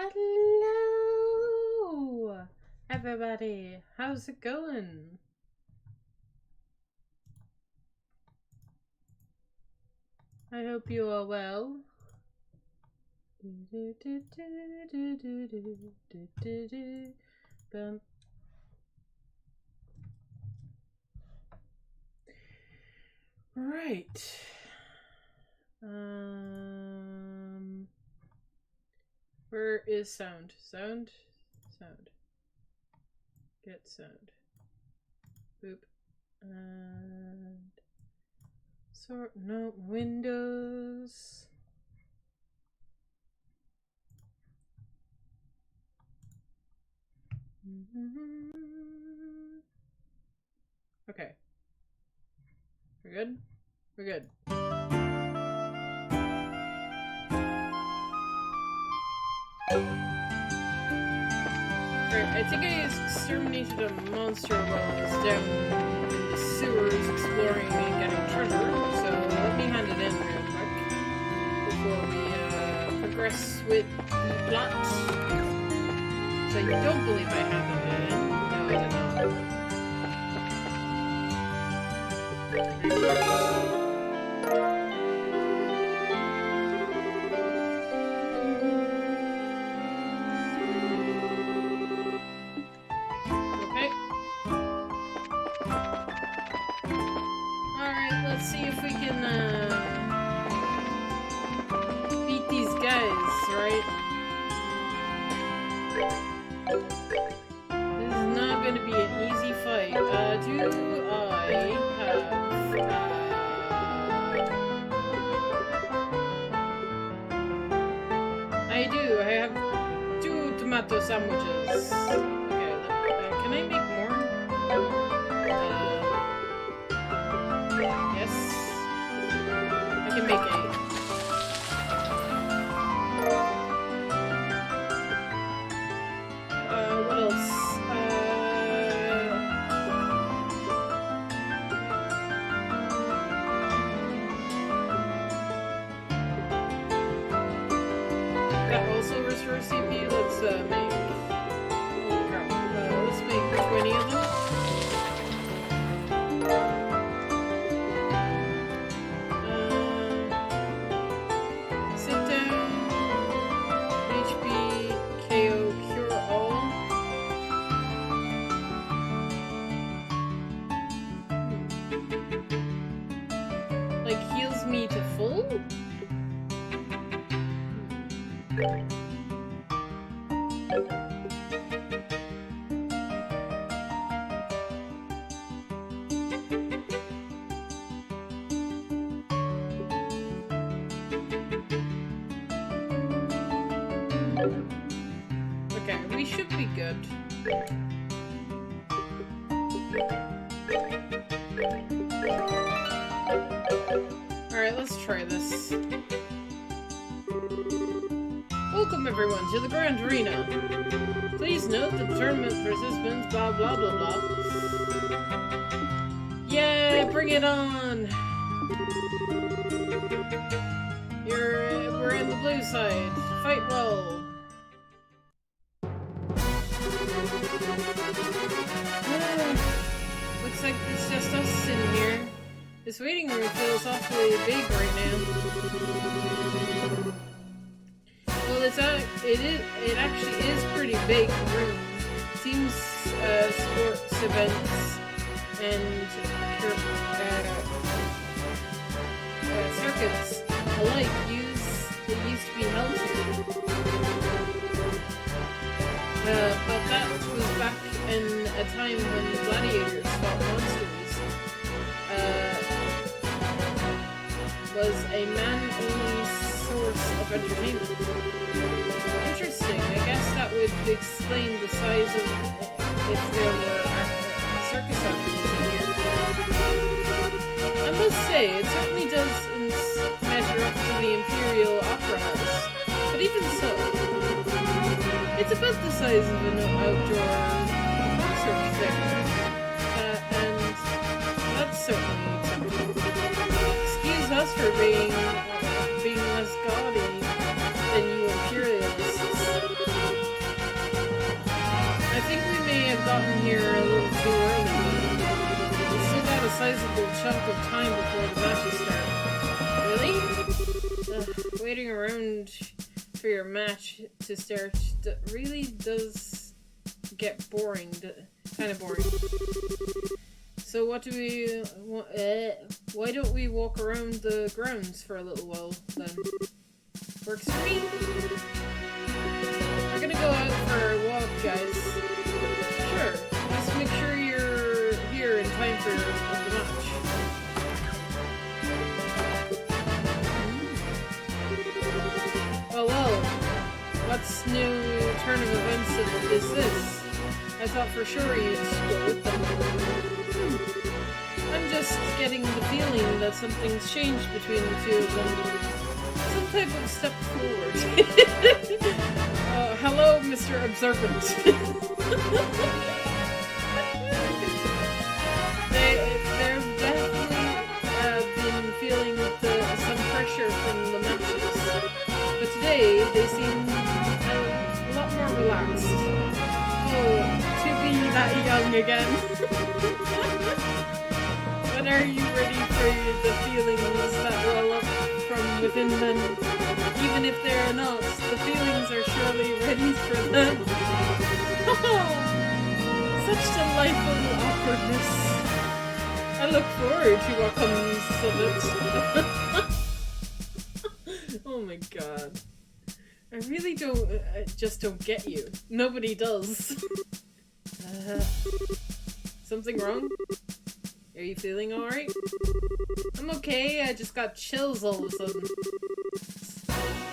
Hello, everybody. How's it going? I hope you are well. Right. Where is sound? Sound? Get sound. Boop. And sort no Windows. Okay. We're good? We're good. Right, I think I exterminated a monster while I was down in the sewers exploring and getting treasure, so let me hand it in real quick before we progress with the plot. So I don't believe I handed it in. No, I did not. Sandwiches. Okay, can I make more? Yes. I can make 8. What else? That also restores CP. Let's make. Let's make 20 of them. Sit down. HP, KO, cure all. Like heals me to full? Okay, we should be good. Alright, let's try this. Welcome everyone to the Grand Arena. Please note the tournament participants blah blah blah blah. Yay, bring it on! We're in the blue side. Fight well. Looks like it's just us in here. This waiting room feels awfully big right now. Well, it actually is pretty big room. Seems sports events and circuits alike used to be held here. But that was back in a time when gladiators fought monsters. Was a man-only source of entertainment. Interesting. I guess that would explain the size of if there were circus actors in here. I must say, it certainly does measure up to the Imperial Opera House. But even so, it's about the size of an outdoor concert fair. And that's certainly acceptable. Excuse us for being less gaudy than you Imperialists. gotten here a little too early. We still got a sizable chunk of time before the matches start. Really? Waiting around for your match to start really does get boring. Kind of boring. So what do we... why don't we walk around the grounds for a little while, then? Works for me? We're gonna go out for a walk, guys. Sure. Just make sure you're here in time for the match. Well. What's new turn of events is this? I thought for sure you'd go with them. I'm just getting the feeling that something's changed between the two of them. Some type of step forward. Hello, Mr. Observant. They've definitely been feeling some pressure from the matches. But today, they seem a lot more relaxed. Oh, to be that young again. When are you ready for the feelings that well up from within them? Even if they're not, the feelings are surely ready for them. Oh, such delightful awkwardness. I look forward to what comes of it. Oh my god. I really just don't get you. Nobody does. Something wrong? Are you feeling alright? I'm okay, I just got chills all of a sudden.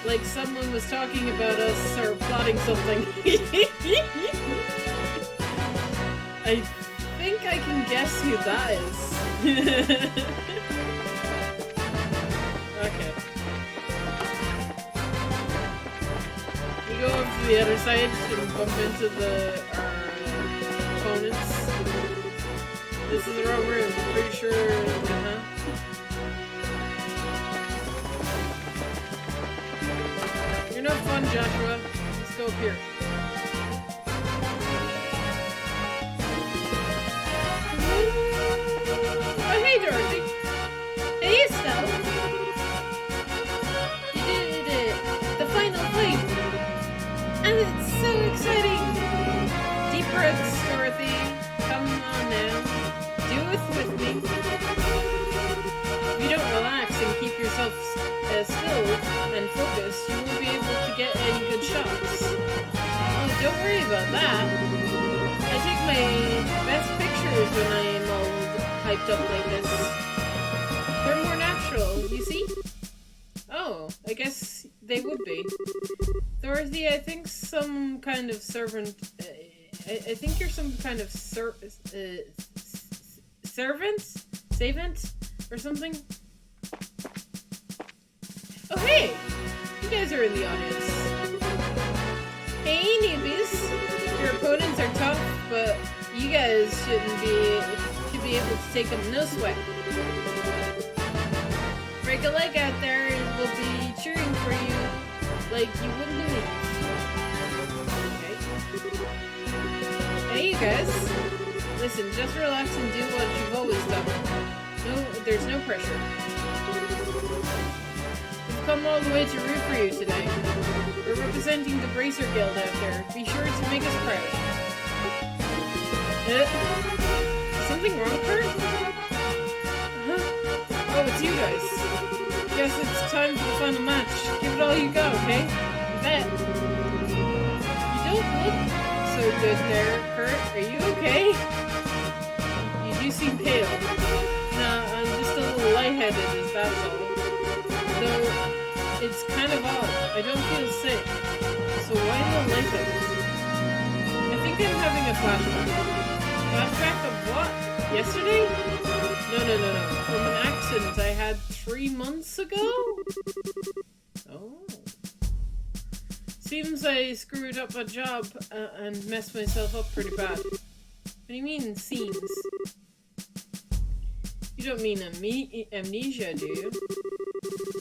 Like someone was talking about us or plotting something. I think I can guess who that is. Okay. We go over to the other side and bump into our opponents. This is the wrong room, I'm pretty sure, You're no fun, Joshua. Let's go up here. Oh, hey, Dorothy. Hey, Estelle. You did it. The final fight. And it's so exciting. Deep breaths, Dorothy. Come on now. Do it with me. If you don't relax and keep yourself still and focused, you won't be able to get any good shots. Oh, don't worry about that. I take my best pictures when I am all hyped up like this. They're more natural, you see? Oh, I guess they would be. Dorothy, I think some kind of servant... I think you're some kind of Savant? Or something? Oh, hey! You guys are in the audience. Hey, newbies! Your opponents are tough, but you guys should be able to take them no sweat. Break a leg out there and we'll be cheering for you like you wouldn't believe. Okay. Hey, you guys. Listen, just relax and do what you've always done. There's no pressure. We've come all the way to root for you today. We're representing the Bracer Guild out there. Be sure to make us proud. Something wrong, Kurt? Oh, it's you guys. Guess it's time for the final match. Give it all you got, okay? You bet. You don't look so good there, Kurt. Are you okay? You do seem pale. Nah, I'm just a little lightheaded, that's all. Though, it's kind of odd. I don't feel sick. So why the lightheaded? I think I'm having a flashback. Flashback of what? Yesterday? No. From an accident I had 3 months ago? Oh. Seems I screwed up a job and messed myself up pretty bad. What do you mean, seems? You don't mean amnesia, do you?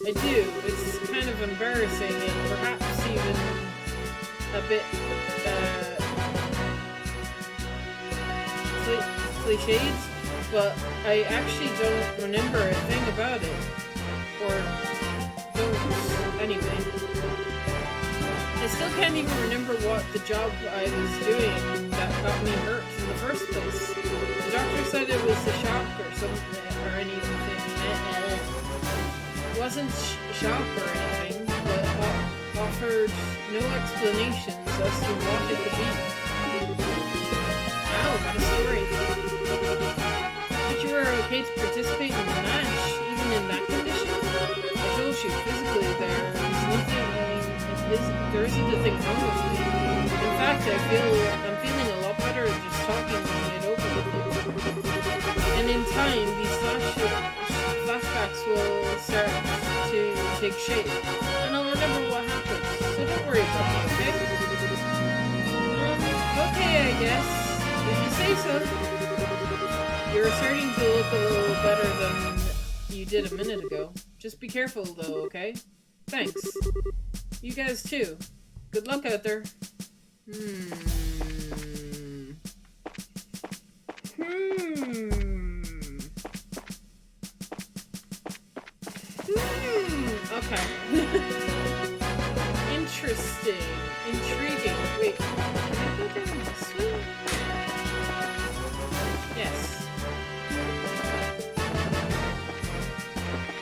I do. It's kind of embarrassing and perhaps even a bit, cliches, but I actually don't remember a thing about it. Or don't, anyway. I still can't even remember what the job I was doing that got me hurt in the first place. The doctor said it was the shock or something, or anything. It wasn't shock or anything, but offered no explanations as to what it could be. Wow, what a story. But you were okay to participate in the match, even in that condition? I told you, physically there isn't a thing wrong with me. In fact, I'm feeling a lot better just talking it over with you. And in time, these flashbacks will start to take shape, and I'll remember what happened. So don't worry about me, okay? Okay, I guess. If you say so. You're starting to look a little better than you did a minute ago. Just be careful, though, okay? Thanks. You guys, too. Good luck out there. Okay. Interesting. Intriguing. Wait. Can I go down this way? Yes.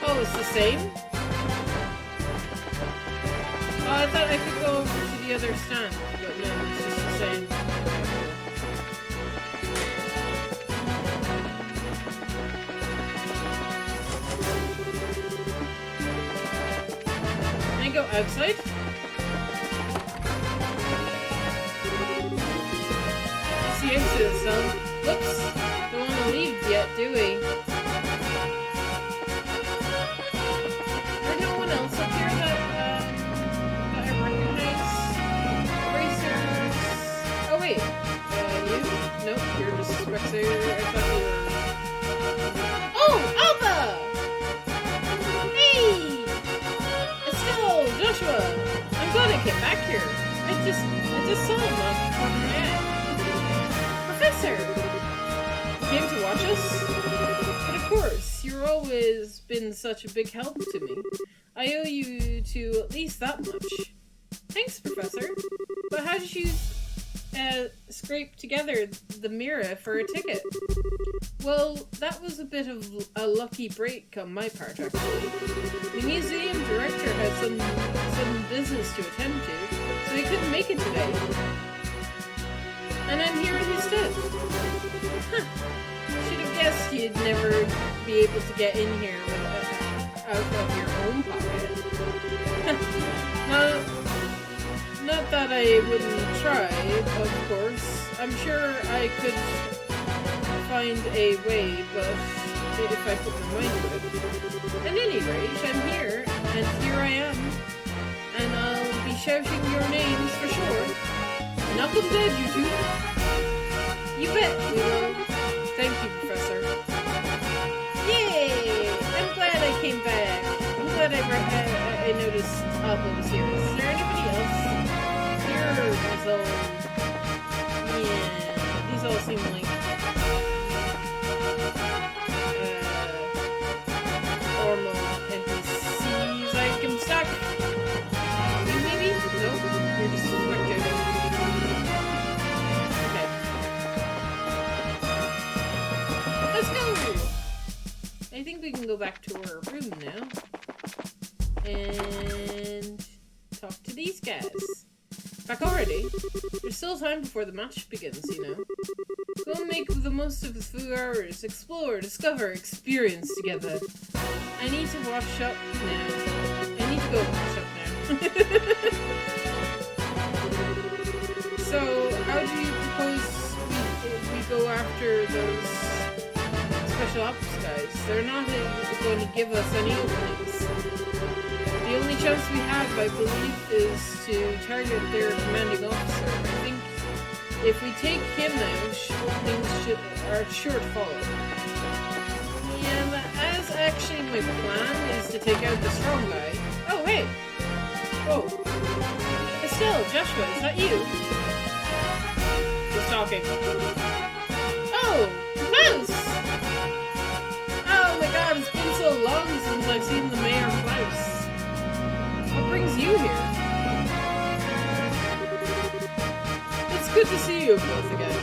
Oh, it's the same? Oh, I thought I could go over to the other stand, but no, it's just the same. Can I go outside? That's the exit, so... Whoops! Don't want to leave yet, do we? There's no one else up here that I recognize. Racers. Oh wait, you? Nope, you're just a spectator. I thought you were. Oh, Alpha! Hey, Estelle, Joshua. I'm glad I came back here. I just saw him on my eye. Professor, you came to watch us? But of course, you've always been such a big help to me. I owe you to at least that much. Thanks, Professor. But how did you scrape together the mirror for a ticket? Well, that was a bit of a lucky break on my part, actually. The museum director had some business to attend to, so he couldn't make it today. And I'm here in his stead. Huh. Should have guessed you'd never be able to get in here out of your own pocket. Not that I wouldn't try, of course. I'm sure I could find a way, but if I put my mind to it. At any rate, I'm here, and here I am. And I'll be shouting your names for sure. Knock 'em dead, you two. You bet we will. Thank you, Professor. Yay! I'm glad I came back. I'm glad I noticed Alpha was here. Is there anybody else? Here is all... Yeah, these all seem like... normal NPCs I can stack. You maybe? Nope. You're just a spectator. Okay. Let's go! I think we can go back to our room now. And talk to these guys. Back already? There's still time before the match begins, you know. Go make the most of the few hours. Explore, discover, experience together. I need to wash up now. I need to go wash up now. So, how do you propose we go after those special ops guys? They're not going to give us any openings. The only chance we have, I believe, is to target their commanding officer. I think if we take him out, things are sure to follow. And as actually my plan is to take out the strong guy. Oh, hey! Whoa. Estelle, Joshua, is that you? Just talking. Oh, see you both again.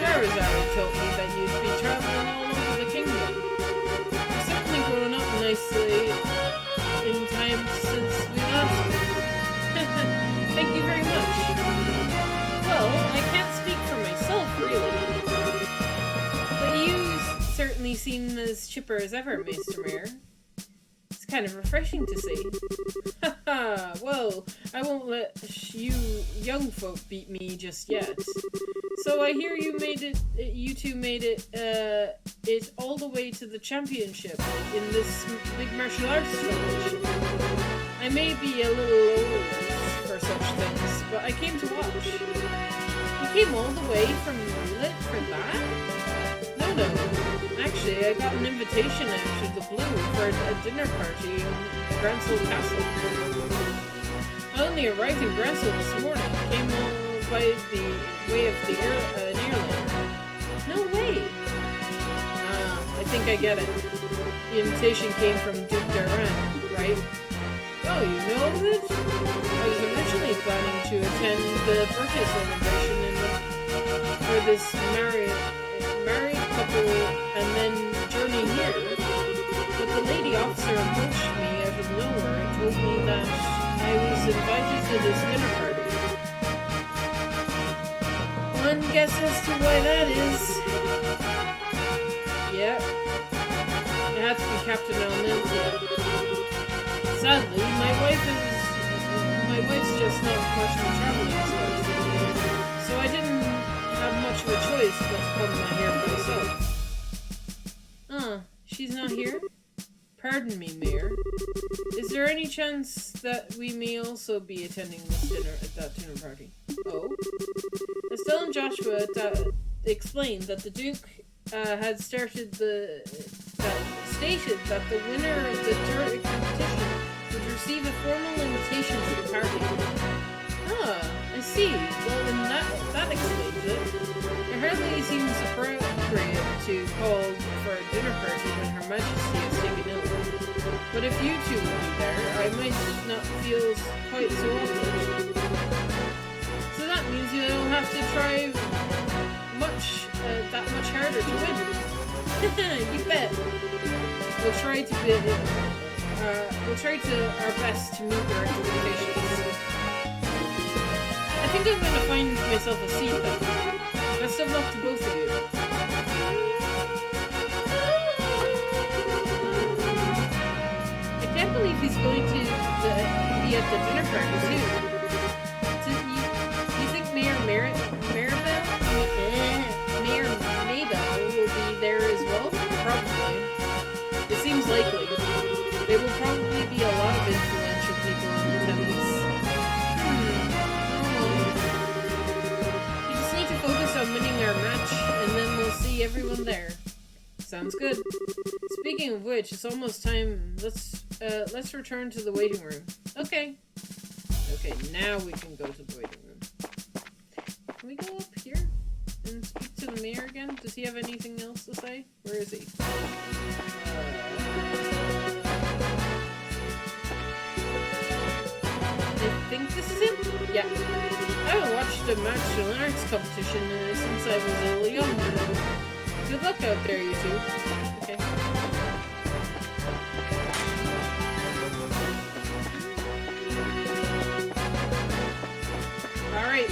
Charizard told me that you'd be traveling all over the kingdom. You've certainly grown up nicely in time since we last met. Thank you very much. Well, I can't speak for myself, really. But you certainly seem as chipper as ever, Maester Mayor. It's kind of refreshing to see. Haha, well, I won't let you young folk beat me just yet. So I hear you two made it all the way to the championship in this big martial arts competition. I may be a little old for such things, but I came to watch. You came all the way from Mulet for that? No. Actually, I got an invitation out of the blue for a dinner party in Gransel Castle. I only arrived in Gransel this morning. Came all by the way of the airline. No way! I think I get it. The invitation came from Duke Duran, right? Oh, you know of it? I was originally planning to attend the birthday celebration for this married couple and then journey here. But the lady officer approached me out of nowhere and told me that I was invited to this dinner party. One guess as to why that is. Yep. It had to be Captain Almanzia. Sadly, my wife's just not much of a traveling expert, so I didn't have much of a choice but to come here for myself. She's not here? Pardon me, Mayor. Is there any chance that we may also be attending that dinner party? Oh? Estelle and Joshua explained that the Duke had stated that the winner of the tournament competition would receive a formal invitation to the party. I see. Well, then that explains it. It hardly seems appropriate to call for a dinner party when Her Majesty is taken ill. But if you two will be there, I might not feel quite so awkward. So that means you don't have to try that much harder to win. You bet. We'll try our best to meet your expectations. I think I'm going to find myself a seat then. Best of luck to both of you. I can't believe he's going to be at the dinner party too. You think Mayor Maybell will be there as well? Probably. It seems likely. There will probably be a lot of influential people in attendance. We just need to focus on winning our match, and then we'll see everyone there. Sounds good. Speaking of which, it's almost time. Let's return to the waiting room. Okay. Okay, now we can go to the waiting room. Can we go up here and speak to the mayor again? Does he have anything else to say? Where is he? I think this is it? Yeah. I haven't watched a martial arts competition since I was a little younger. Good luck out there, you two. Okay. Alright.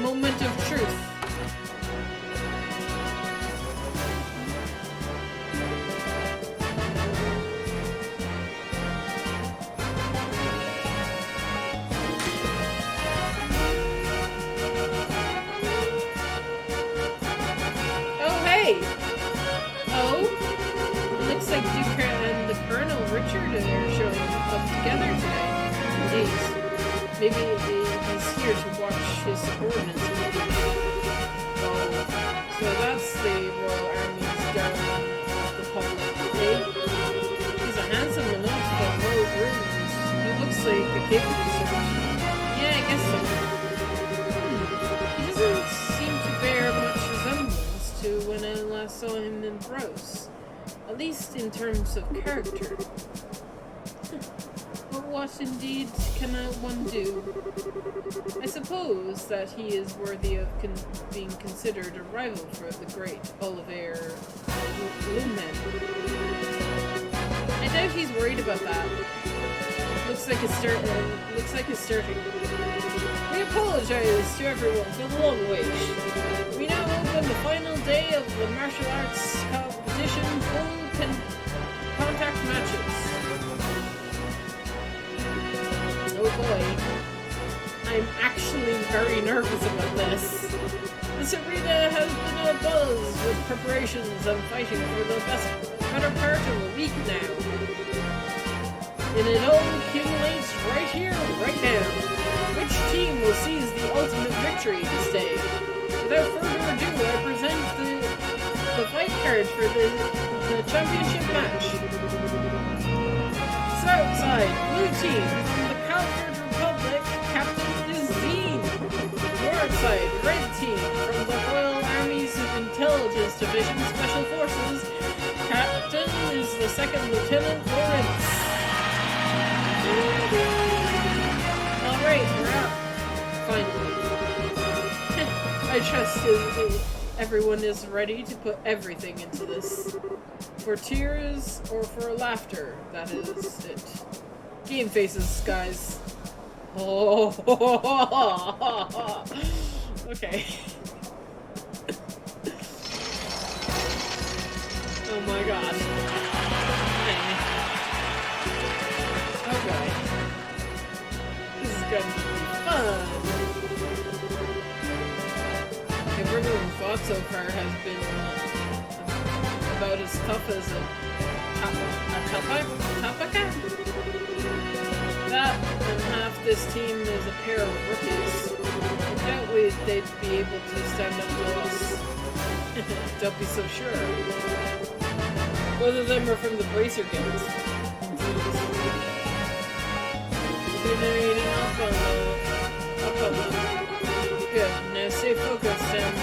Moment of truth. Maybe he's here to watch his subordinates. Oh, so that's the Royal Army's darling of the public, eh? He's a handsome enough but well-groomed. He looks like a capable surgeon. Yeah, I guess so. He doesn't seem to bear much resemblance to when I last saw him in Bros. At least in terms of character. What what indeed can one do? I suppose that he is worthy of being considered a rival for the great Oliver Lumen. I doubt he's worried about that. Looks like it's starting. We apologize to everyone for the long wait. We now open the final day of the martial arts competition full contact matches. Oh boy. I'm actually very nervous about this. This arena has been abuzz with preparations and fighting for the better part of a week now. And it all accumulates right here, right now. Which team will seize the ultimate victory this day? Without further ado, I present the fight card for the championship match. South side, blue team, from the Calvert Republic, Captain is Zine. North side, red team, from the Royal Army's Intelligence Division Special Forces, Captain is the 2nd Lieutenant Lawrence. Alright, we're up. Finally. I trust everyone is ready to put everything into this. For tears or for laughter, that is it. Game faces, guys. Oh, okay. Oh my god. Okay. This is gonna be fun. Everyone fought so far has been about as tough as a Tapaka? That and half this team is a pair of rookies. I doubt they'd be able to stand up to us. Don't be so sure. Both of them are from the Bracer Guild. Good. Now stay focused and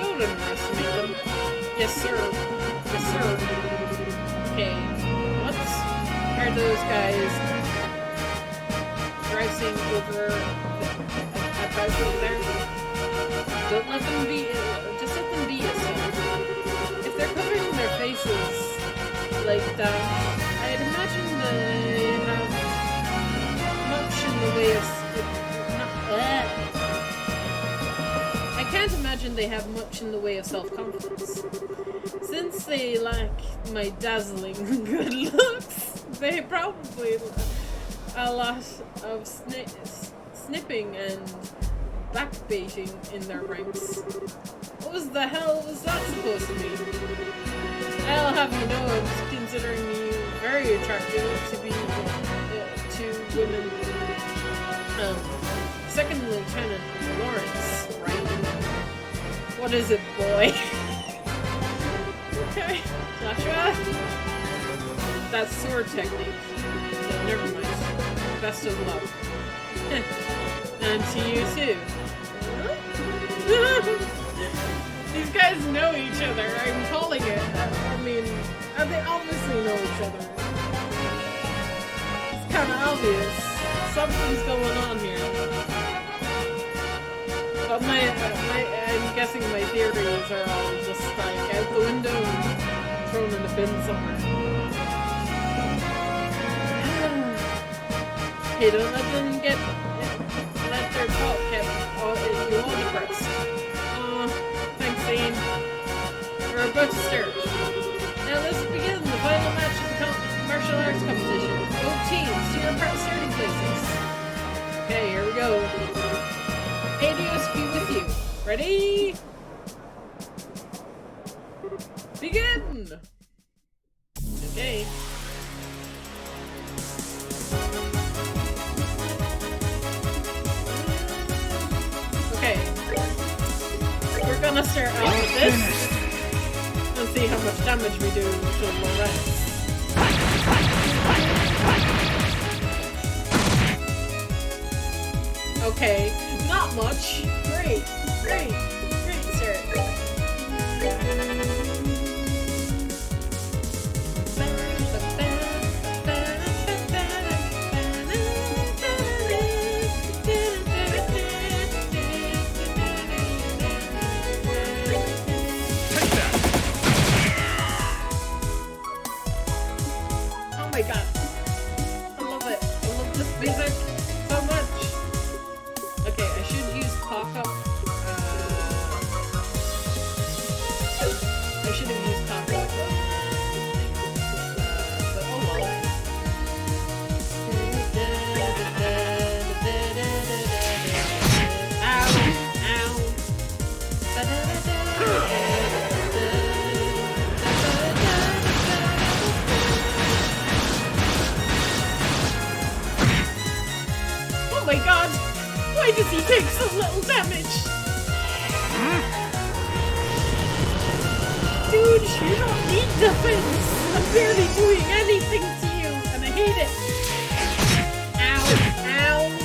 don't underestimate them. Yes, sir. Yes, sir. Okay. What are those guys driving over there? Don't let them be. Just let them be yourself. If they're covering their faces like that, I'd imagine they have much in the way of. I can't imagine they have much in the way of self-confidence. Since they lack my dazzling good looks, they probably a lot of snipping and backbaiting in their ranks. What the hell was that supposed to mean? I'll have you know I'm considering you very attractive to be to women. 2nd Lieutenant Lawrence, right? What is it, boy? Okay, Joshua. That's sword technique. No, never mind. Best of luck. And to you too. These guys know each other. I'm calling it. I mean, they obviously know each other. It's kind of obvious. Something's going on here. But I'm guessing my theories are all just like out the window and thrown in a bin somewhere. Hey, don't let them let their talk get you all depressed. Thanks, Zane. We're about to start. Now let's begin the final match of the martial arts competition. Both teams to your starting places. Okay, here we go. Adios be with you. Ready? Begin! Okay. Okay. We're gonna start out with this. And see how much damage we do to Lawrence. Okay, not much. Great, sir. does he take so little damage? Dude, you don't need defense! I'm barely doing anything to you, and I hate it! Ow! Ow!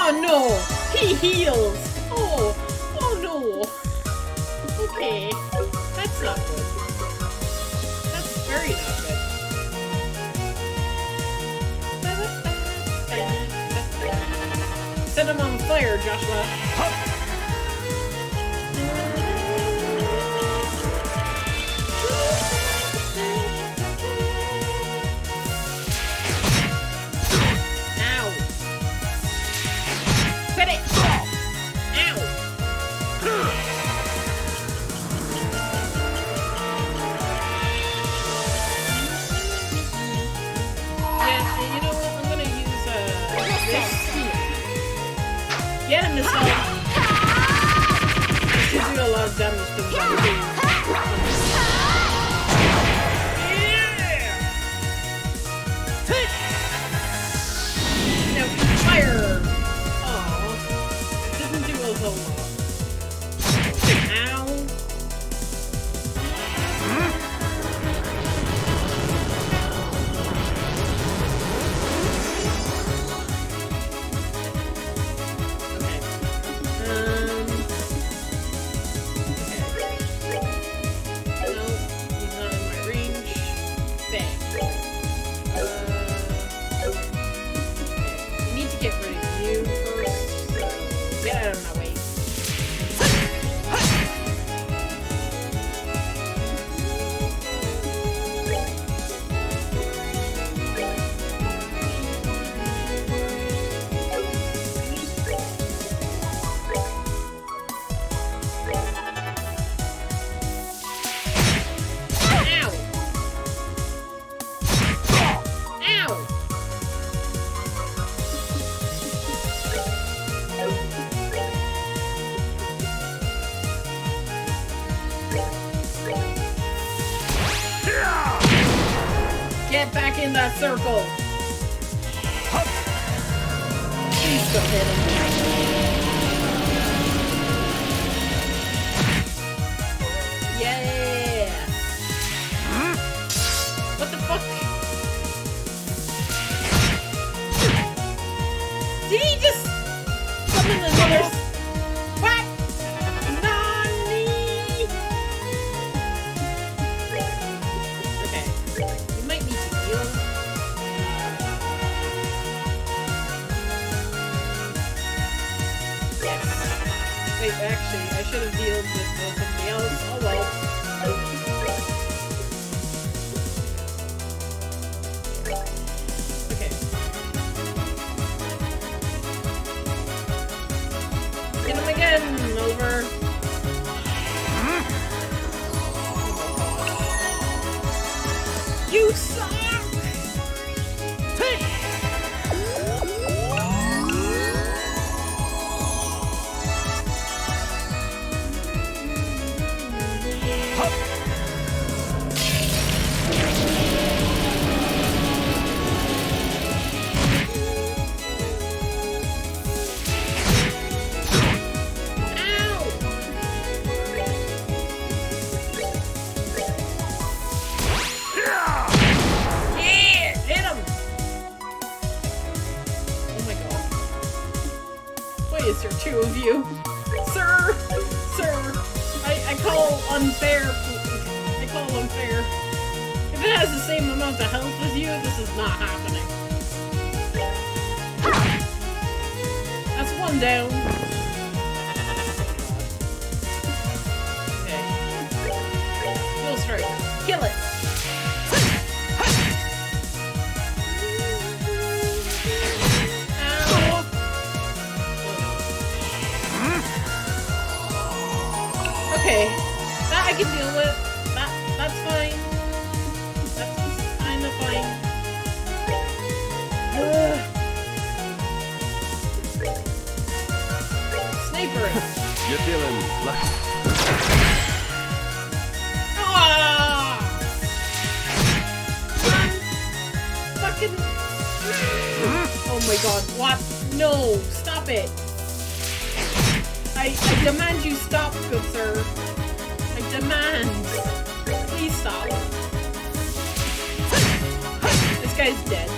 Oh no! He heals! Oh! Oh no! Okay. That's not good. That's very not good. Set him on fire, Joshua! Get him, Miss Hall! This should do a lot of damage to the yeah! Now, fire! Aww. Didn't do a whole lot. Ow! Get back in that circle! Please don't hit him. Yeah! What the fuck? Did he just summon another? What? Nani? Okay. You might need to heal. Yes. Wait, actually, I should have healed with somebody else. Oh well. Okay. Hit him again! Over. You suck! two of you. Sir! Sir! I call unfair. I call unfair. If it has the same amount of health as you, this is not happening. That's one down. Okay. Full strike. Kill it! Okay, that I can deal with. That's fine. That's kinda fine. Sniper! You're feeling lucky. Ah! Fucking. Oh my god, what? No, stop it. I demand you stop, good sir. I demand. Please stop. This guy's dead.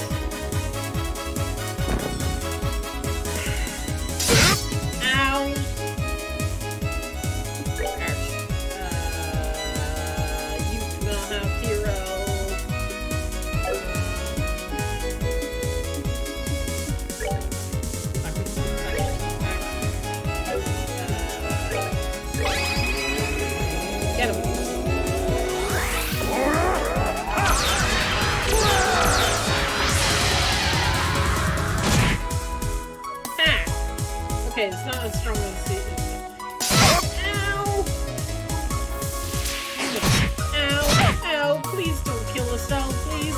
Ow. You do not have Tyrell. Get him. Ha! Okay, it's not as strong as the... Ow! Ow! Ow! Please don't kill Estelle, please.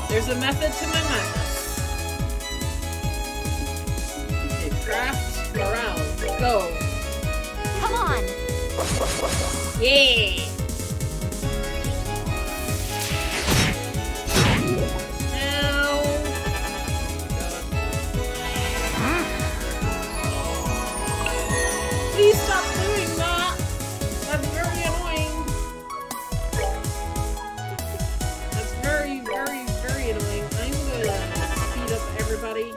There's a method to my madness. Okay, craft, morale, go. Come on! Yeah! Ow! Please stop doing that! That's very annoying. That's very, very, very annoying. I'm gonna speed up everybody.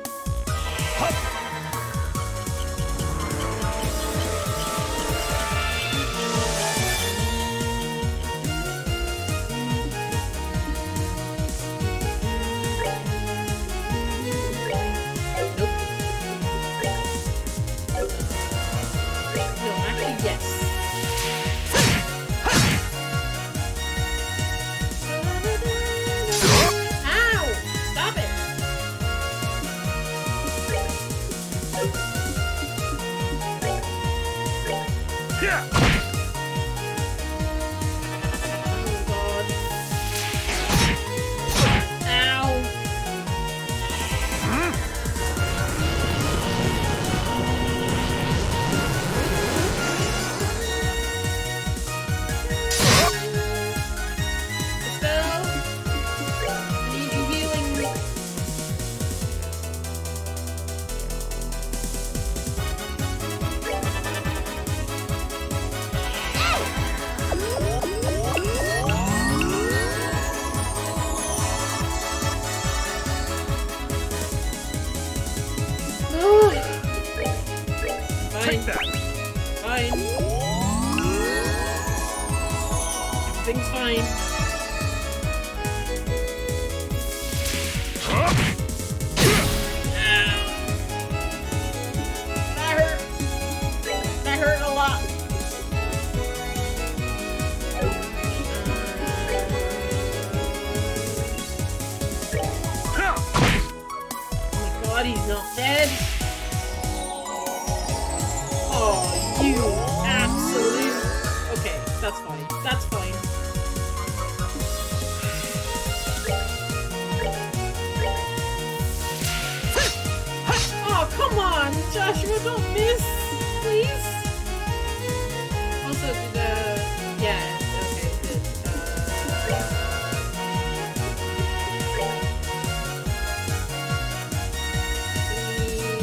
fine. That hurt a lot. Oh my god, he's not dead. Oh, you absolute. Okay, that's fine. That's fine. Oh, come on, Joshua, don't miss, please. Also, yeah, okay, good.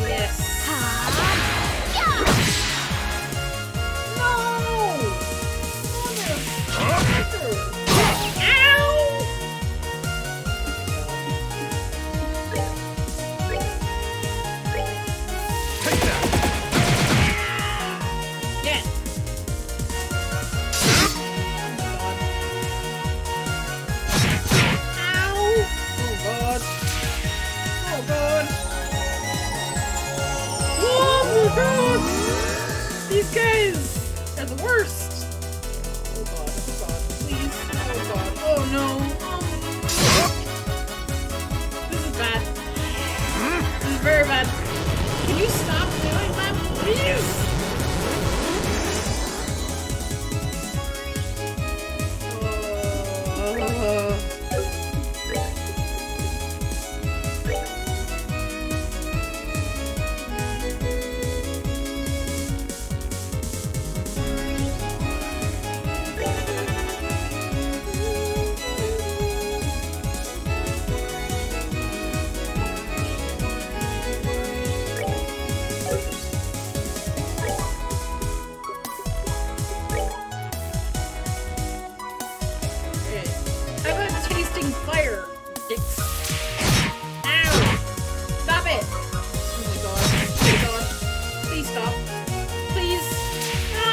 Yes. These guys are the worst. Oh god, please. Oh god, oh no. This is bad. This is very bad. Can you stop doing that, please? Fire, dicks. Ow! Stop it! Oh my god. Oh my god. Please stop. Please. No!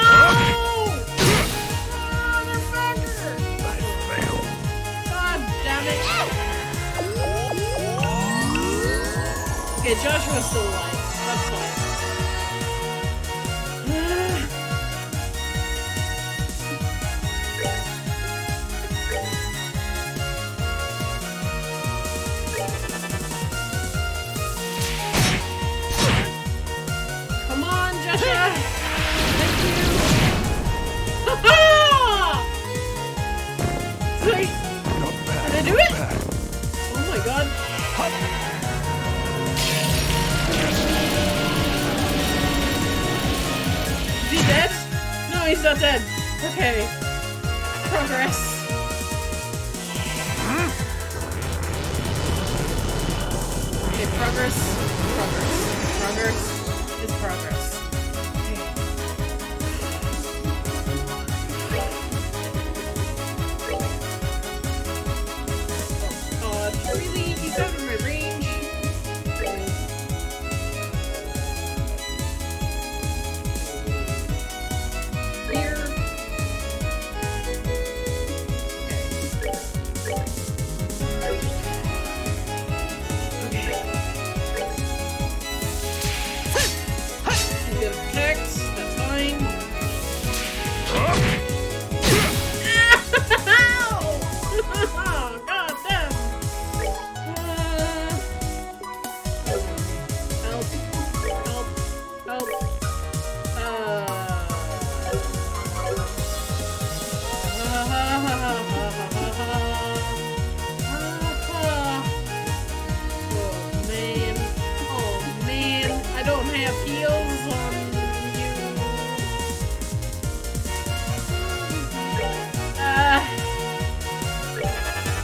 Motherfucker! God damn it. Okay, Joshua's still alive. That's fine. Sweet! Did I do it? Oh my god. Is he dead? No, he's not dead. Okay. Progress. Okay, progress. Progress. Progress is progress. Really? He's out of my range? Here? Okay. He's gonna protect, that's fine. God damn! Oh man, I don't have heals on you.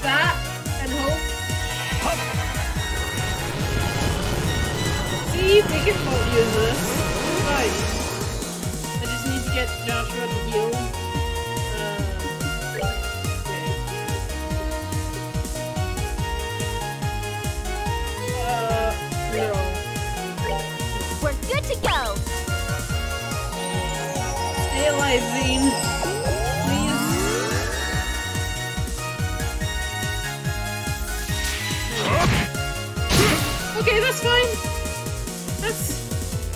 That and hope. See, we can both use this. Fine. I just need to get Joshua to heal. We're good to go. Stay alive, Zane. Please. That's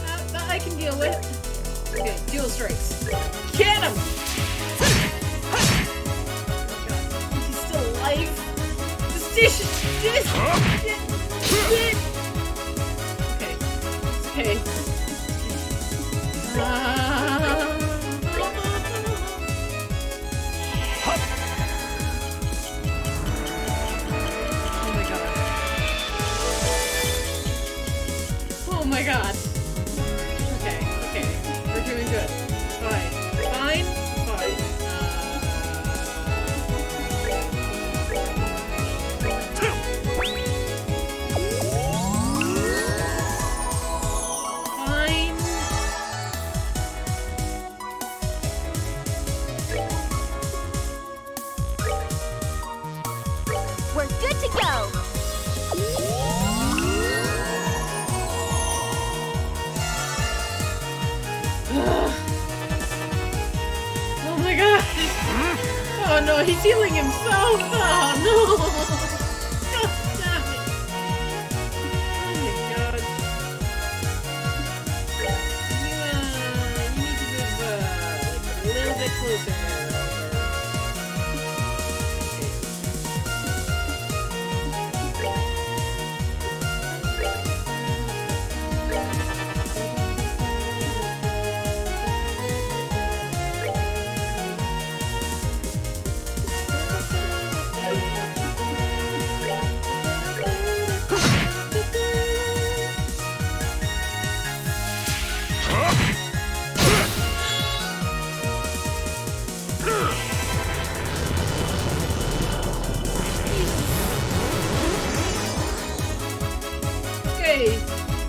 fine. That I can deal with. Okay, dual strikes. Get him! He's still alive. This. Okay. Oh my god. Okay. We're doing good. Fine. We're good to go. Oh my god! Oh no, he's healing himself! Oh no! God damn it! Oh my god. You need to move like a little bit closer.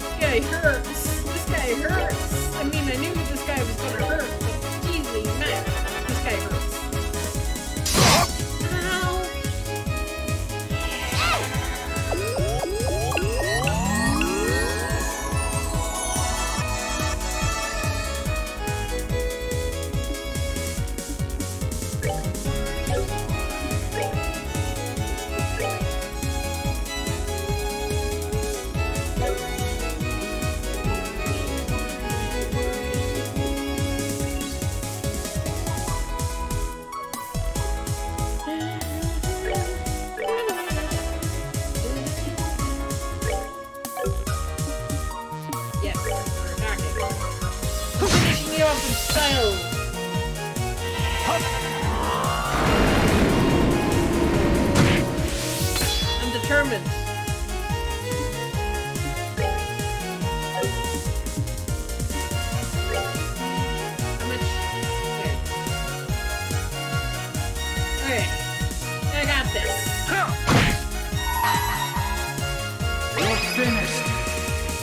This guy hurts. I mean, I knew this guy was gonna hurt, but easily, man, this guy hurts. Ow. Style. I'm determined. How much? Okay. I got this. You're finished.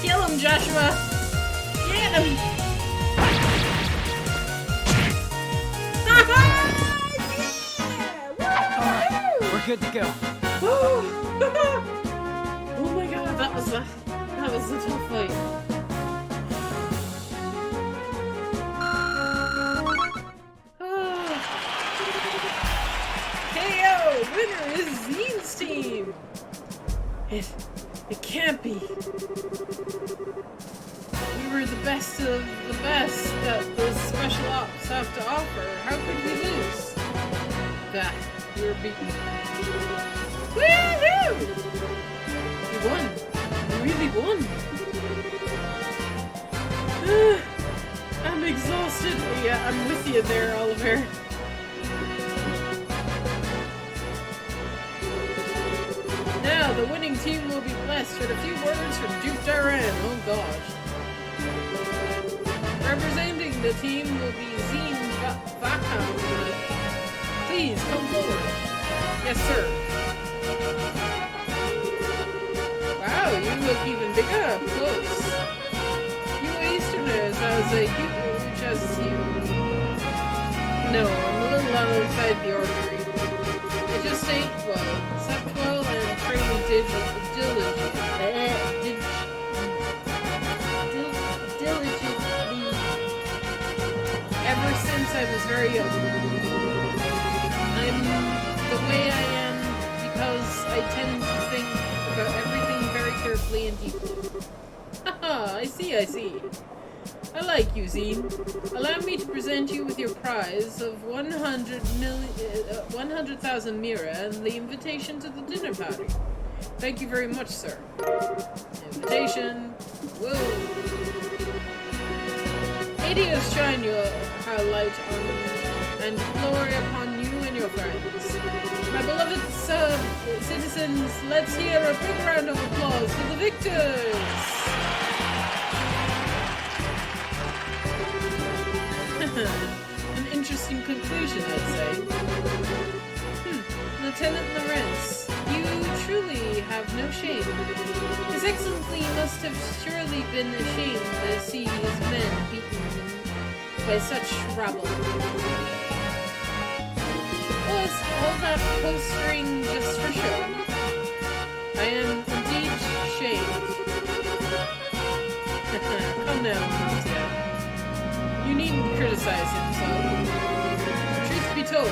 Kill him, Joshua. Get him. We're good to go. Oh my god, that was a tough fight. KO! Winner is Zeen's team! It can't be. We were the best of the best that the special ops have to offer. How could we lose? Bah, we were beaten. Woohoo! We won. We really won. I'm exhausted. Yeah, I'm with you there, Oliver. Now, the winning team will be blessed with a few words from Duke Duran. Oh gosh. Representing the team will be Zeen Vakam. Please, come forward. Yes, sir. Wow, you look even bigger up close. You Easterners as a huge as you. No, I'm a little outside the ordinary. I just ate well, slept well, and trained diligently ever since I was very young. I'm the way I am because I tend to think about everything very carefully and deeply. Ah, I see, I see. I like you, Zine. Allow me to present you with your prize of 100,000 mira and the invitation to the dinner party. Thank you very much, sir. Invitation. Whoa. Hades shine your light on and glory upon you and your friends. My beloved citizens, let's hear a big round of applause for the victors! An interesting conclusion, I'd say. Lieutenant Lawrence, you truly have no shame. His Excellency must have surely been ashamed to see his men beaten by such rabble. Was all that postering just for show? I am indeed ashamed. Calm down, you needn't criticize him so. Truth be told,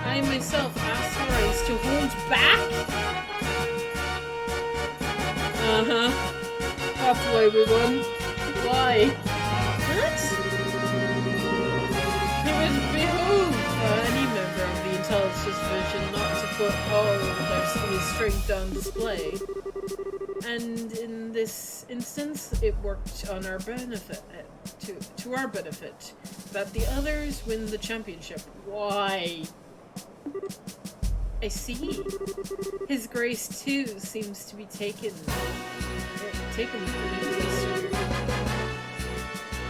I myself asked Horace to hold back? That's why we won. Why? What? It would behoove any member of the Intelligence Division not to put all of their strength on display. And in this instance, it worked on our benefit, to our benefit, that the others win the championship. Why? I see. His Grace, too, seems to be taken eastward.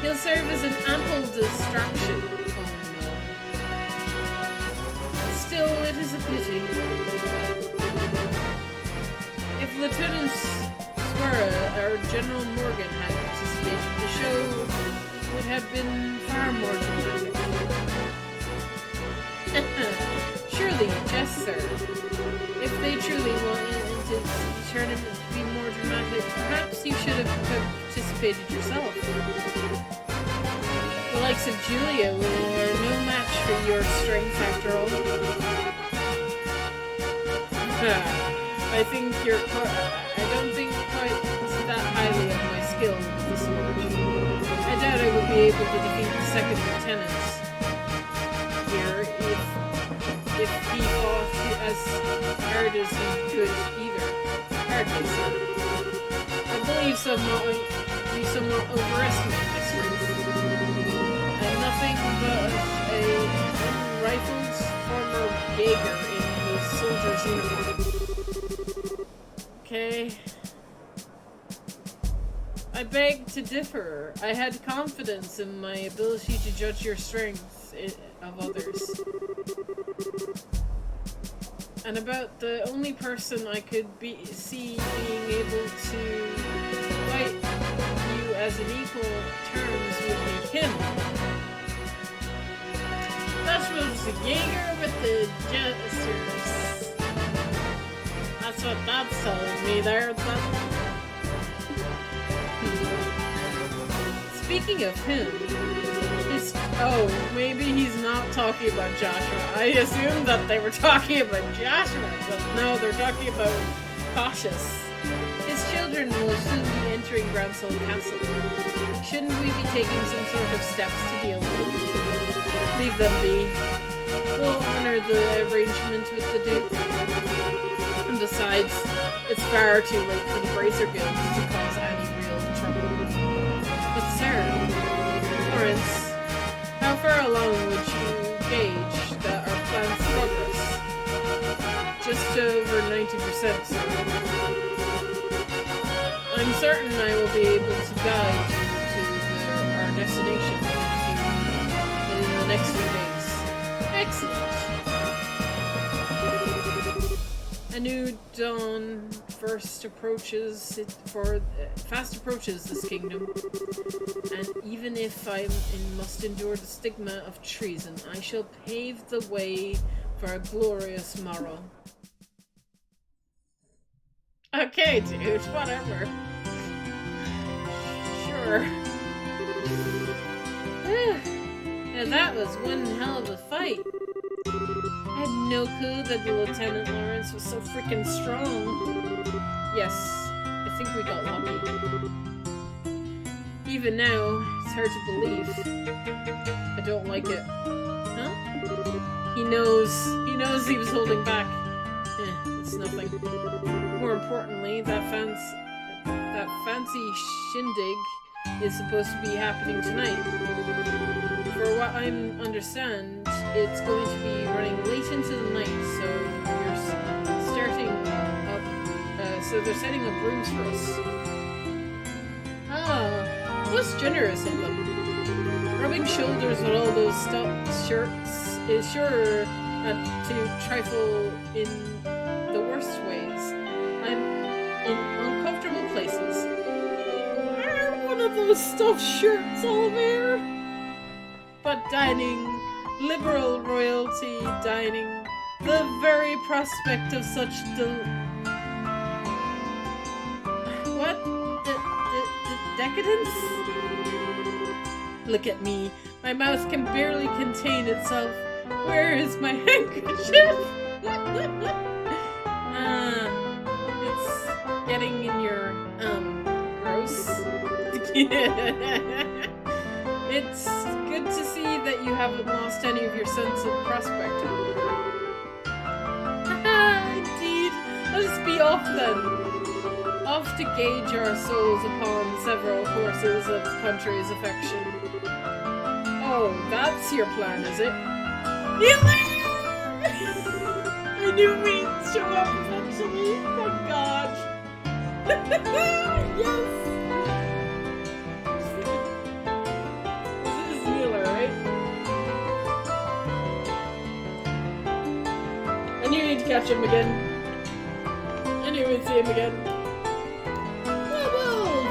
He'll serve as an ample distraction. Oh no. Still, it is a pity. If Lieutenant Swara or General Morgan had participated, the show would have been far more dramatic. Surely, yes, sir. If they truly wanted the tournament to be more dramatic, perhaps you should have participated yourself. The likes of Julia are no match for your strength, after all. I don't think quite that highly of my skill with the sword. I doubt I would be able to defeat the second lieutenant here if he fought as hard as he could either. Hardly so. I believe you somewhat overestimate my strength. I'm nothing but a unrifled former Jaeger in the soldier's uniform. Okay. I beg to differ. I had confidence in my ability to judge your strengths of others. And about the only person I could see being able to fight you as an equal terms would be him. That was the Jaeger with the jesters. That's what that's telling me there. Speaking of him, maybe he's not talking about Joshua. I assumed that they were talking about Joshua, but no, they're talking about Cautious. His children will soon be entering Groundsel Castle. Shouldn't we be taking some sort of steps to deal with them? Leave them be. We'll honor the arrangement with the Duke. And besides, it's far too late for the Bracer Guild to cause any real trouble. But sir, Lawrence, how far along would you gauge that our plan's progress? Just over 90%, sir. I'm certain I will be able to guide you to our destination in the next few days. Excellent. A new dawn fast approaches this kingdom, and even if I must endure the stigma of treason, I shall pave the way for a glorious morrow. Okay, dude, whatever. Sure. Now that was one hell of a fight. I had no clue that the Lieutenant Lawrence was so freaking strong. Yes, if think we got lucky. Even now, it's hard to believe. I don't like it. Huh? He knows he was holding back. It's nothing. More importantly, that fancy shindig is supposed to be happening tonight. For what I understand, it's going to be running late into the night, so they're setting up rooms for us. Ah, most generous of them. Rubbing shoulders with all those stuffed shirts is sure to trifle in the worst ways. I'm in uncomfortable places. Wear one of those stuffed shirts, Oliver. But dining, liberal royalty dining, the very prospect of such decadence? Look at me. My mouth can barely contain itself. Where is my handkerchief? It's getting in your, gross. It's good to see that you haven't lost any of your sense of prospect. Indeed. Let us be off then. Off to gauge our souls upon several courses of the country's affection. Oh, that's your plan, is it? I knew we'd show up eventually. Thank God. Yes. This is Mueller, right? I knew we'd catch him again. I knew we'd see him again.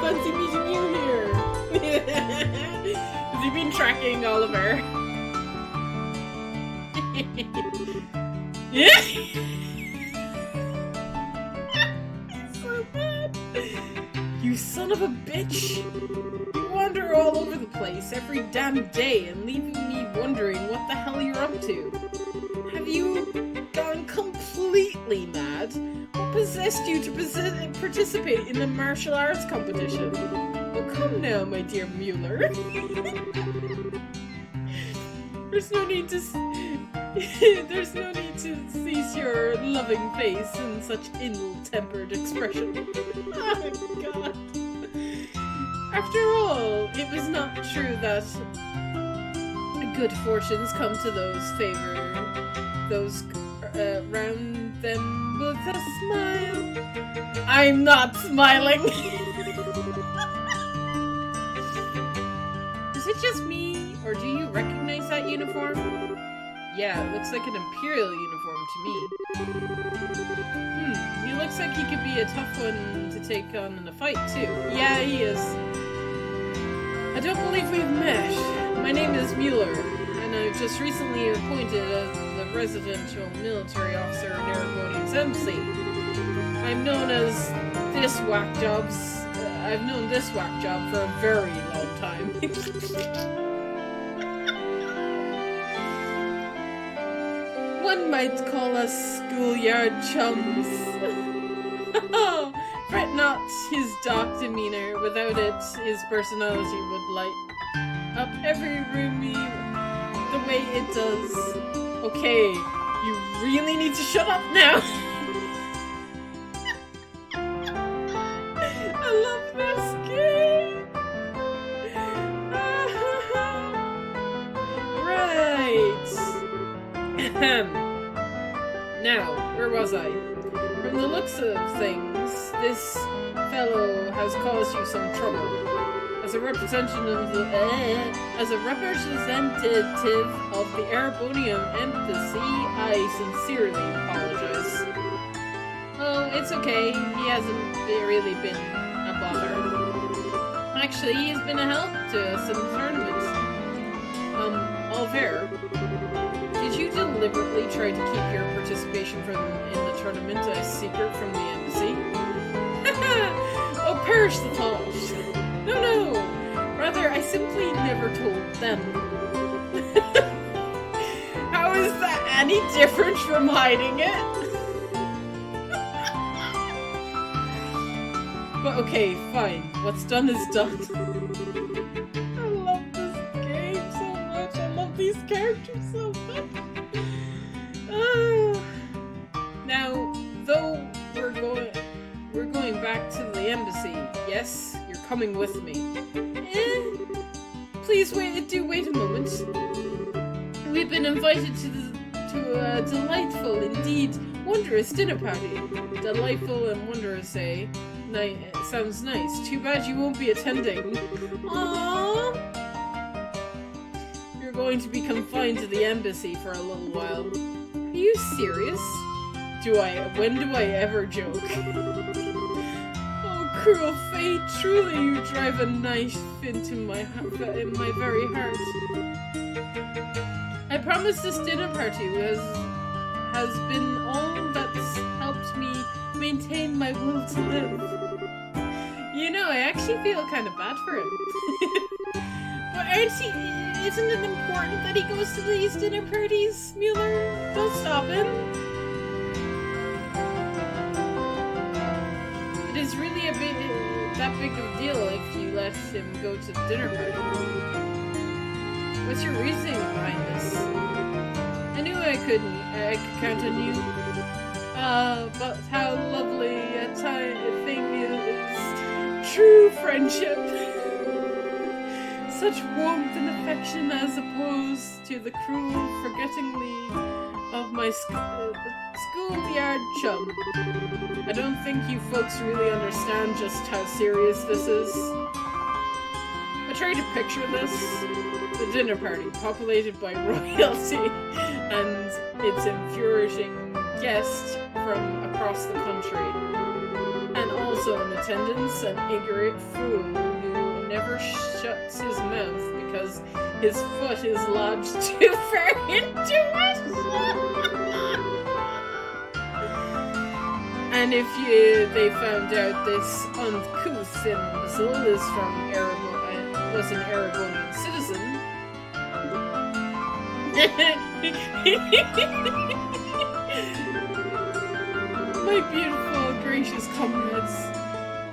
Fancy meeting you here. Has he been tracking Oliver? Yeah. So bad. You son of a bitch. You wander all over the place every damn day and leaving me wondering what the hell you're up to. Have you gone completely mad? What possessed you to participate in the martial arts competition? Oh, come now, my dear Mueller. There's no need to seize your loving face in such ill-tempered expression. Oh, God. After all, it was not true that good fortunes come to those round them with a smile. I'm not smiling. Is it just me, or do you recognize that uniform? Yeah, it looks like an Imperial uniform to me. He looks like he could be a tough one to take on in a fight, too. Yeah, he is. I don't believe we've met. My name is Mueller, and I've just recently appointed as the residential military officer in Aragonian's embassy. I'm known as this whack jobs. I've known this whack job for a very long time. One might call us schoolyard chums. Fret not his dark demeanor. Without it, his personality would light up every room the way it does. Okay, you really need to shut up now. I love this game. Right. Now, where was I? From the looks of things, this fellow has caused you some trouble. As a representative of the Arabonian embassy, I sincerely apologize. Oh, it's okay. He hasn't really been a bother. Actually, he's been a help to us in the tournament. Oliver, did you deliberately try to keep your participation in the tournament a secret from the embassy? Oh, perish the thought! No! Rather, I simply never told them. How is that any different from hiding it? But okay, fine. What's done is done. I love this game so much. I love these characters so much. Now, though we're going back to the embassy. Yes, you're coming with me. Please wait a moment. We've been invited to a delightful, indeed wondrous dinner party. Delightful and wondrous, eh? Sounds nice. Too bad you won't be attending. Aww. You're going to be confined to the embassy for a little while. Are you serious? When do I ever joke? Oh, cruel fate! Truly, you drive a knife into my very heart. I promise this dinner party has been all that's helped me maintain my will to live. You know, I actually feel kind of bad for him. But isn't it important that he goes to these dinner parties, Mueller? Don't stop him. It is really that big of a deal if you let him go to the dinner party. What's your reasoning behind this? I knew I could count on you. But how lovely a thing is true friendship. Such warmth and affection as opposed to the cruel forgettingly of my schoolyard chum. I don't think you folks really understand just how serious this is. I try to picture this. The dinner party, populated by royalty and its infuriating guests from across the country. And also in attendance, an ignorant fool who never shuts his mouth because his foot is lodged too far into it. And if they found out this uncouth imbecile is from was an Aragonian citizen. My beautiful, gracious comrades,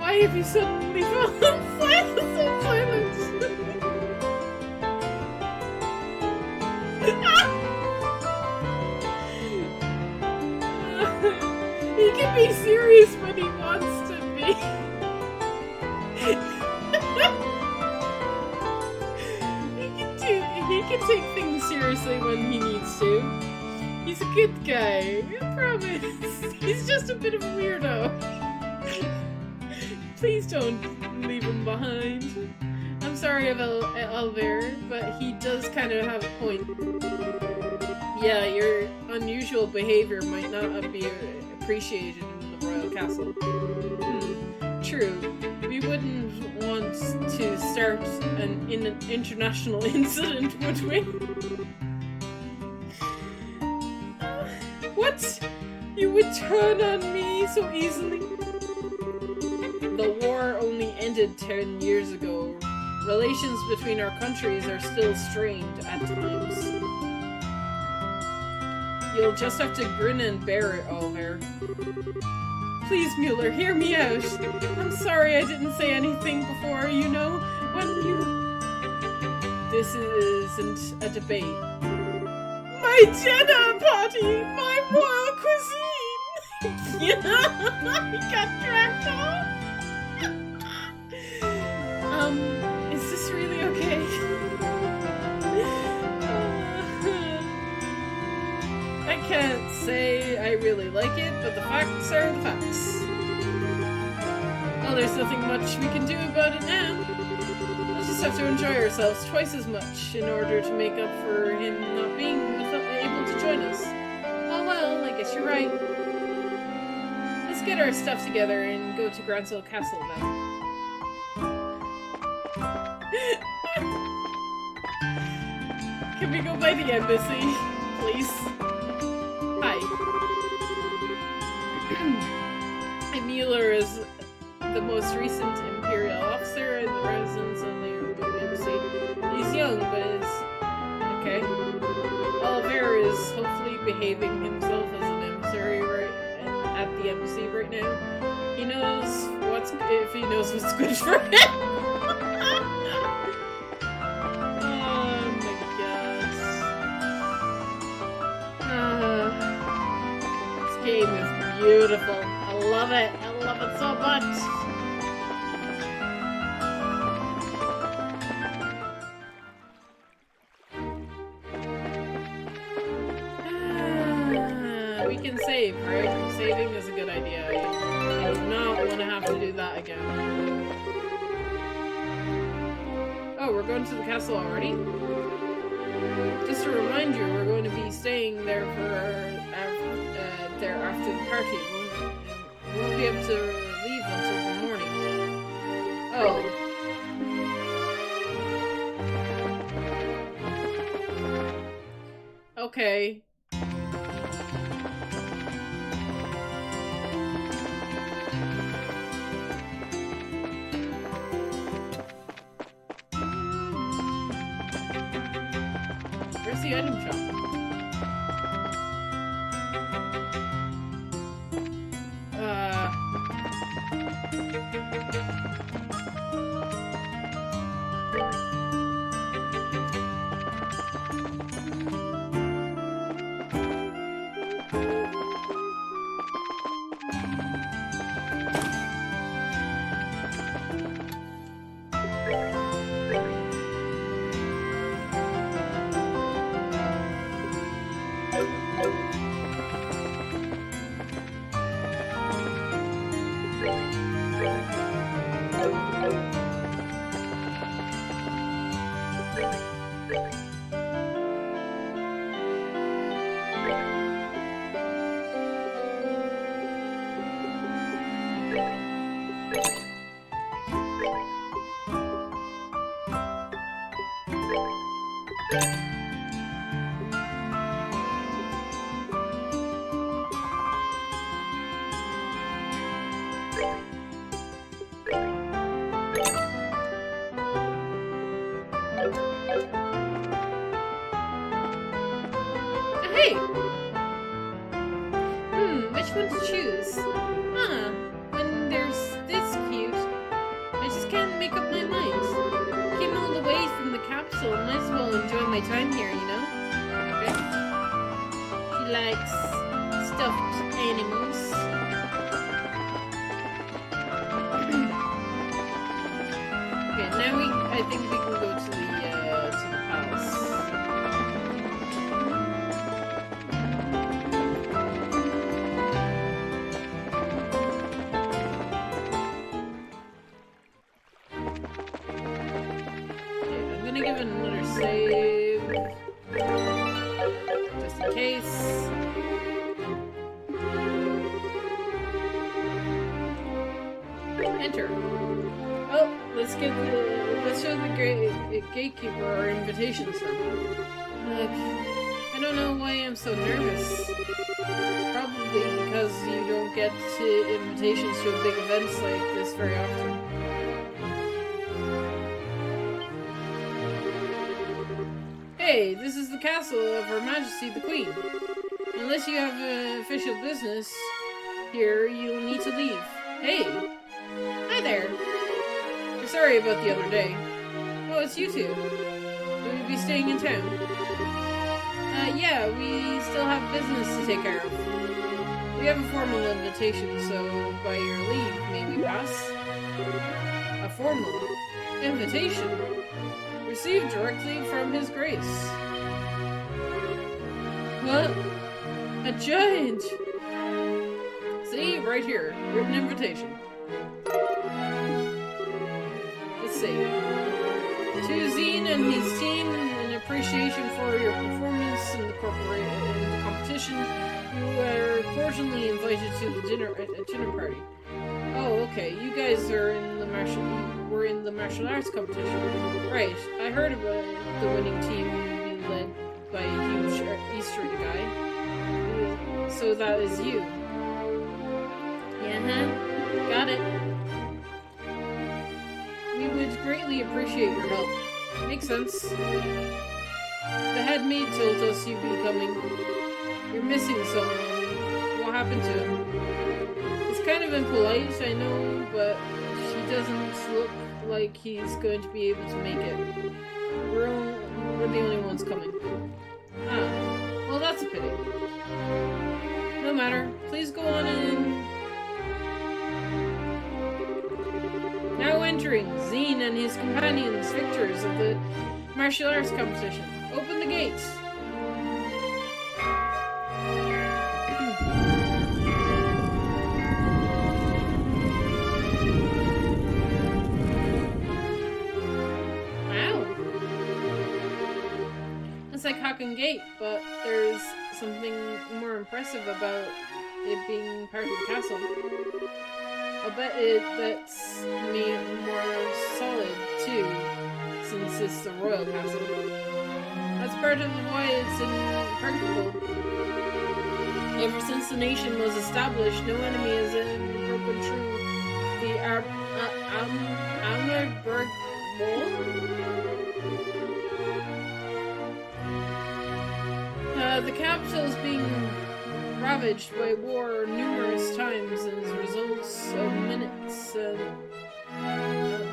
why have you suddenly fallen silent? He can be serious when he wants to be. He can take things seriously when he needs to. He's a good guy, I promise. He's just a bit of a weirdo. Please don't leave him behind. I'm sorry, Alver, but he does kind of have a point. Yeah, your unusual behavior might not be appreciated in the royal castle. True. We wouldn't want to start an international incident, would we? What? You would turn on me so easily? The war only ended 10 years ago. Relations between our countries are still strained at times. You'll just have to grin and bear it, Oliver. Please, Mueller, hear me out. I'm sorry I didn't say anything before, you know, when you... This isn't a debate. My dinner party! My royal cuisine! You know, he got dragged off. Is this really okay? I can't say I really like it, but the facts are the facts. Well, there's nothing much we can do about it now. We'll just have to enjoy ourselves twice as much in order to make up for him not being able to join us. Oh well, I guess you're right. Let's get our stuff together and go to Gransel Castle now. Can we go by the embassy, please? Hi. Mueller is the most recent Imperial officer in the residence of the embassy. He's young, but is... okay. Oliver is hopefully behaving himself as an emissary at the embassy right now. He knows if he knows what's good for him. Oh my gosh. This game is beautiful. I love it. I love it so much. We can save, right? Saving is a good idea. I do not want to have to do that again. Oh, we're going to the castle already? Just to remind you, we're going to be staying there there after the party. We won't be able to leave until the morning. Oh. Okay. Where's the item shop? Hey! Which one to choose? Huh, when there's this cute, I just can't make up my mind. Came all the way from the capital, might as well enjoy my time here, you know? Okay. She likes stuffed animals. Okay, now I think we can go to the palace. Give it another save, just in case. Enter. Oh, let's show the gatekeeper our invitations then. Look, I don't know why I'm so nervous. Probably because you don't get invitations to big events like this very often. Hey, this is the castle of Her Majesty the Queen. Unless you have official business here, you'll need to leave. Hey! Hi there! We're sorry about the other day. Oh, it's you two. Will you be staying in town? Yeah, we still have business to take care of. We have a formal invitation, so by your leave, may we pass? A formal invitation? Received directly from His Grace. What? A giant! See, right here, written invitation. Let's see. To Zine and his team, in appreciation for your performance in the competition, you are cordially invited to the dinner party. Oh, okay. You guys are in the martial arts competition. Right. I heard about the winning team being led by a huge Eastern guy. So that is you. Yeah, got it. We would greatly appreciate your help. Makes sense. The head maid told us you'd be coming. You're missing someone. what happened to him. He's kind of impolite, I know, but he doesn't look like he's going to be able to make it. We're the only ones coming. Ah, well, that's a pity. No matter. Please go on in. Now entering, Zine and his companions, victors of the martial arts competition. Open the gates. Wow. It's like Hakken Gate, but there's something more impressive about it being part of the castle. I'll bet that's me more solid too, since it's the royal castle. That's part of why it's impregnable. Ever since the nation was established, no enemy has broken through the Almerberg wall. The capital is being ravaged by war numerous times as a result of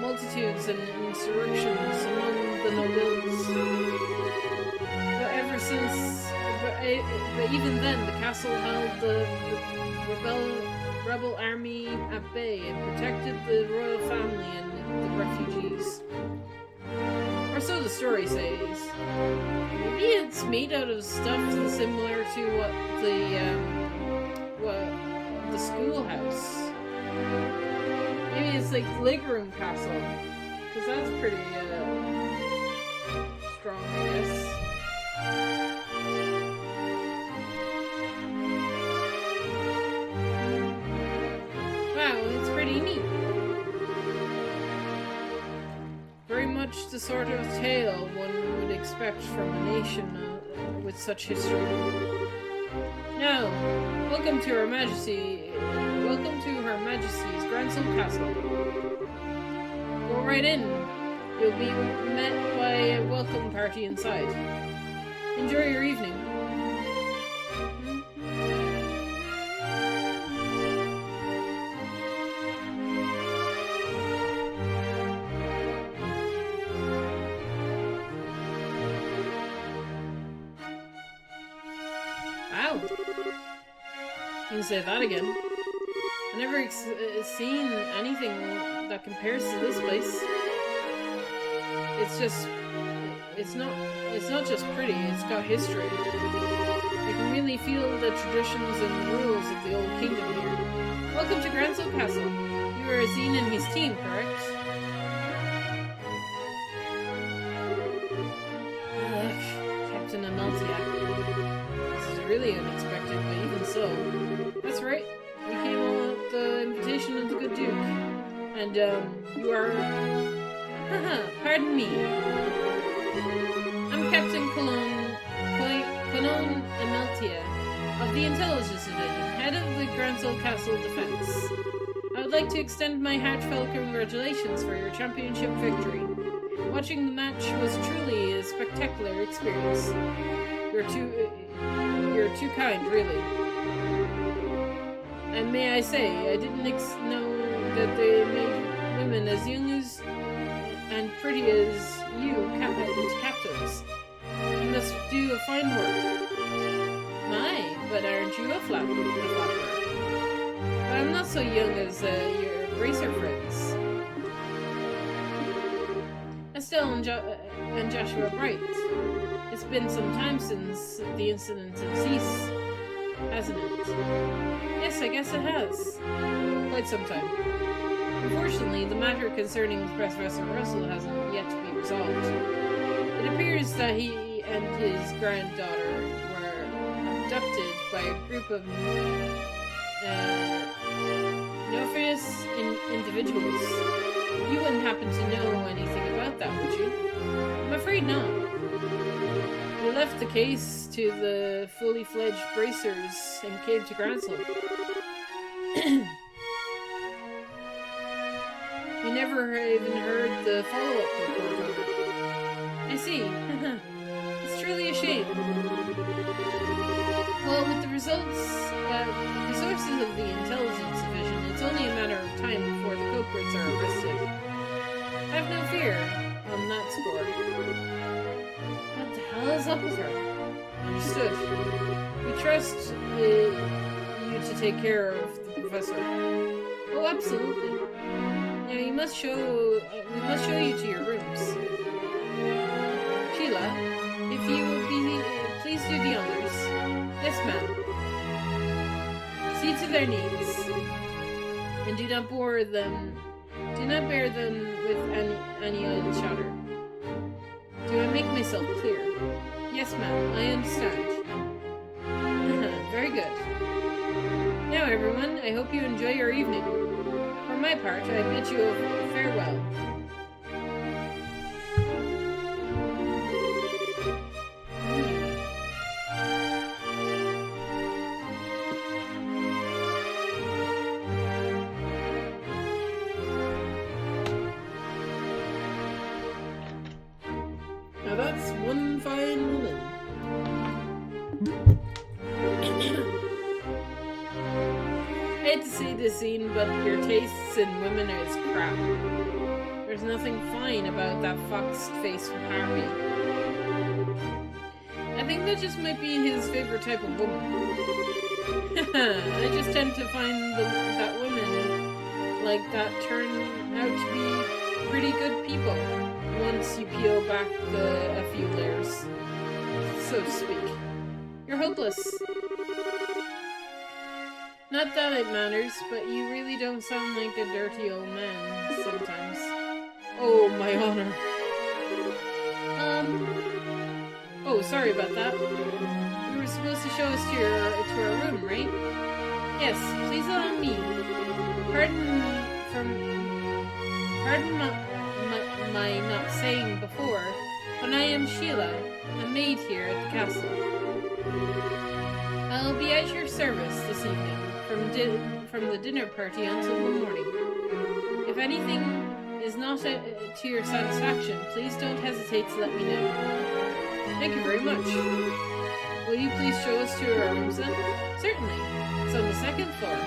multitudes and insurrections among the nobles. But even then, the castle held the rebel army at bay and protected the royal family and the refugees. Or so the story says. Maybe it's made out of stuff similar to what the schoolhouse. Maybe it's like Ligrum Castle, because that's pretty strong, I guess. Wow, it's pretty neat. Very much the sort of tale one would expect from a nation with such history. Now, welcome to Her Majesty's Grancel Castle. Go right in. You'll be met by a welcome party inside. Enjoy your evening. Wow. You can say that again. I never seen anything that compares to this place. It's not just pretty, it's got history. You can really feel the traditions and rules of the old kingdom here. Welcome to Grancel Castle. You are Zine and his team, correct? Ugh, Captain Amaltia. This is really unexpected, but even so. That's right. We came on at the invitation of the good Duke. And, you are... Haha, pardon me. I'm Captain Cologne Amaltia of the Intelligence Division, head of the Grancel Castle Defense. I would like to extend my heartfelt congratulations for your championship victory. Watching the match was truly a spectacular experience. You're too kind, really. And may I say, I didn't know that they made women as young as and pretty as you captains. You must do a fine work. My, but aren't you a flapper? But I'm not so young as your racer friends. Estelle and Joshua Bright. It's been some time since the incident have ceased, hasn't it? Yes, I guess it has. Quite some time. Unfortunately, the matter concerning Professor Russell hasn't yet to be resolved. It appears that he and his granddaughter were abducted by a group of nefarious individuals. You wouldn't happen to know anything about that, would you? I'm afraid not. We left the case to the fully fledged bracers and came to Grancel. We never even heard the follow-up report on it. I see. It's truly a shame. Well, with the results sources of the intelligence division, it's only a matter of time before the culprits are arrested. Have no fear on that score. What the hell is up with her? Understood. We trust you to take care of the professor. Oh, absolutely. Now we must show you to your rooms. Sheila, if you will be, please do the honors. Yes, ma'am. See to their needs, and do not bore them. Do not bear them with any idle chatter. Do I make myself clear? Yes, ma'am. I understand. Very good. Now, everyone, I hope you enjoy your evening. For my part, I bid you a farewell. Now that's one fine woman. I hate to see this scene, but your tastes in women is crap. There's nothing fine about that foxed face from Harvey. I think that just might be his favorite type of woman. I just tend to find that women like that turn out to be pretty good people once you peel back a few layers, so to speak. You're hopeless. Not that it matters, but you really don't sound like a dirty old man sometimes. Oh, my honor. Oh, sorry about that. You were supposed to show us to our room, right? Yes, please allow me. Pardon my not saying before, but I am Sheila, a maid here at the castle. I'll be at your service this evening, from the dinner party until the morning. If anything is not to your satisfaction, please don't hesitate to let me know. Thank you very much. Will you please show us to our rooms then? Certainly. It's on the second floor.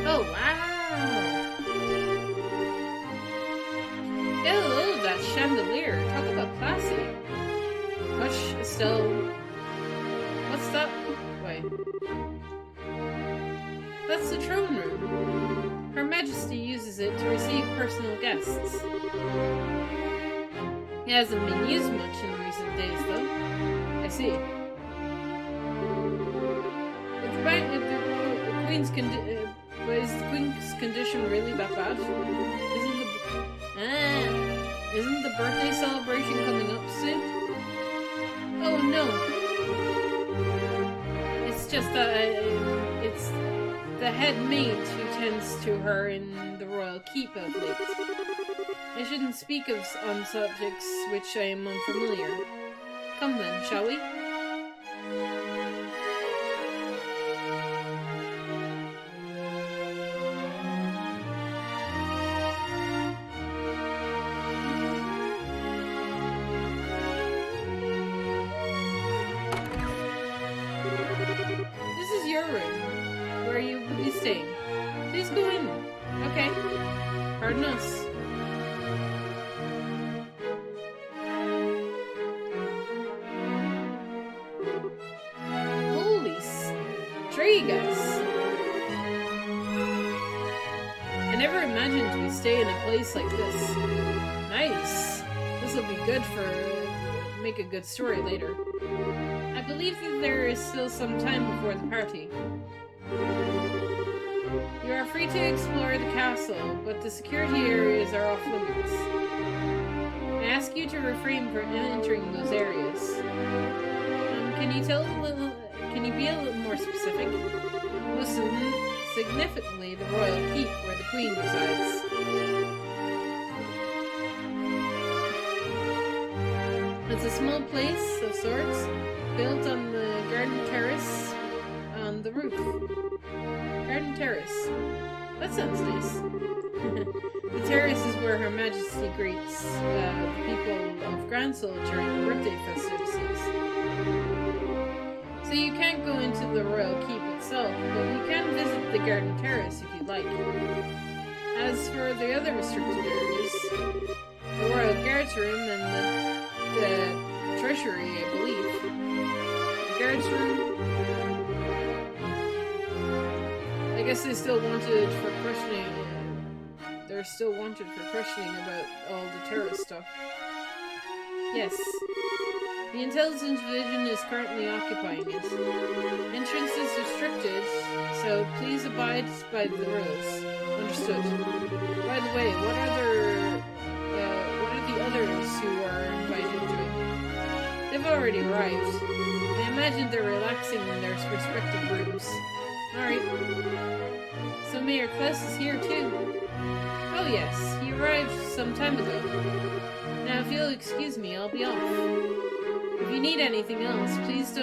Oh, wow! Hello, that chandelier. Talk about classy. Hush, Estelle. What's that? Wait. That's the throne room. Her Majesty uses it to receive personal guests. It hasn't been used much in recent days, though. I see. Is the Queen's condition really that bad? Isn't the birthday celebration coming up soon? Oh no. It's just that it's the head maid who tends to her in the royal keep of late. I shouldn't speak on subjects which I am unfamiliar. Come then, shall we? Where you will be staying. Please go in. Okay. Pardon us. Holy Strigas! I never imagined we'd stay in a place like this. Nice. This will be good make a good story later. I believe that there is still some time before the party. You are free to explore the castle, but the security areas are off limits. I ask you to refrain from entering those areas. Can you be a little more specific? Most significantly, the royal keep where the Queen resides. It's a small place of sorts, built on the garden terrace on the roof. Garden terrace. That sounds nice. The terrace is where Her Majesty greets the people of Gransel during the birthday festivities. So you can't go into the royal keep itself, but you can visit the garden terrace if you like. As for the other restricted areas, the royal guards room and the treasury, I believe. The guards room, I guess they're still wanted for questioning about all the terrorist stuff. Yes. The intelligence division is currently occupying it. Entrance is restricted, so please abide by the rules. Understood. By the way, what are the others who are invited to it? They've already arrived. I imagine they're relaxing in their respective rooms. Alright. So Mayor Klaus is here too. Oh yes, he arrived some time ago. Now if you'll excuse me, I'll be off. If you need anything else, please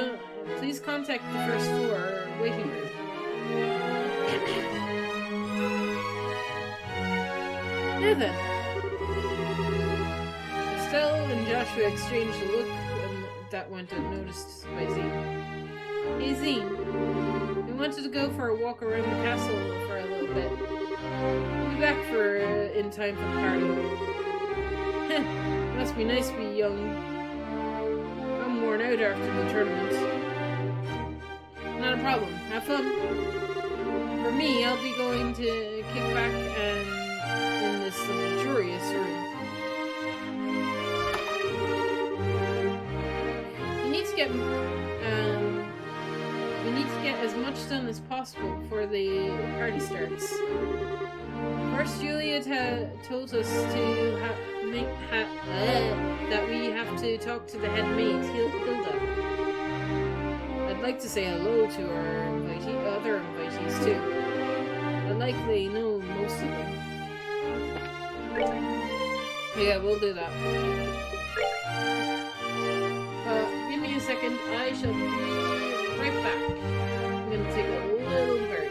contact the first floor waiting room. Now then. Estelle and Joshua exchanged a look that went unnoticed by Zine. Hey Zine, we wanted to go for a walk around the castle for a little bit. We'll be back in time for the party. Must be nice to be young. I'm worn out after the tournament. Not a problem. Have fun. For me, I'll be going to kick back and in this luxurious room. We need to get as much done as possible before the party starts. First, Juliet told us that we have to talk to the head maid, Hilda. I'd like to say hello to our other invitees too. I likely know most of them. Yeah, we'll do that. Give me a second. I shall be right back. I'm gonna take a little break.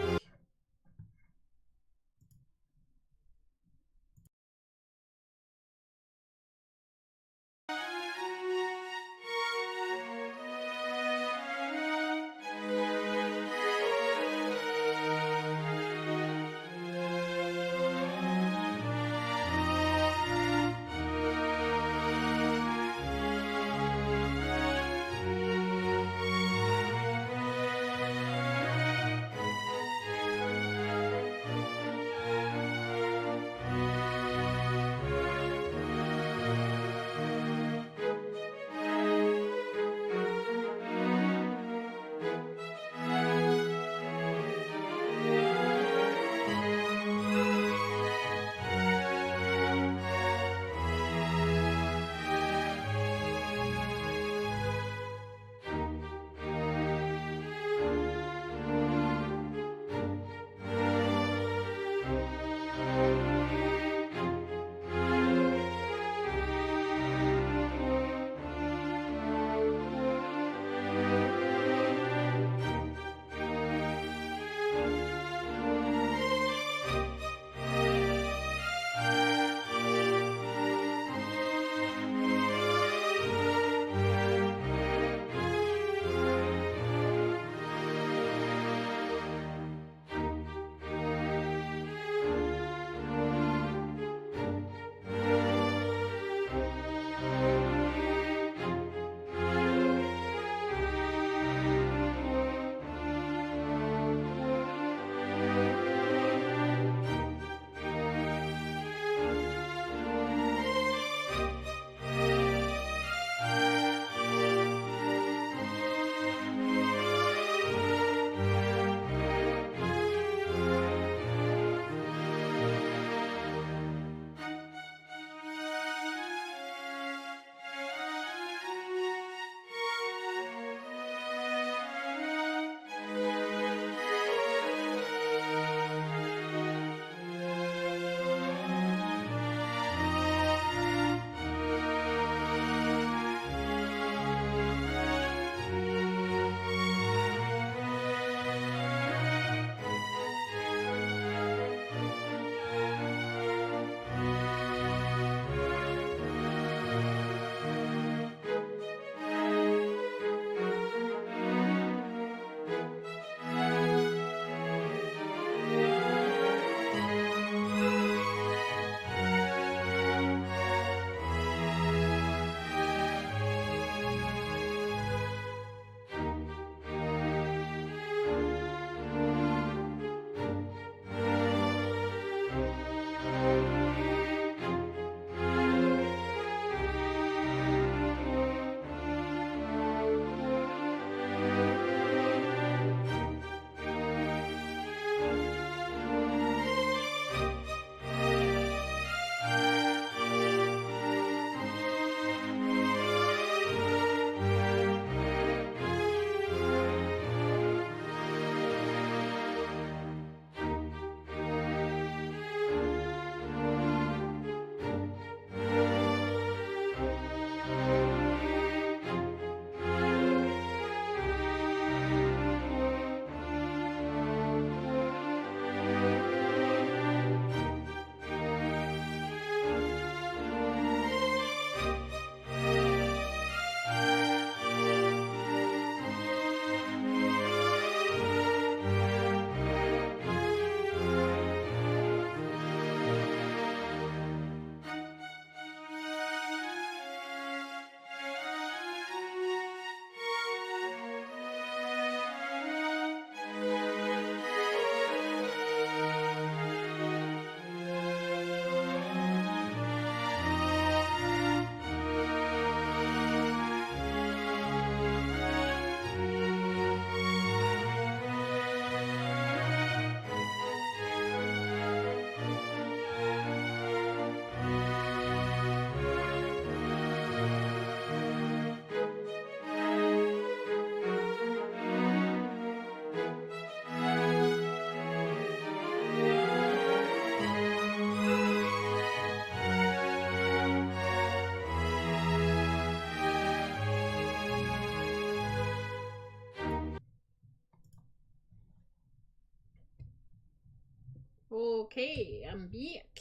Okay, I'm back.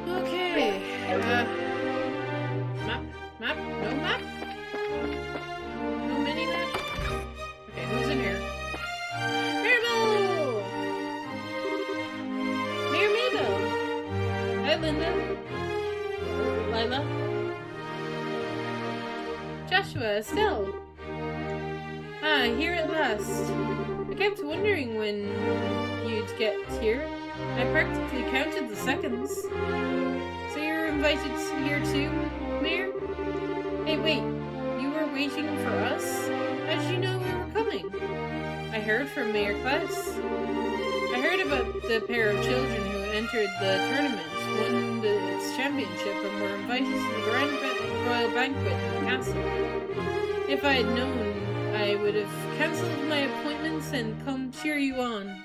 Okay. Map? No map? No mini map? Okay, who's in here? Mirabel! Mabel! Hi, Linda. Lila. Joshua, Estelle. Ah, here at last. I kept wondering when you'd get here. I practically counted the seconds. So you're invited here too, Mayor? Hey, wait. You were waiting for us? How did you know we were coming? I heard from Mayor Klaus. I heard about the pair of children who entered the tournament, won its championship, and were invited to the grand royal banquet in the castle. If I had known, I would have cancelled my appointments and come cheer you on.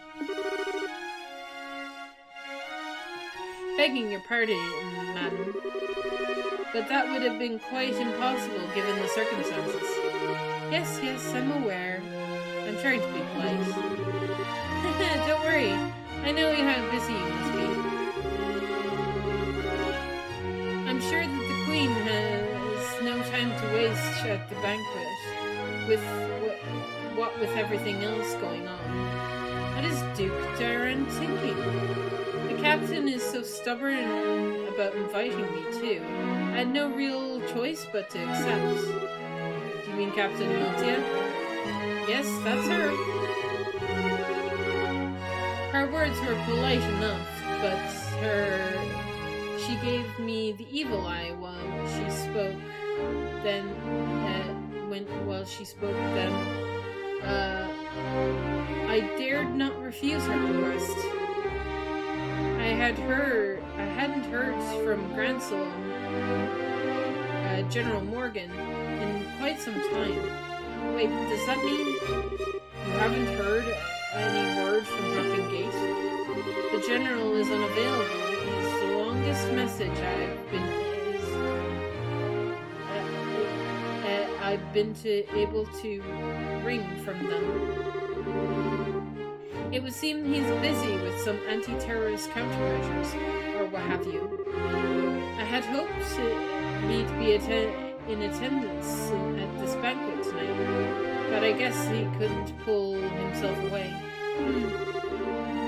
Begging your pardon, madam, but that would have been quite impossible given the circumstances. Yes, I'm aware. I'm trying to be polite. Don't worry. I know how busy you must be. I'm sure that the Queen has no time to waste at the banquet, with everything else going on. What is Duke Duran thinking? The captain is so stubborn about inviting me too. I had no real choice but to accept. Do you mean Captain Miltia? Yes, that's her. Her words were polite enough, but she gave me the evil eye while she spoke. I dared not refuse her request. I hadn't heard from Granselm, General Morgan, in quite some time. Wait, does that mean you haven't heard any word from Huffing Gate? The General is unavailable. It is the longest message I've been able to wring from them. It would seem he's busy with some anti-terrorist countermeasures, or what have you. I had hoped he'd be in attendance at this banquet tonight, but I guess he couldn't pull himself away.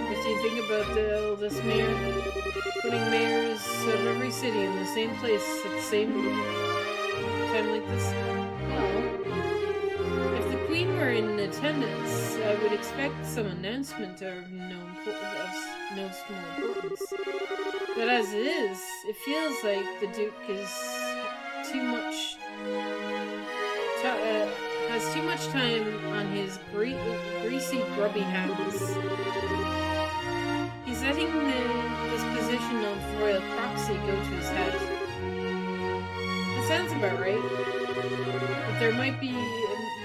What do you think about all this, Mayor? Putting mayors of every city in the same place at the same time like this? Well, if the Queen were in attendance, I would expect some announcement of no small importance. But as it is, it feels like the Duke has too much time on his greasy, grubby hands. He's letting this position of royal proxy go to his head. That sounds about right.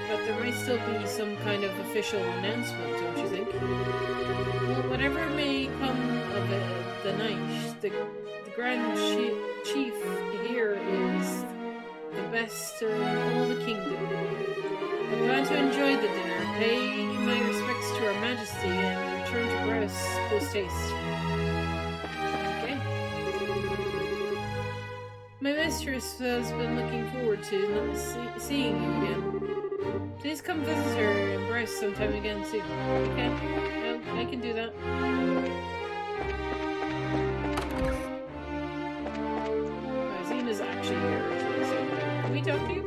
But there might still be some kind of official announcement, don't you think? Well, whatever may come of it, the night, the Grand Chief here is the best in all the kingdom. I plan to enjoy the dinner, pay my respects to Her Majesty, and return to Brous post-haste. Okay. My mistress has been looking forward to seeing you again. Please come visit her in Brous sometime again soon. Okay? I can do that. Zena's actually here. Can we talk to you?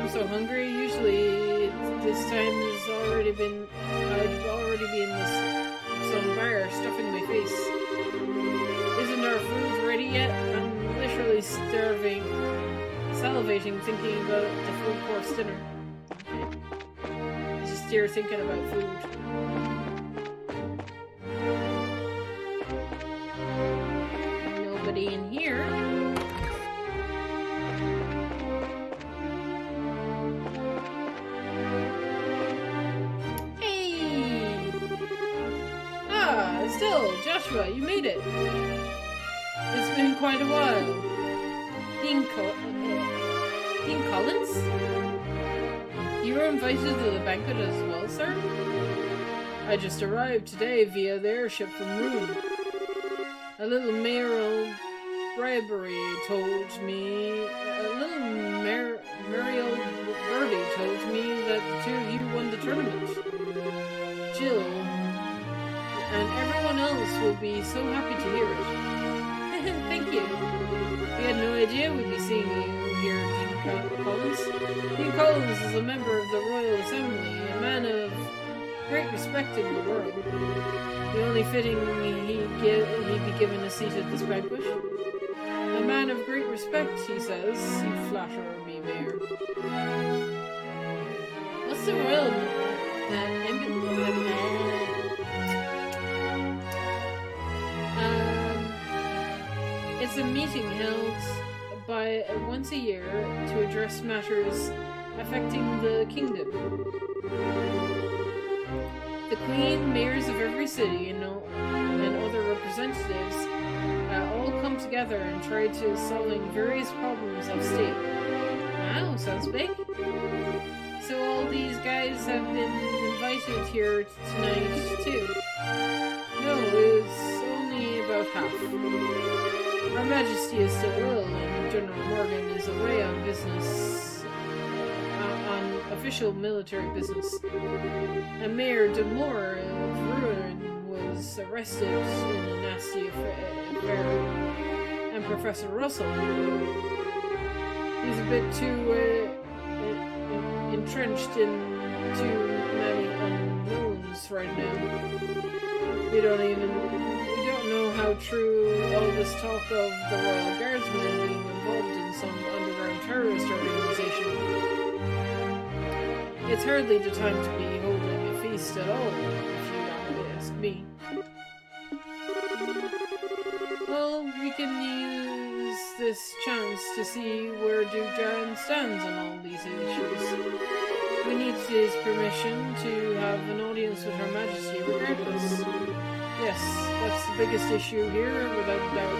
I'm so hungry. Usually this time I'd already be in some bar stuffing my face. Isn't our food ready yet? I'm literally starving, salivating thinking about the full course dinner. Okay. Just here thinking about food. Nobody in here. Still, Joshua, you made it. It's been quite a while. Dean Collins? You were invited to the banquet as well, sir? I just arrived today via the airship from Rune. A little mayoral bribery told me... Mariel Birdie told me that the two of you won the tournament. Jill and everyone else will be so happy to hear it. Thank you. We had no idea we'd be seeing you here, Dean Collins. Dean Collins is a member of the Royal Assembly, a man of great respect in the world. The only fitting he'd be given a seat at this banquet. A man of great respect, he says. You flatter me, Mayor. What's the Royal It's a meeting held by once a year to address matters affecting the kingdom. The Queen, mayors of every city, and other representatives all come together and try to solving various problems of state. Wow, sounds big. So all these guys have been invited here tonight too. No, it's only about half. Her Majesty is still ill, and General Morgan is away on business, on official military business. And Mayor Demore of Ruin was arrested in a nasty affair. And Professor Russell, he's a bit too entrenched in too many unknowns right now. We don't know how true all this talk of the Royal Guardsmen being involved in some underground terrorist organization. It's hardly the time to be holding a feast at all, if you ask me. Well, we can use this chance to see where Duke Jan stands on all these issues. We need his permission to have an audience with Her Majesty regardless. Yes, that's the biggest issue here, without a doubt.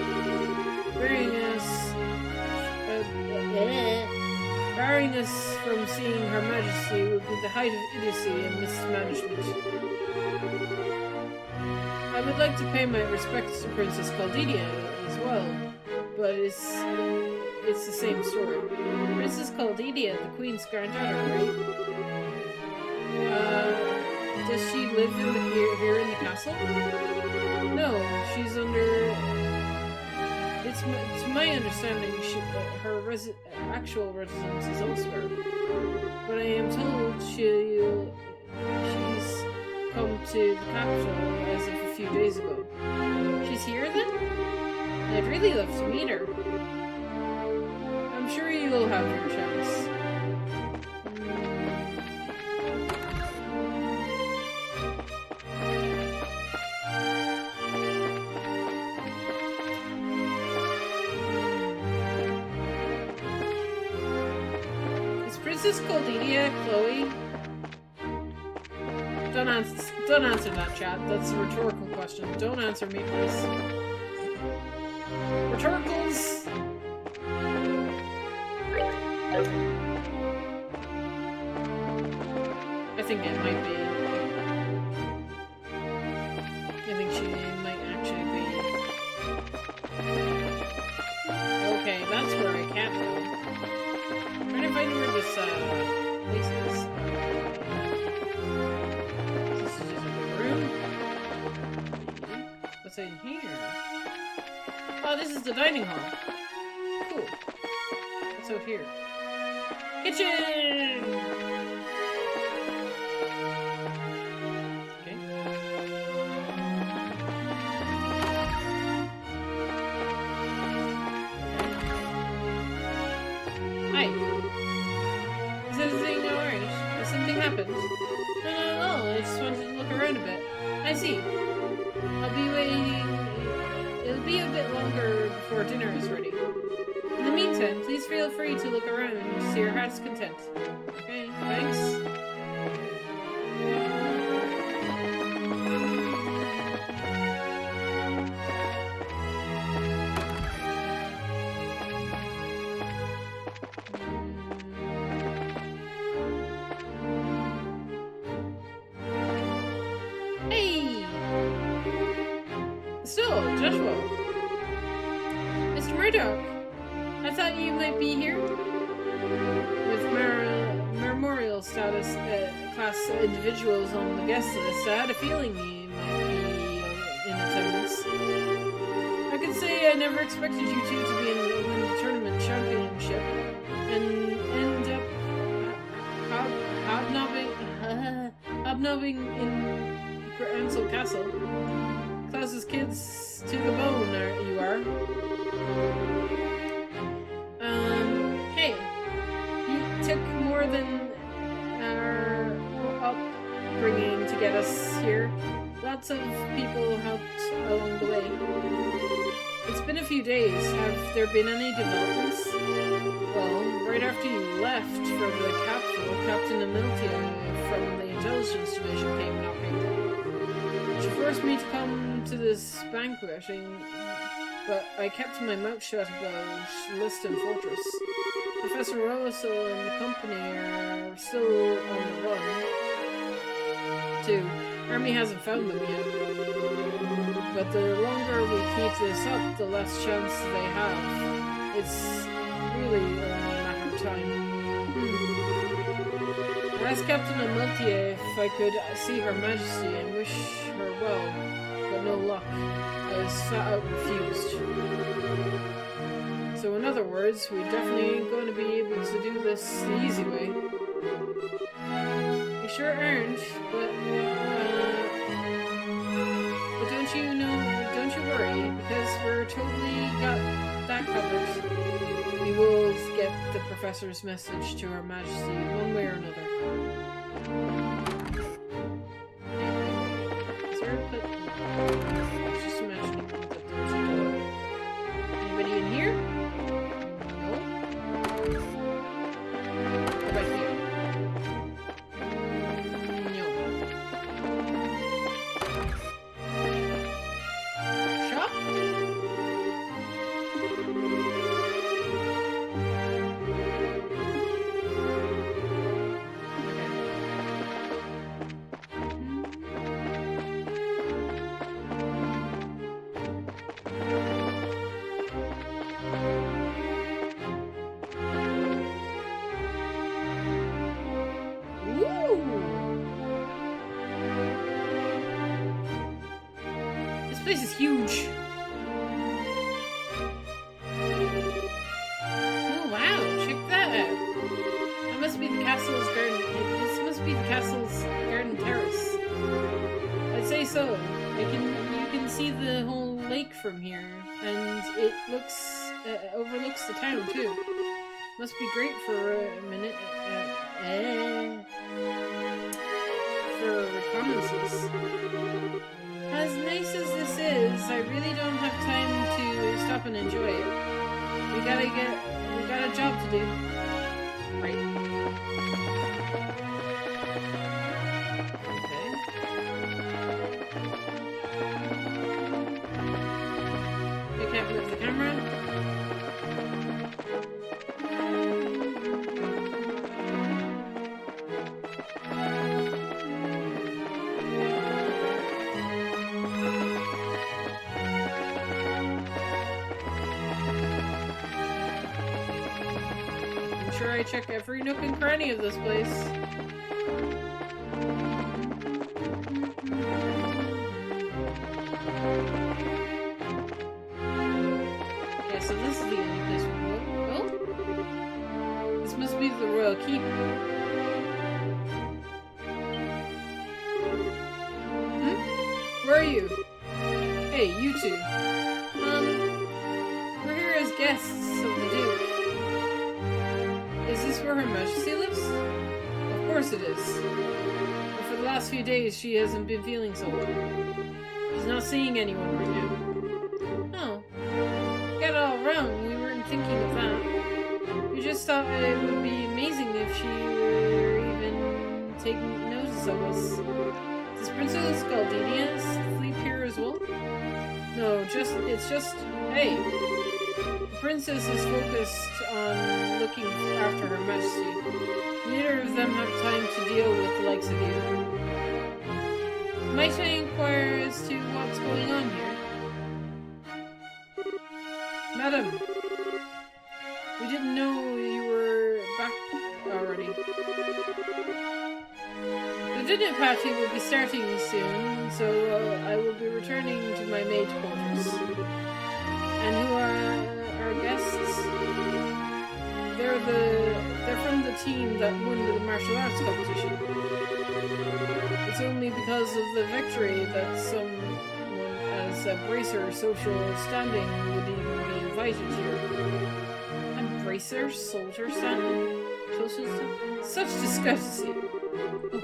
Barring us from seeing Her Majesty would be the height of idiocy and mismanagement. I would like to pay my respects to Princess Caldidia as well, but it's the same story. Princess Caldidia, the Queen's granddaughter, right? Does she live here in the castle? No, she's under... It's my understanding her actual residence is elsewhere. But I am told she's come to the capital as of a few days ago. She's here then? I'd really love to meet her. I'm sure you'll have your chance. Princess Caldidia, Chloe? Don't answer that, chat. That's a rhetorical question. Don't answer me, please. Rhetoricals! I think it might be. I think she might actually be. Okay, that's where I can't go. I'm trying to find where this place is. This is just a room. What's in here? Oh, this is the dining hall. Cool. What's out here? Kitchen! Okay. Hi. Is everything alright? Has something happened? No, I just wanted to look around a bit. I see. I'll be waiting. It'll be a bit longer before dinner is ready. In the meantime, please feel free to look around to your heart's content. Okay, thanks. Bardock! I thought you might be here. With memorial status class individuals on the guest list, I had a feeling you might be in attendance. I could say I never expected you two to be in the tournament championship and end up hobnobbing in Ansel Castle. Klaus's kids to the bone, you are. Hey, you took more than our upbringing to get us here. Lots of people helped along the way. It's been a few days. Have there been any developments? Well, right after you left for the capsule, Captain Amiltia from the Intelligence Division came knocking. She forced me to come to this banqueting, but I kept my mouth shut about Liston Fortress. Professor Rowersel and the company are still on the run, too. Army hasn't found them yet. But the longer we keep this up, the less chance they have. It's really only a matter of time. I asked Captain Amiltia if I could see Her Majesty and wish her well, but no luck. I was flat out refused. So in other words, we definitely ain't going to be able to do this the easy way. We sure aren't, but don't you worry, because we're totally got that covered. We will get the professor's message to Her Majesty one way or another. Is there a put? I was just imagining that there's a door. Anybody in here? No? What about here? This place is huge. Oh wow, check that out. That must be the castle's garden. This must be the castle's garden terrace. I'd say so. You can see the whole lake from here, and it overlooks the town too. Must be great for a minute. For reconnaissance. As nice as this is, I really don't have time to stop and enjoy it. We got a job to do. Right. Okay. I can't move the camera. I check every nook and cranny of this place. Okay, so this is the only place we can go. Oh? This must be the royal keep. Where are you? Hey, you two. We're here as guests of the Duke. Is this where Her Majesty lives? Of course it is. But for the last few days, she hasn't been feeling so well. She's not seeing anyone right now. Oh. Got it all wrong. We weren't thinking of that. We just thought it would be amazing if she were even taking notice of us. Does Princess Galdenia sleep here as well? No, it's just... Hey! The princess is focused on looking after Her Majesty. Neither of them have time to deal with the likes of you. Might I inquire as to what's going on here? Madam, We didn't know you were back already. The dinner party will be starting soon, so I will be returning to my maid quarters. And who are our guests? They're from the team that won the martial arts competition. It's only because of the victory that someone as a bracer social standing would even be invited here. A bracer soldier standing? Such discourtesy.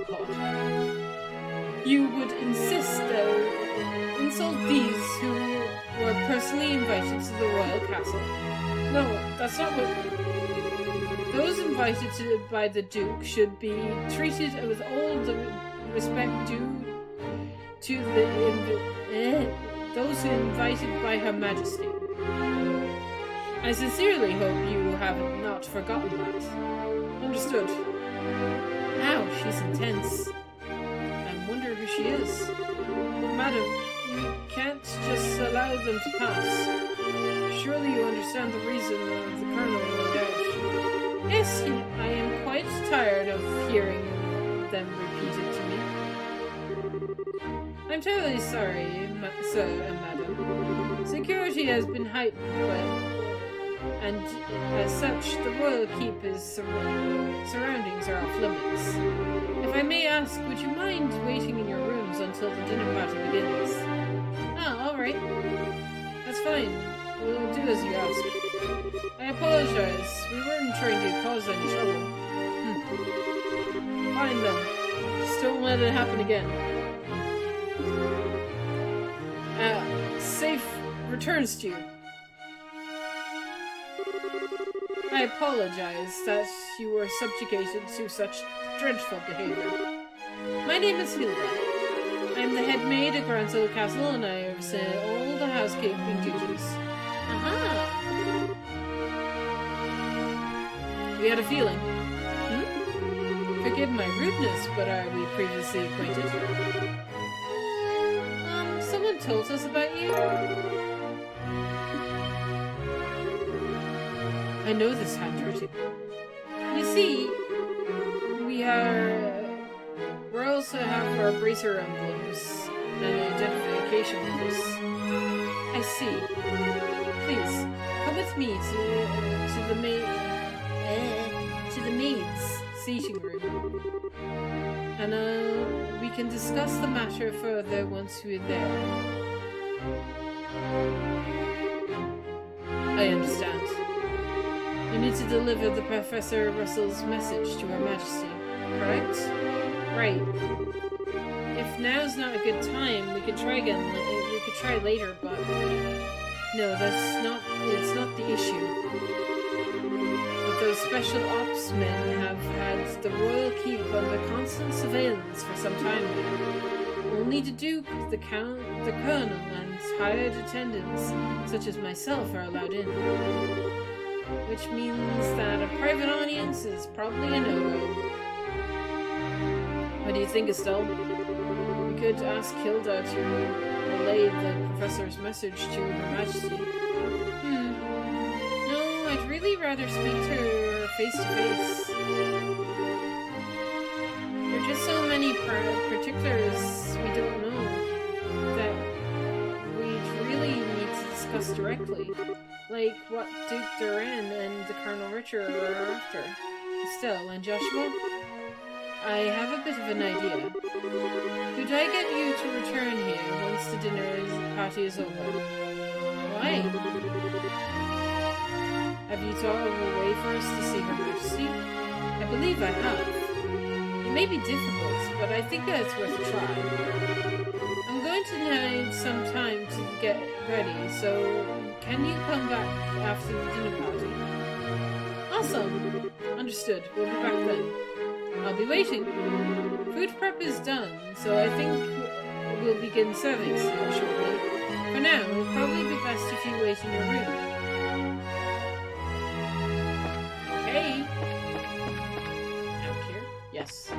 Oh God. You would insult these who were personally invited to the royal castle. No, that's not what... Those invited by the Duke should be treated with all the respect due to those who invited by Her Majesty. I sincerely hope you have not forgotten that. Understood. Now she's intense. I wonder who she is. But madam, you can't just allow them to pass. Surely you understand the reason of the Colonel, no doubt. Yes, I am quite tired of hearing them repeated to me. I'm terribly sorry, sir and madam. Security has been heightened, and as such, the royal keep's surroundings are off limits. If I may ask, would you mind waiting in your rooms until the dinner party begins? Ah, alright. That's fine. We'll do as you ask. I apologize. We weren't trying to cause any trouble. Fine then. Just don't let it happen again. Safe returns to you. I apologize that you were subjugated to such dreadful behavior. My name is Hilda. I am the head maid at Granzel Castle, and I oversee all the housekeeping duties. Aha! We had a feeling. Forgive my rudeness, but are we previously acquainted? Someone told us about you? I know this handwriting. You see, we also have our bracer emblems and identification with us. I see. Please, come with me to the maid's seating room, and we can discuss the matter further once we're there. I understand. You need to deliver the Professor Russell's message to Her Majesty, correct? Right. If now's not a good time, we could try again. We could try later, but no, it's not the issue. But those special ops men have had the royal keep under constant surveillance for some time now. Only the Duke, the Count, the Colonel, and hired attendants, such as myself, are allowed in. Which means that a private audience is probably a no-go. What do you think, Estelle? We could ask Hilda to relay the Professor's message to Her Majesty. No, I'd really rather speak to her face-to-face. There are just so many particulars we don't know that we'd really need to discuss directly. Like what Duke Duran and the Colonel Richard were after. Estelle and Joshua? I have a bit of an idea. Could I get you to return here once the party is over? Why? Have you thought of a way for us to see Her Majesty? I believe I have. It may be difficult, but I think that it's worth a try. I'm going to need some time to get ready, so can you come back after the dinner party? Awesome! Understood. We'll be back then. I'll be waiting. Food prep is done, so I think we'll begin serving shortly. For now, it'll probably be best if you wait in your room. Okay. Out here? Yes.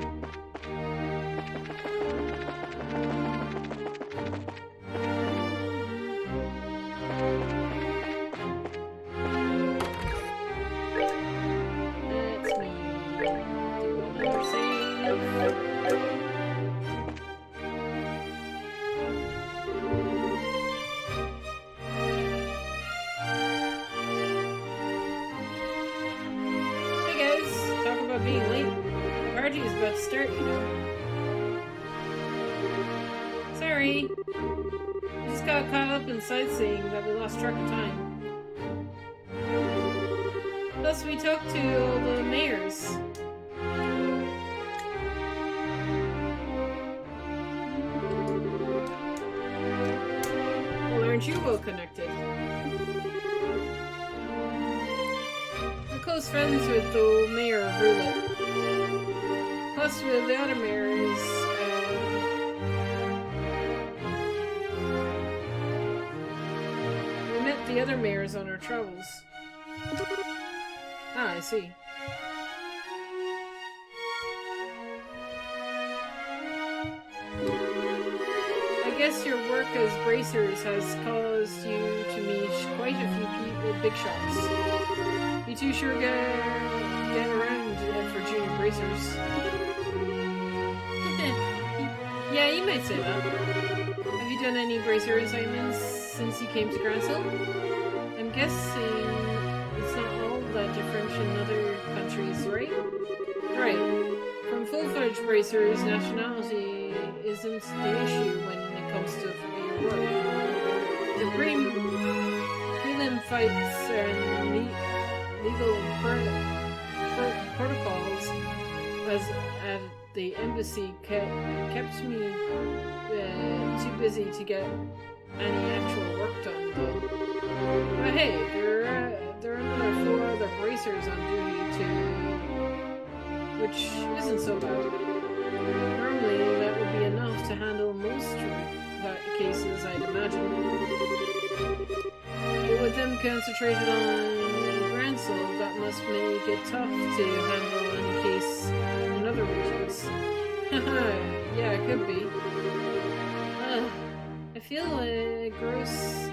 to start, you know. Sorry. We just got caught up in sightseeing that we lost track of time. Plus, we talked to all the mayors. Well, aren't you well connected? I'm close friends with the mayor of Roulette. Plus, with the other mayors, we met the other mayors on our travels. Ah, I see. I guess your work as bracers has caused you to meet quite a few people, big shots. You two sure get around for junior bracers. Yeah, you might say that. Have you done any bracer assignments since you came to Grancel? I'm guessing it's not all that different in other countries, right? Right. From full-fledged bracers, nationality isn't the issue when it comes to your work. The prelim fights and legal protocols as at the embassy kept me too busy to get any actual work done, though. But hey, there are another 4 other bracers on duty too, which isn't so bad. Normally, that would be enough to handle most cases, I'd imagine. But with them concentrated on Grancel, that must make it tough to handle any case in other regions. Haha, yeah, it could be. I feel a goose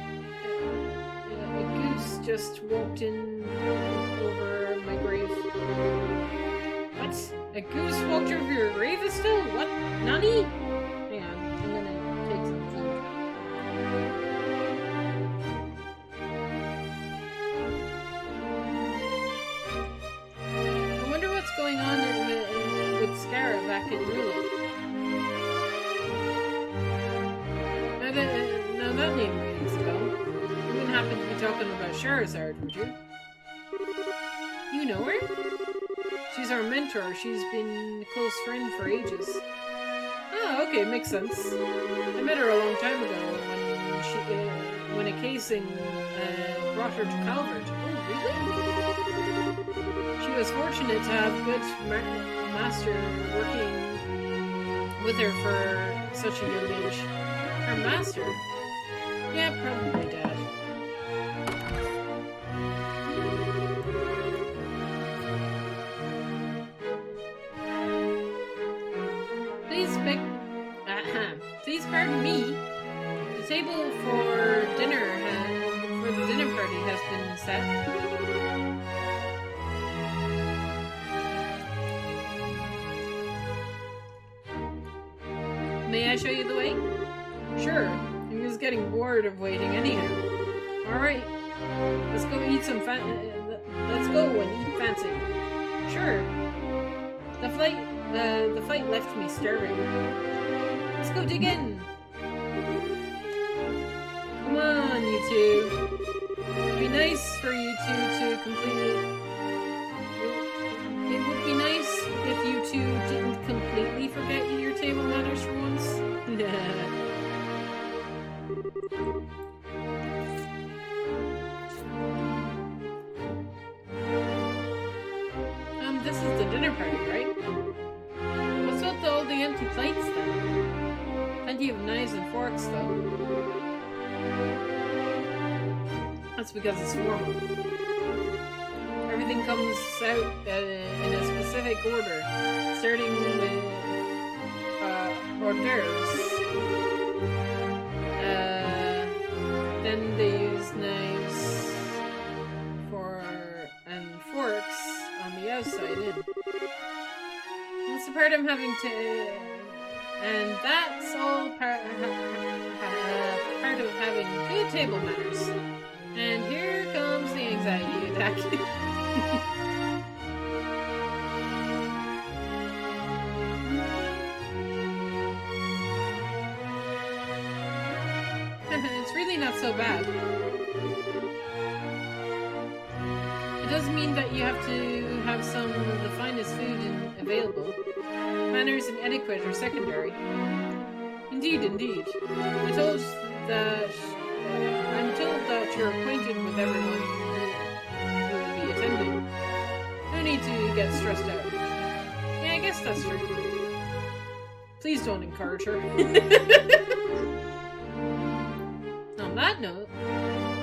just walked in over my grave. What? A goose walked over your grave, Estelle? What? Nani? Hang on, I'm gonna take some food. I wonder what's going on with Scara back in Roulette. Now that name rings a bell. You wouldn't happen to be talking about Charizard, would you? You know her? She's our mentor. She's been a close friend for ages. Oh, okay, makes sense. I met her a long time ago when a casing brought her to Calvert. Oh, really? She was fortunate to have good master working with her for such a young age. Her master? Yeah, probably Dad. Please pardon me. The table for the dinner party has been set. May I show you the way? Sure. He was getting bored of waiting anyhow. All right. Let's go eat some let's go and eat fancy. Sure. The fight left me starving. Let's go dig in. Come on, you two. It'd be nice for you two to completely... It would be nice if you two didn't completely forget your table manners for once. This is the dinner party, right? What's with all the empty plates then? Plenty of knives and forks, though. That's because it's formal. Everything comes out in a specific order, starting with hors d'oeuvres. Then they use knives and forks on the outside in. That's the part I'm having to... And that's all part of having good table manners. And here comes the anxiety attack. Maybe not so bad. It does mean that you have to have some of the finest food available. Manners and etiquette are secondary. Indeed, indeed. I'm told that you're acquainted with everyone who will be attending. No need to get stressed out. Yeah, I guess that's true. Please don't encourage her. On that note,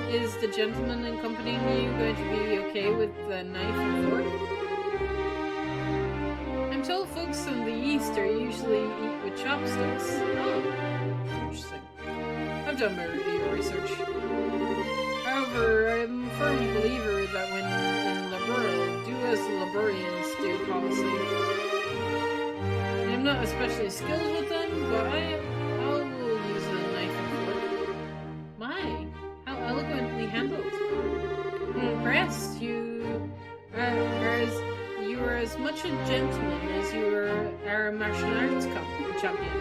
is the gentleman accompanying you going to be okay with the knife and fork? I'm told folks from the East are usually eat with chopsticks. Oh, interesting. I've done my research. However, I'm a firm believer that when in Labour, do as the Laburians do policy. I'm not especially skilled with them, but I will use a knife and fork. My, how elegantly handled. I'm impressed. You are as much a gentleman as you are a martial arts champion.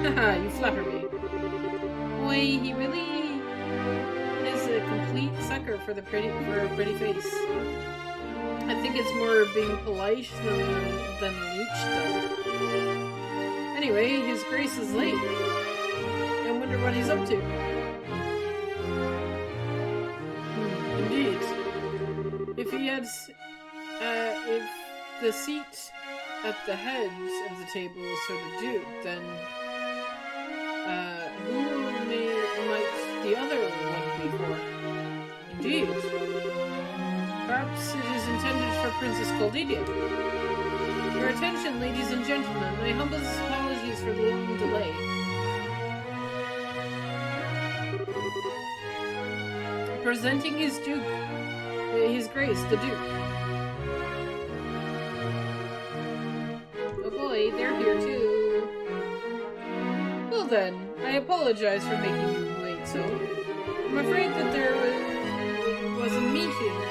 Haha, you flatter me. Boy, he really is a complete sucker for a pretty face. I think it's more being polite than leech, though. Anyway, His Grace is late. I wonder what he's up to. Indeed. If he had... if the seat at the head of the table is for the Duke, then... who might the other one be for? Indeed. Perhaps it is intended for Princess Cordelia. Your attention, ladies and gentlemen. My humblest apologies for the long delay. Presenting His Grace, the Duke. Oh boy, they're here too. Well then, I apologize for making you wait so. I'm afraid that there was a meeting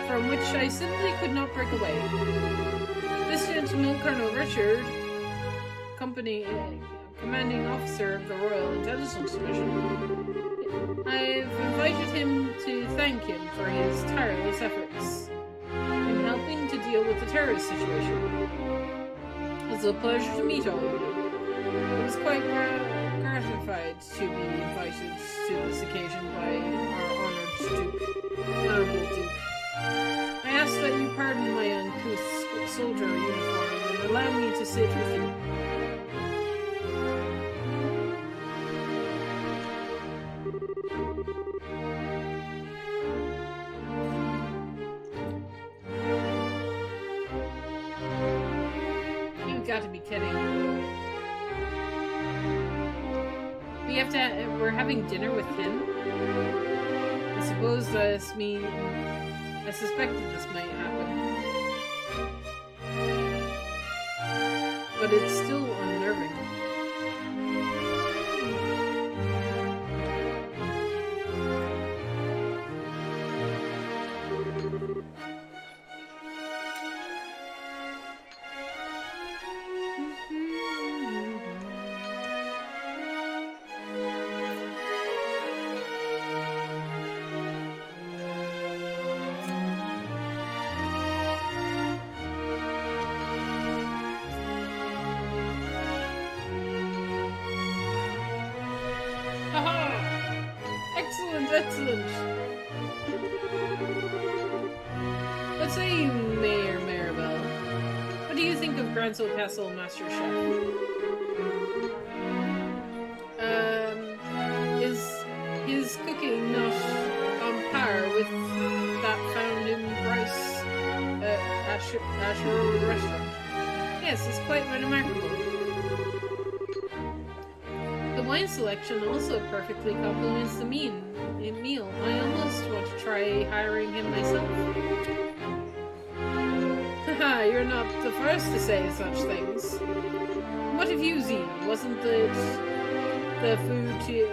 from which I simply could not break away. This gentleman, Colonel Richard, commanding officer of the Royal Intelligence Division, I've invited him to thank him for his tireless efforts in helping to deal with the terrorist situation. It's a pleasure to meet all of you. I was quite gratified to be invited to this occasion by our Honourable Duke. I ask that you pardon my uncouth soldier uniform and allow me to sit with you. You've got to be kidding. We're having dinner with him? I suppose I suspected this might happen. But it's still unnerving. Excellent. What say you, Mayor Maribel? What do you think of Gransel Castle Master Chef? Is his cooking not on par with that found in Bryce Asher restaurant? Yes, it's quite remarkable. The wine selection also perfectly complements the meal. I almost want to try hiring him myself. Haha, you're not the first to say such things. What have you seen? Wasn't the food to...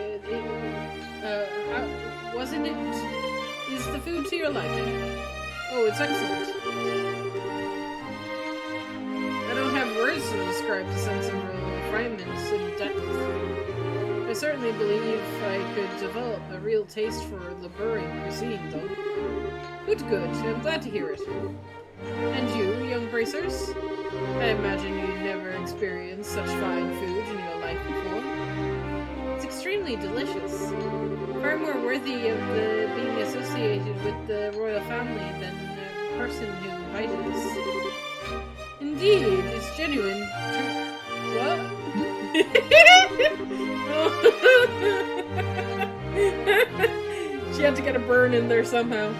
wasn't it... Is the food to your liking? Oh, it's excellent. I don't have words to describe the sense of refinement and depth. I certainly believe I could develop a real taste for Liberian cuisine, though. Good. I'm glad to hear it. And you, young bracers? I imagine you've never experienced such fine food in your life before. It's extremely delicious. Far more worthy of being associated with the royal family than the person who invited us. Indeed, it's genuine. What? She had to get a burn in there somehow.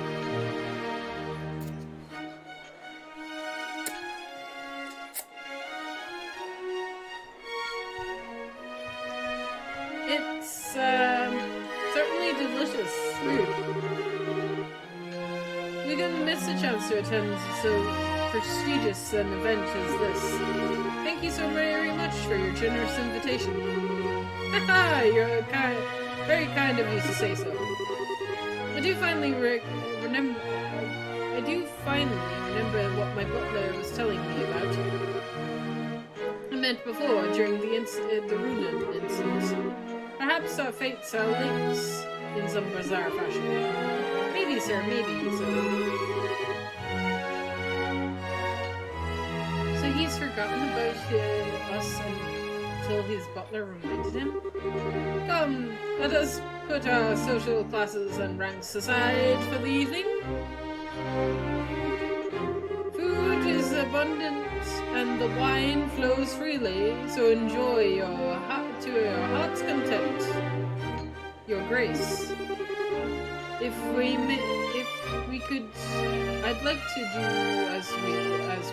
It's certainly delicious food. We didn't miss a chance to attend so prestigious an event as this. Thank you so very much for your generous invitation. Haha, you're very kind of you to say so. I do finally remember what my butler was telling me about. I meant before, during the Runan incident. Perhaps our fates are links in some bizarre fashion. Maybe, sir, maybe, So he's forgotten about us until his butler reminded him? Come, let us put our social classes and ranks aside for the evening. Food is abundant and the wine flows freely, so enjoy to your heart's content. Your Grace. If we could, I'd like to do as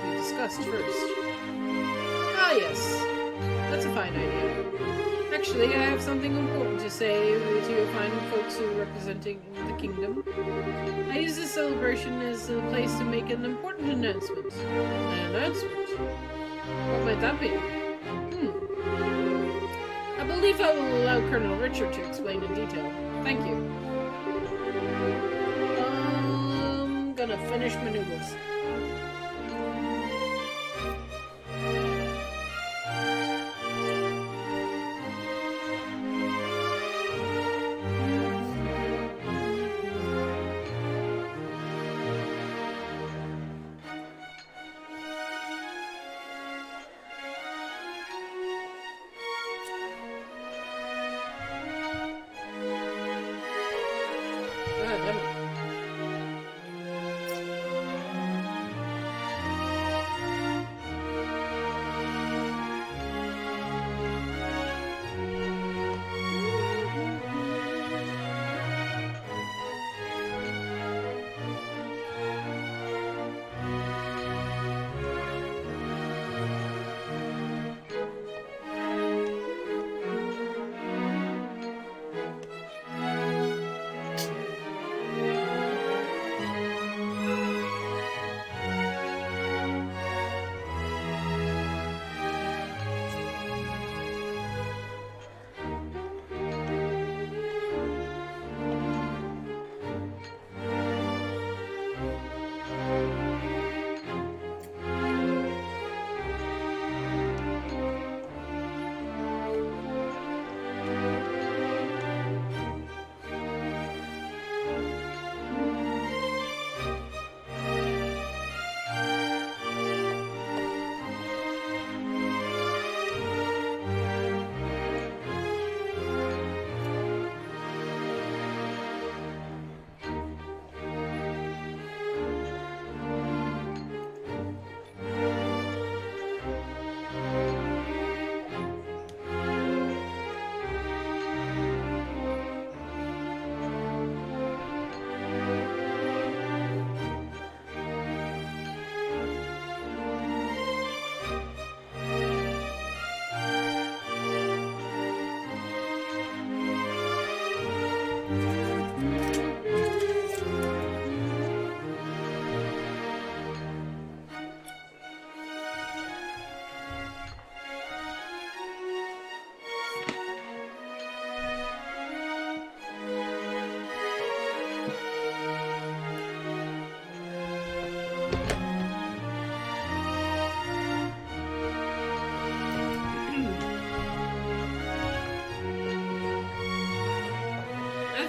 we discussed first. Ah, yes, that's a fine idea. Actually, I have something important to say to your fine folks who are representing the kingdom. I use this celebration as a place to make an important announcement. An announcement? What might that be? I believe I will allow Colonel Richard to explain in detail. Thank you. I'm gonna finish my noodles.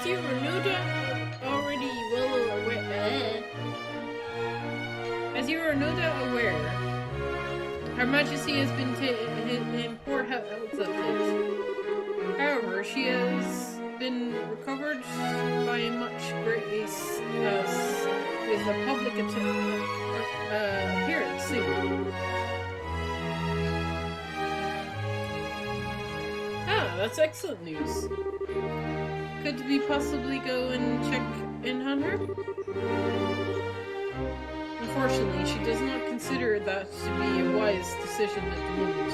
As you were no doubt already well aware, as you are no doubt aware, Her Majesty has been in poor health of late. However, she has been recovered by much grace with a public appearance soon. Ah, that's excellent news. Could we possibly go and check in on her? Unfortunately, she does not consider that to be a wise decision at the moment.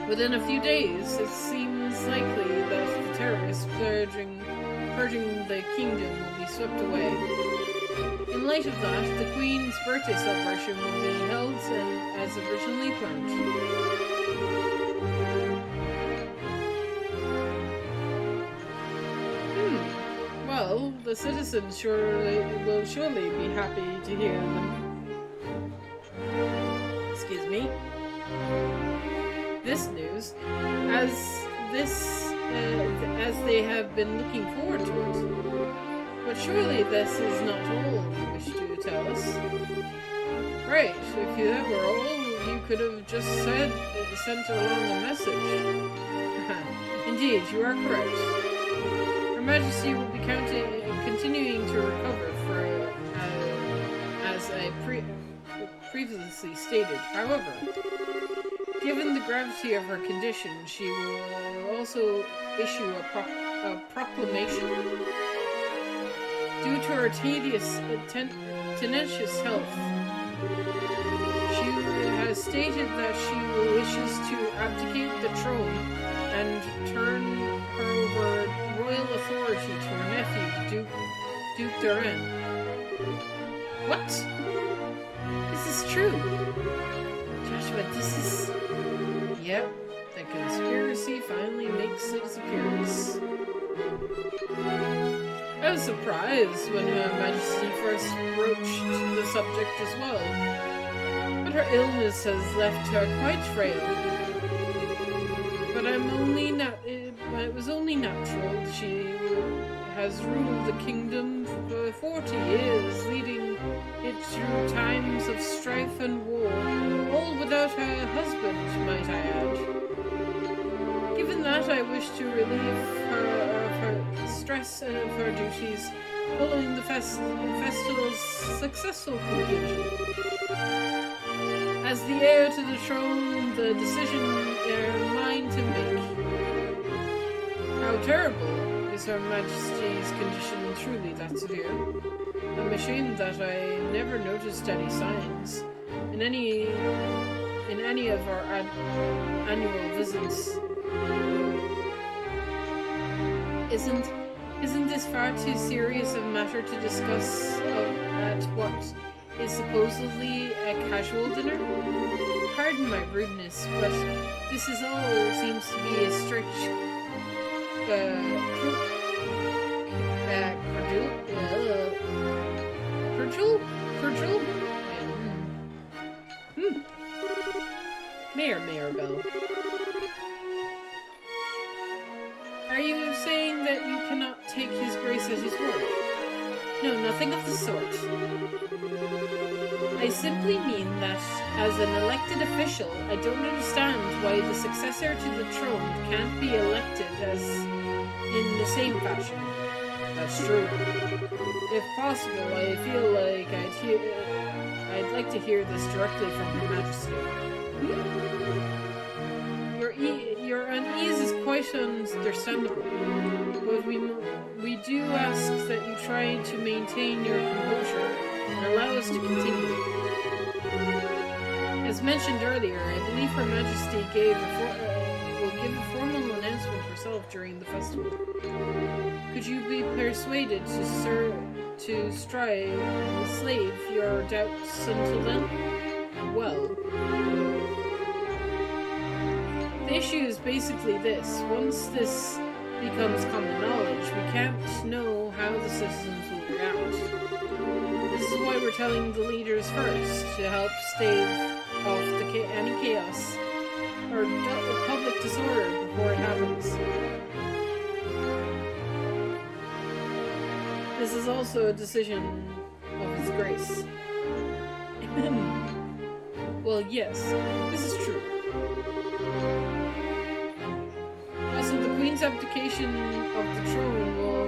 Within a few days, it seems likely that the terrorists purging the kingdom will be swept away. In light of that, the Queen's birthday celebration will be held as originally planned. Well, the citizens will surely be happy to hear them. Excuse me. This news, as they have been looking forward to it. But surely this is not all you wish to tell us. Right, if that were all, you could have just sent along a message. Indeed, you are correct. Her Majesty will be continuing to recover as I previously stated. However, given the gravity of her condition, she will also issue a proclamation. Due to her tenacious health, she has stated that she wishes to abdicate the throne and turn over royal authority to her nephew, Duke Duran. What? This is true. Joshua, this is... Yep, the conspiracy finally makes its appearance. I was surprised when Her Majesty first broached the subject as well, but her illness has left her quite frail. But it was only natural. She has ruled the kingdom for 40 years, leading it through times of strife and war, all without her husband, might I add. Given that, I wish to relieve her of her stress and of her duties following the festival's successful conclusion. As the heir to the throne, the decision are mine to make. How terrible is Her Majesty's condition truly that severe? I'm ashamed that I never noticed any signs in any of our annual visits. Isn't this far too serious a matter to discuss at what is supposedly a casual dinner? Pardon my rudeness, but this is all seems to be a stretch. Cordial? Mayor Bell. Are you saying that you cannot take His Grace at his word? No, nothing of the sort. I simply mean that, as an elected official, I don't understand why the successor to the throne can't be elected as in the same fashion. That's true. If possible, I feel like I'd like to hear this directly from Her Majesty. Your unease is quite understandable, but we do ask that you try to maintain your composure and allow us to continue. As mentioned earlier, I believe Her Majesty will give a formal announcement herself during the festival. Could you be persuaded to slave your doubts until then? Well, the issue is basically this. Once this becomes common knowledge, we can't know how the citizens will react. This is why we're telling the leaders first, to help stave off any chaos or public disorder before it happens. This is also a decision of His Grace. Well, yes, this is true. Also, the Queen's abdication of the throne will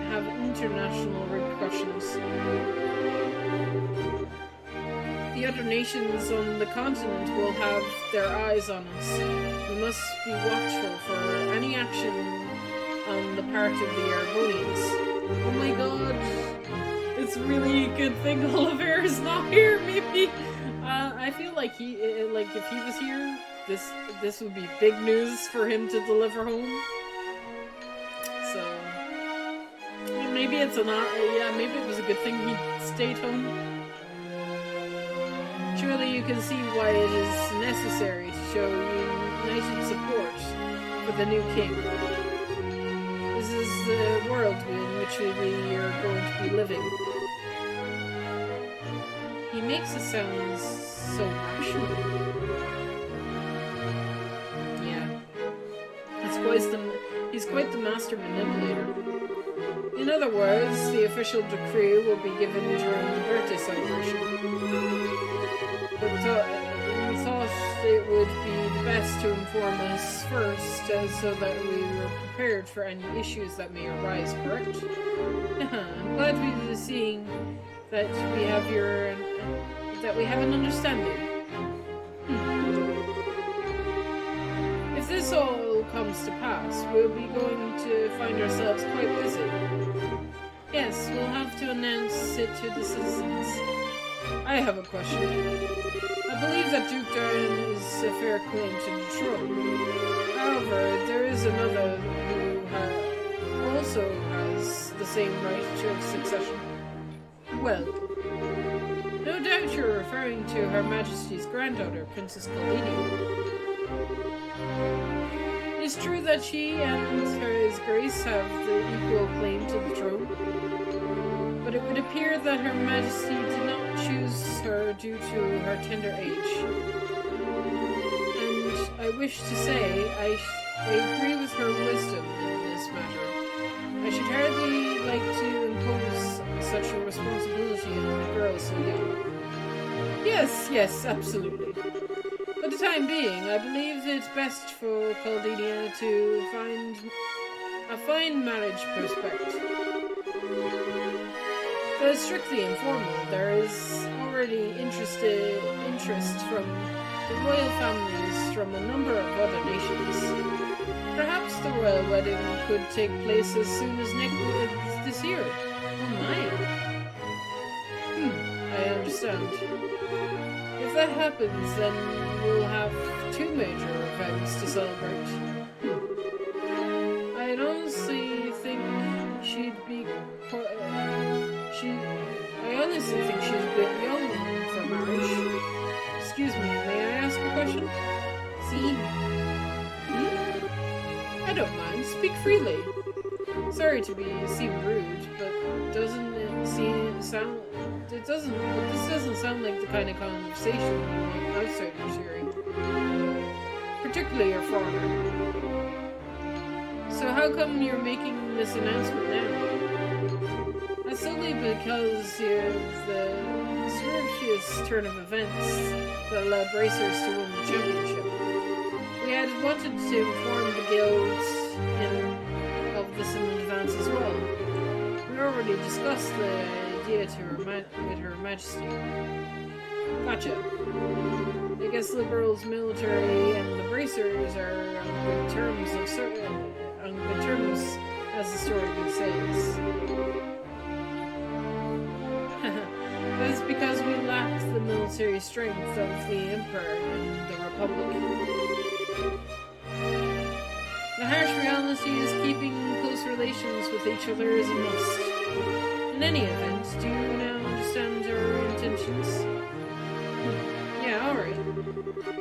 have international repercussions. The other nations on the continent will have their eyes on us. We must be watchful for any action on the part of the Argonians. Oh my god, it's really a good thing Oliver is not here, maybe. I feel like if he was here, this would be big news for him to deliver home. So maybe it's maybe it was a good thing he stayed home. Surely you can see why it is necessary to show united support for the new king. This is the world in which we are going to be living. He makes it sound so rational. Yeah. He's quite the master manipulator. In other words, the official decree will be given during the birthday celebration. But we thought it would be best to inform us first, so that we were prepared for any issues that may arise, correct? I'm glad we were seeing that we have an understanding. If this all comes to pass, we'll be going to find ourselves quite busy. Yes, we'll have to announce it to the citizens. I have a question. I believe that Duke Darren is a fair claim to the throne. However, there is another who also has the same right to succession. Well, no doubt you're referring to Her Majesty's granddaughter, Princess Caldinia. It's true that she and His Grace have the equal claim to the throne, but it would appear that Her Majesty did not choose her due to her tender age. And I wish to say I agree with her wisdom in this matter. I should hardly like to impose such a responsibility on a girl so young. Yes, absolutely. For the time being, I believe it's best for Caldinia to find a fine marriage prospect. Though strictly informal, there is already interest from the royal families from a number of other nations. Perhaps the royal wedding could take place as soon as this year. Oh my. I understand. If that happens, then we'll have two major events to celebrate. I honestly think she'd be I honestly think she's a bit young for marriage. Excuse me, may I ask a question? See? I don't mind. Speak freely. Sorry to seem rude, but this doesn't sound like the kind of conversation you want outsiders hearing. Particularly a foreigner. So how come you're making this announcement now? That's solely because of the circuitous turn of events that allowed Bracers to win the championship. We had wanted to inform the guild of this in advance as well. We already discussed the idea with Her Majesty. Gotcha. I guess the Liberals' military and the Bracers are on good terms, as the story says. That's because we lack the military strength of the Emperor and the Republic. The harsh reality is keeping close relations with each other is a must. In any event, do you now understand our intentions? Yeah, alright.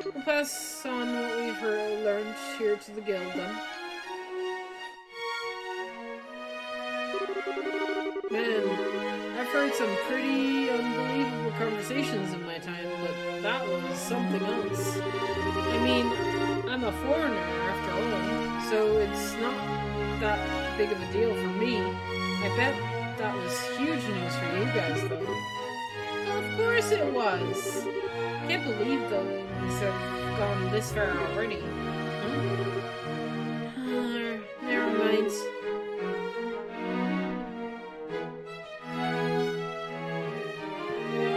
We'll pass on what we've learned here to the guild then. Man, I've heard some pretty unbelievable conversations in my time, but that was something else. I mean, I'm a foreigner after all, so it's not that big of a deal for me. I bet that was huge news for you guys, though. Well, of course it was. Can't believe things have gone this far already. Huh? Never mind.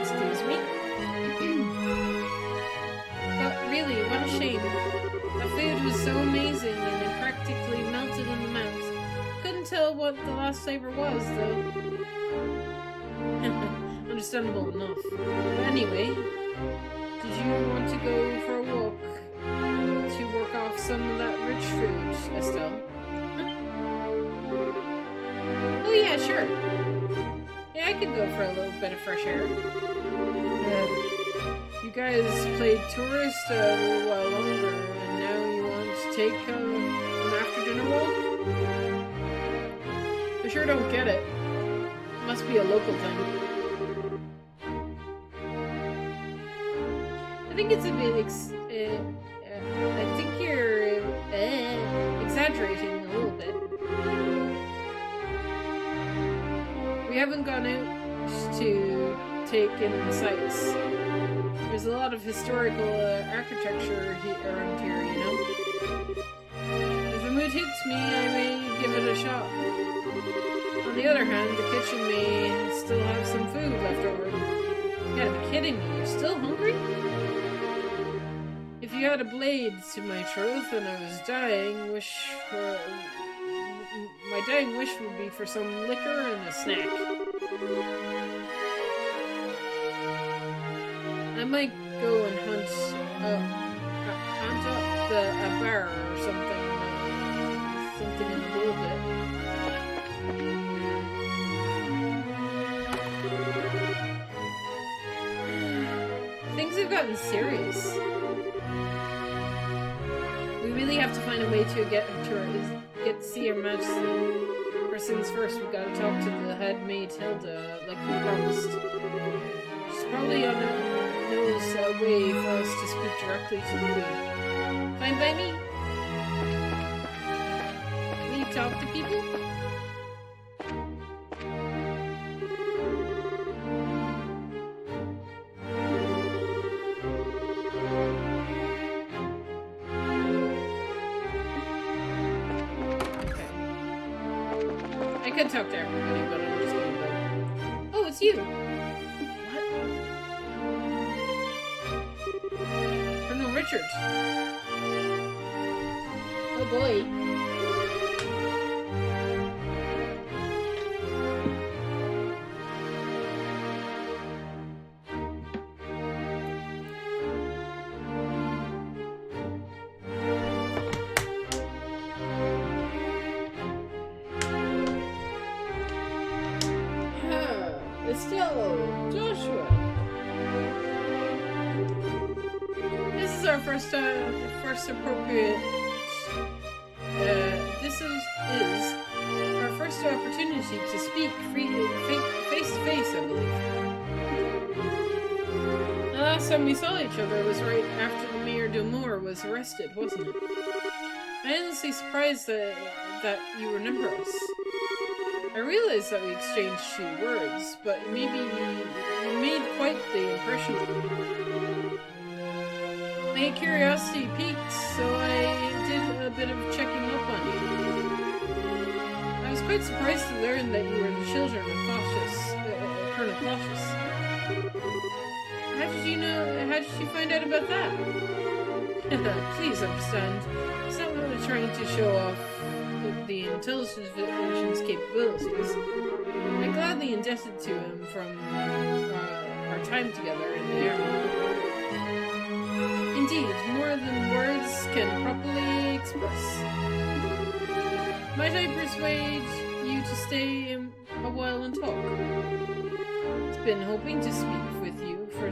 Excuse me. But really, what a shame. The food was so amazing and it practically melted in the mouth. Couldn't tell what the last flavor was, though. Understandable enough. But anyway, did you want to go for a walk to work off some of that rich food, Estelle? Huh? Oh yeah, sure. Yeah, I could go for a little bit of fresh air. You guys played tourist a little while longer, and now you want to take an after-dinner walk? I sure don't get it. Must be a local thing. I think it's a bit I think you're exaggerating a little bit. We haven't gone out to take in the sights. There's a lot of historical architecture around here, you know? If the mood hits me, I may give it a shot. On the other hand, the kitchen may still have some food left over. You gotta be kidding me, you're still hungry? If you had a blade to my throat and I was dying, my dying wish would be for some liquor and a snack. I might go and hunt up a bar or something in a little bit. Things have gotten serious. We really have to find a way to get to see Her Majesty. First things first, we've got to talk to the head maid Hilda, like we promised. She's probably on knows a way for us to speak directly to the Queen. Fine by me? Will you talk to people? I could talk to everybody, but I'm just gonna go. Oh, it's you! What? Colonel Richard. Oh boy. Estelle, Joshua. This is our first appropriate. This is our first opportunity to speak freely, face to face, I believe. The last time we saw each other was right after the Mayor D'Amour was arrested, wasn't it? I'm endlessly surprised that you remember us. I realized that we exchanged few words, but maybe you made quite the impression. My curiosity piqued, so I did a bit of checking up on you. I was quite surprised to learn that you were the children of Colonel Cautious. How did you find out about that? Please understand, it's not that we're trying to show off the intelligence division's capabilities. I'm gladly indebted to him from our time together in the army. Indeed, more than words can properly express. Might I persuade you to stay a while and talk? I've been hoping to speak with you for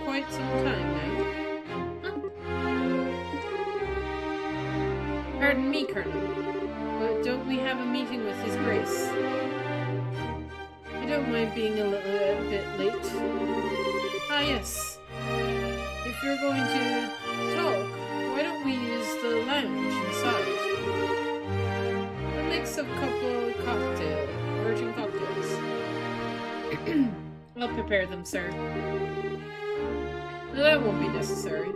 quite some time now. Pardon me, Colonel, but don't we have a meeting with His Grace? I don't mind being a little bit late. Ah, yes. If you're going to talk, why don't we use the lounge inside? A mix of I'll prepare them, sir. No, that won't be necessary.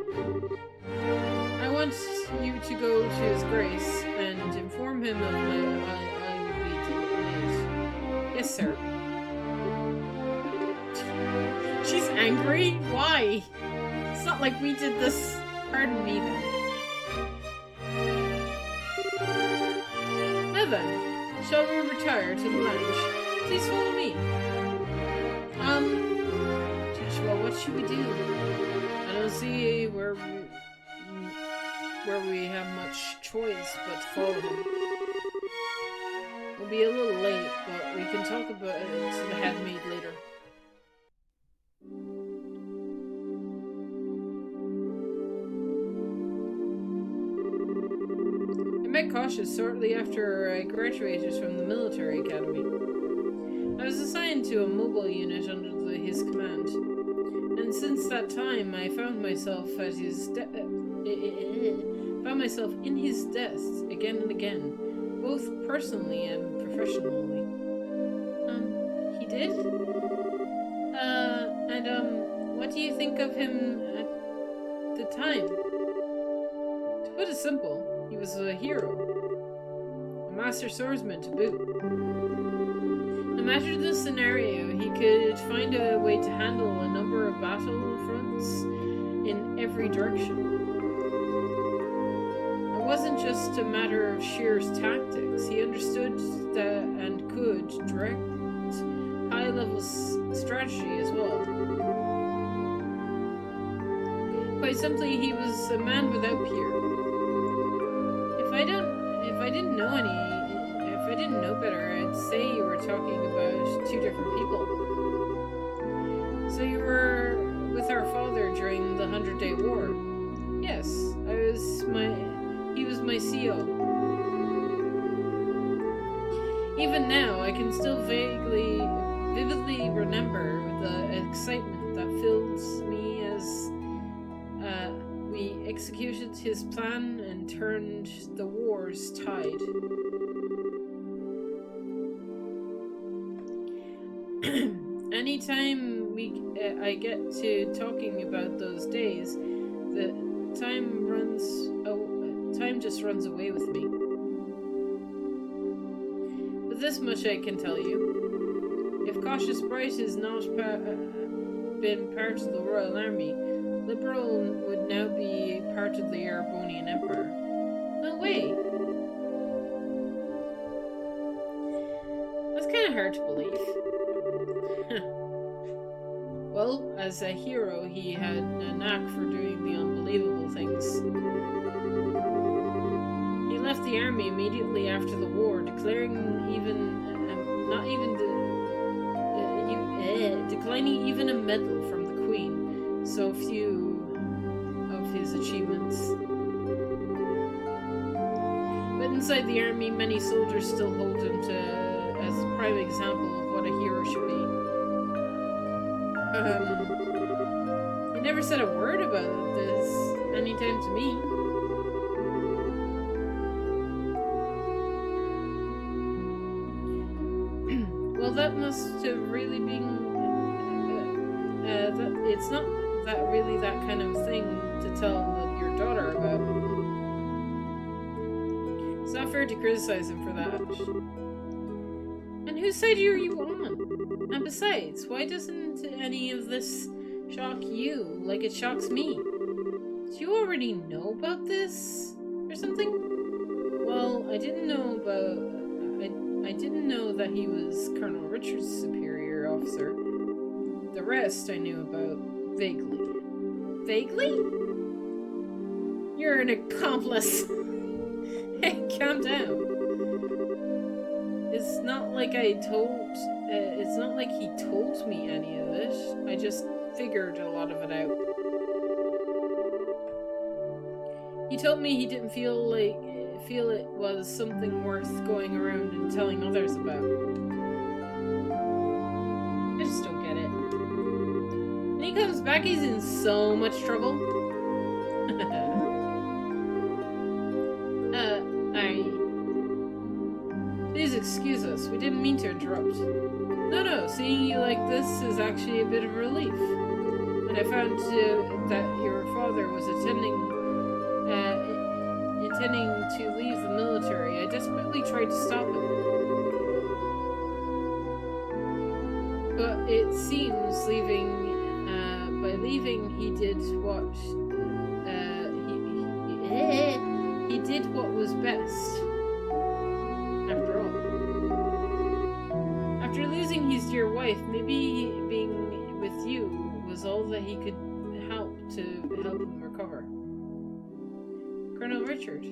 I want you to go to His Grace and inform him of my... I will be delighted. Yes, sir. She's angry? Why? It's not like we did this. Pardon me, then. Now then, shall we retire to the lounge? Please follow me. Joshua, what should we do? I don't see where we have much choice but to follow him. We'll be a little late, but we can talk about it to the headmaid later. I met Cautious shortly after I graduated from the military academy. I was assigned to a mobile unit under his command, and since that time I found myself at his in his desk again and again, both personally and professionally. He did? What do you think of him at the time? To put it simple, he was a hero. A master swordsman to boot. No matter the scenario, he could find a way to handle a number of battlefronts in every direction. It wasn't just a matter of sheer tactics. He understood that and could direct high-level strategy as well. Quite simply, he was a man without peer. If I didn't know better, I'd say you were talking about two different people. So you were with our father during the 100-Day War? Yes, he was my CO. Even now, I can still vividly remember the excitement that filled me as we executed his plan and turned the war's tide. Anytime I get to talking about those days, the time just runs away with me. But this much I can tell you: if Cautious Bright has not been part of the Royal Army, Liberl would now be part of the Erebonian Empire. No way. That's kind of hard to believe. Well, as a hero, he had a knack for doing the unbelievable things. He left the army immediately after the war, declining even a medal from the Queen. So few of his achievements. But inside the army, many soldiers still hold him as a prime example of what a hero should be. He never said a word about this anytime to me. Well, that must have really been... it's not really that kind of thing to tell your daughter about. It's not fair to criticize him for that. And whose side are you on? And besides, why doesn't any of this shock you like it shocks me? Do you already know about this? Or something? Well, I didn't know that he was Colonel Richard's superior officer. The rest I knew about vaguely. Vaguely? You're an accomplice! Hey, calm down. It's not like he told me any of it. I just figured a lot of it out. He told me he didn't feel it was something worth going around and telling others about. I just don't get it. When he comes back, he's in so much trouble. Please excuse excuse us. We didn't mean to interrupt. No, seeing you like this is actually a bit of a relief. When I found that your father was intending to leave the military, I desperately tried to stop him. But it seems by leaving, he did what he did what was best. After all, after losing his dear wife, maybe being with you was all that he could help him recover. Colonel Richard.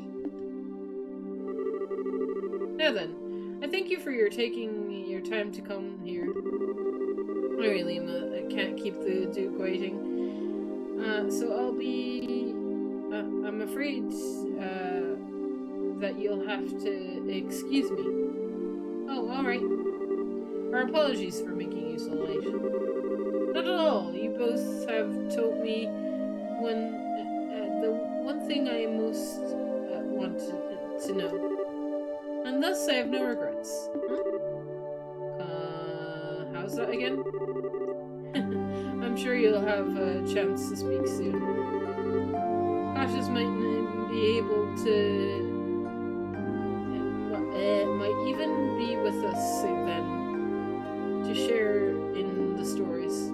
Now then, I thank you for taking your time to come here. Sorry, Lima, I can't keep the Duke waiting. So I'll be... I'm afraid that you'll have to excuse me. Oh, alright. Our apologies for making you so late. Not at all. You both have told me the one thing I most want to know. And thus I have no regrets. How's that again? I'm sure you'll have a chance to speak soon. Cautious might be able to... might even be with us then, to share in the stories.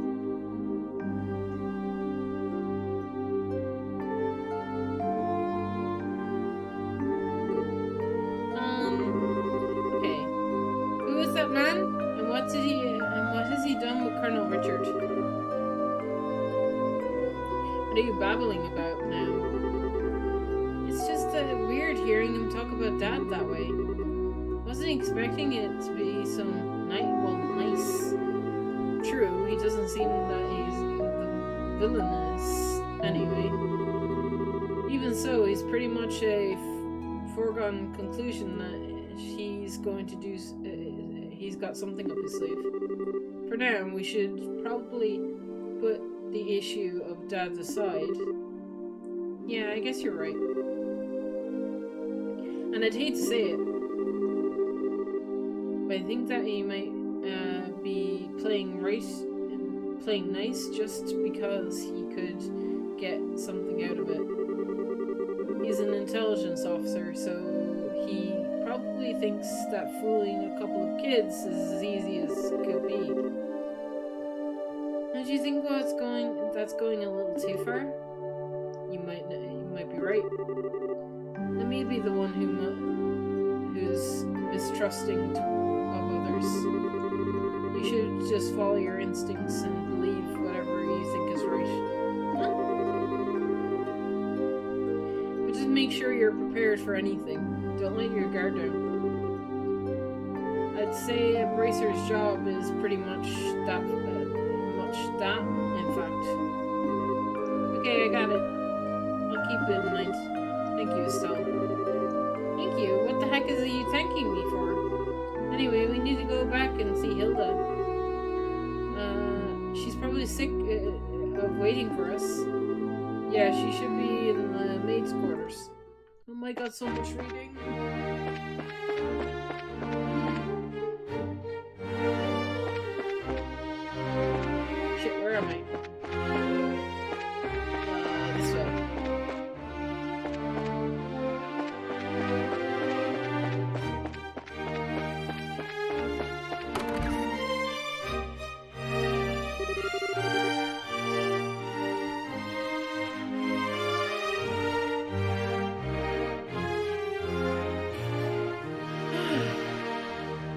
Okay. Who is that man? And what has he done with Colonel Richard? What are you babbling about now? It's just weird hearing him talk about Dad that way. Wasn't expecting it to be some nice. True, he doesn't seem that he's villainous anyway. Even so, he's pretty much a foregone conclusion that he's going to do. He's got something up his sleeve. For now, we should probably put the issue of Dad's aside. Yeah, I guess you're right. And I'd hate to say it, but I think that he might be playing nice just because he could get something out of it. He's an intelligence officer, so he probably thinks that fooling a couple of kids is as easy as could be. Don't you think that's going a little too far? You might be right. Let me be the one who's mistrusting of others. You should just follow your instincts and believe whatever you think is right. But just make sure you're prepared for anything. Don't let your guard down. I'd say a bracer's job is pretty much that, in fact. Okay, I got it. I'll keep it in mind. Thank you, Estelle. Thank you? What the heck is you thanking me for? Anyway, we need to go back and see Hilda. She's probably sick of waiting for us. Yeah, she should be in the maid's quarters. Oh my god, so much reading. Shit, where am I? This way.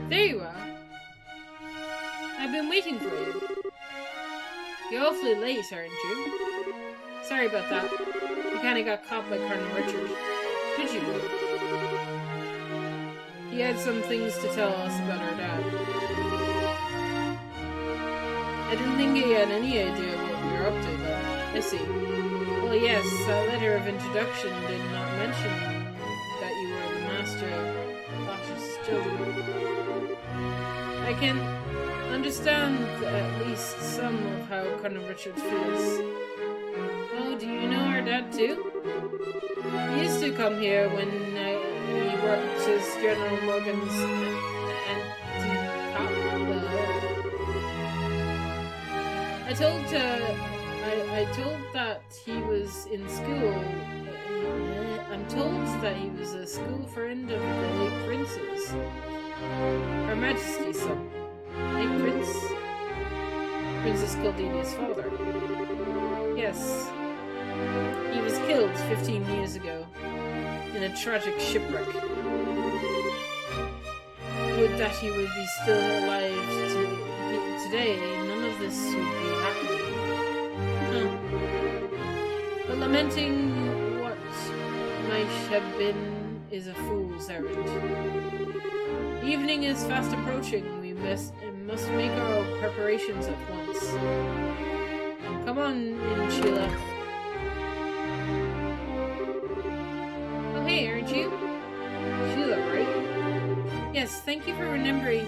There you are. I've been waiting for you. You're awfully late, aren't you? Sorry about that. You kinda got caught by Colonel Richard. Did you? He had some things to tell us about our dad. I didn't think he had any idea what we were up to, though. I see. Well, yes, that letter of introduction did not mention that you were the master of Lashes' children. I can understand at least some of how Colonel Richard feels. Oh, do you know our dad too? He used to come here when he worked as General Morgan's and I told that he was in school. I'm told that he was a school friend of the late prince's. Her Majesty's son. Late prince? Princess Caldinia's father. Yes. He was killed 15 years ago in a tragic shipwreck. Would that he would be still alive today, none of this would be happening. But lamenting what might have been is a fool's errand. Evening is fast approaching. We must make our preparations at once. Come on in, Sheila. Oh, hey, aren't you? Sheila, right? Yes, thank you for remembering.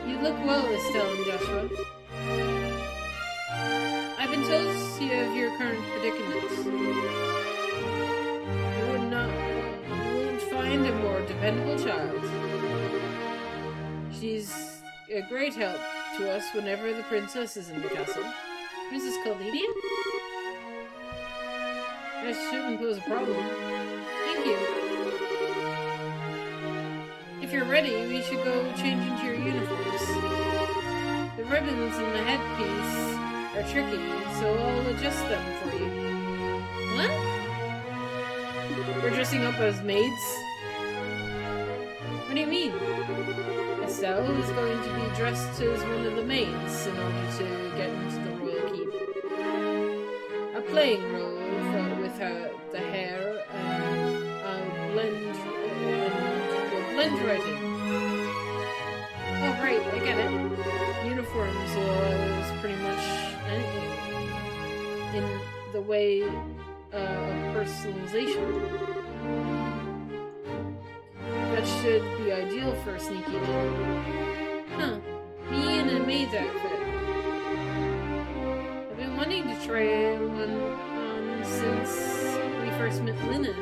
You look well, Estelle and Joshua. I've been told of your current predicament. You won't find a more dependable child. She's a great help to us whenever the princess is in the castle. Princess Caldidia? That shouldn't pose a problem. Thank you. If you're ready, we should go change into your uniforms. The ribbons and the headpiece are tricky, so I'll adjust them for you. What? We're dressing up as maids? What do you mean? Estelle is going to be dressed as one of the maids in order to get into the royal keep. A playing role with the hair, and I'll blend right in. Oh, right, I get it. Uniforms was pretty much anything in the way of personalization. That should be ideal for sneaking in. Huh. Me in a maid's outfit. I've been wanting to try one on since we first met Lila.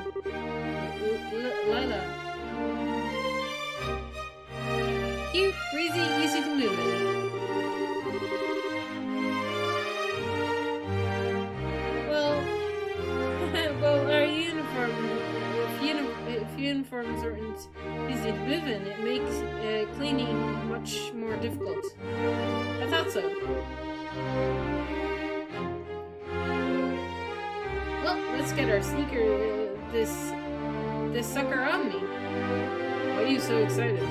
Cute, breezy, easy to move in. Well, our uniform, if uniforms aren't easy to move in, it makes cleaning much more difficult. I thought so. Well, let's get our sneaker, this sucker on me. Why are you so excited?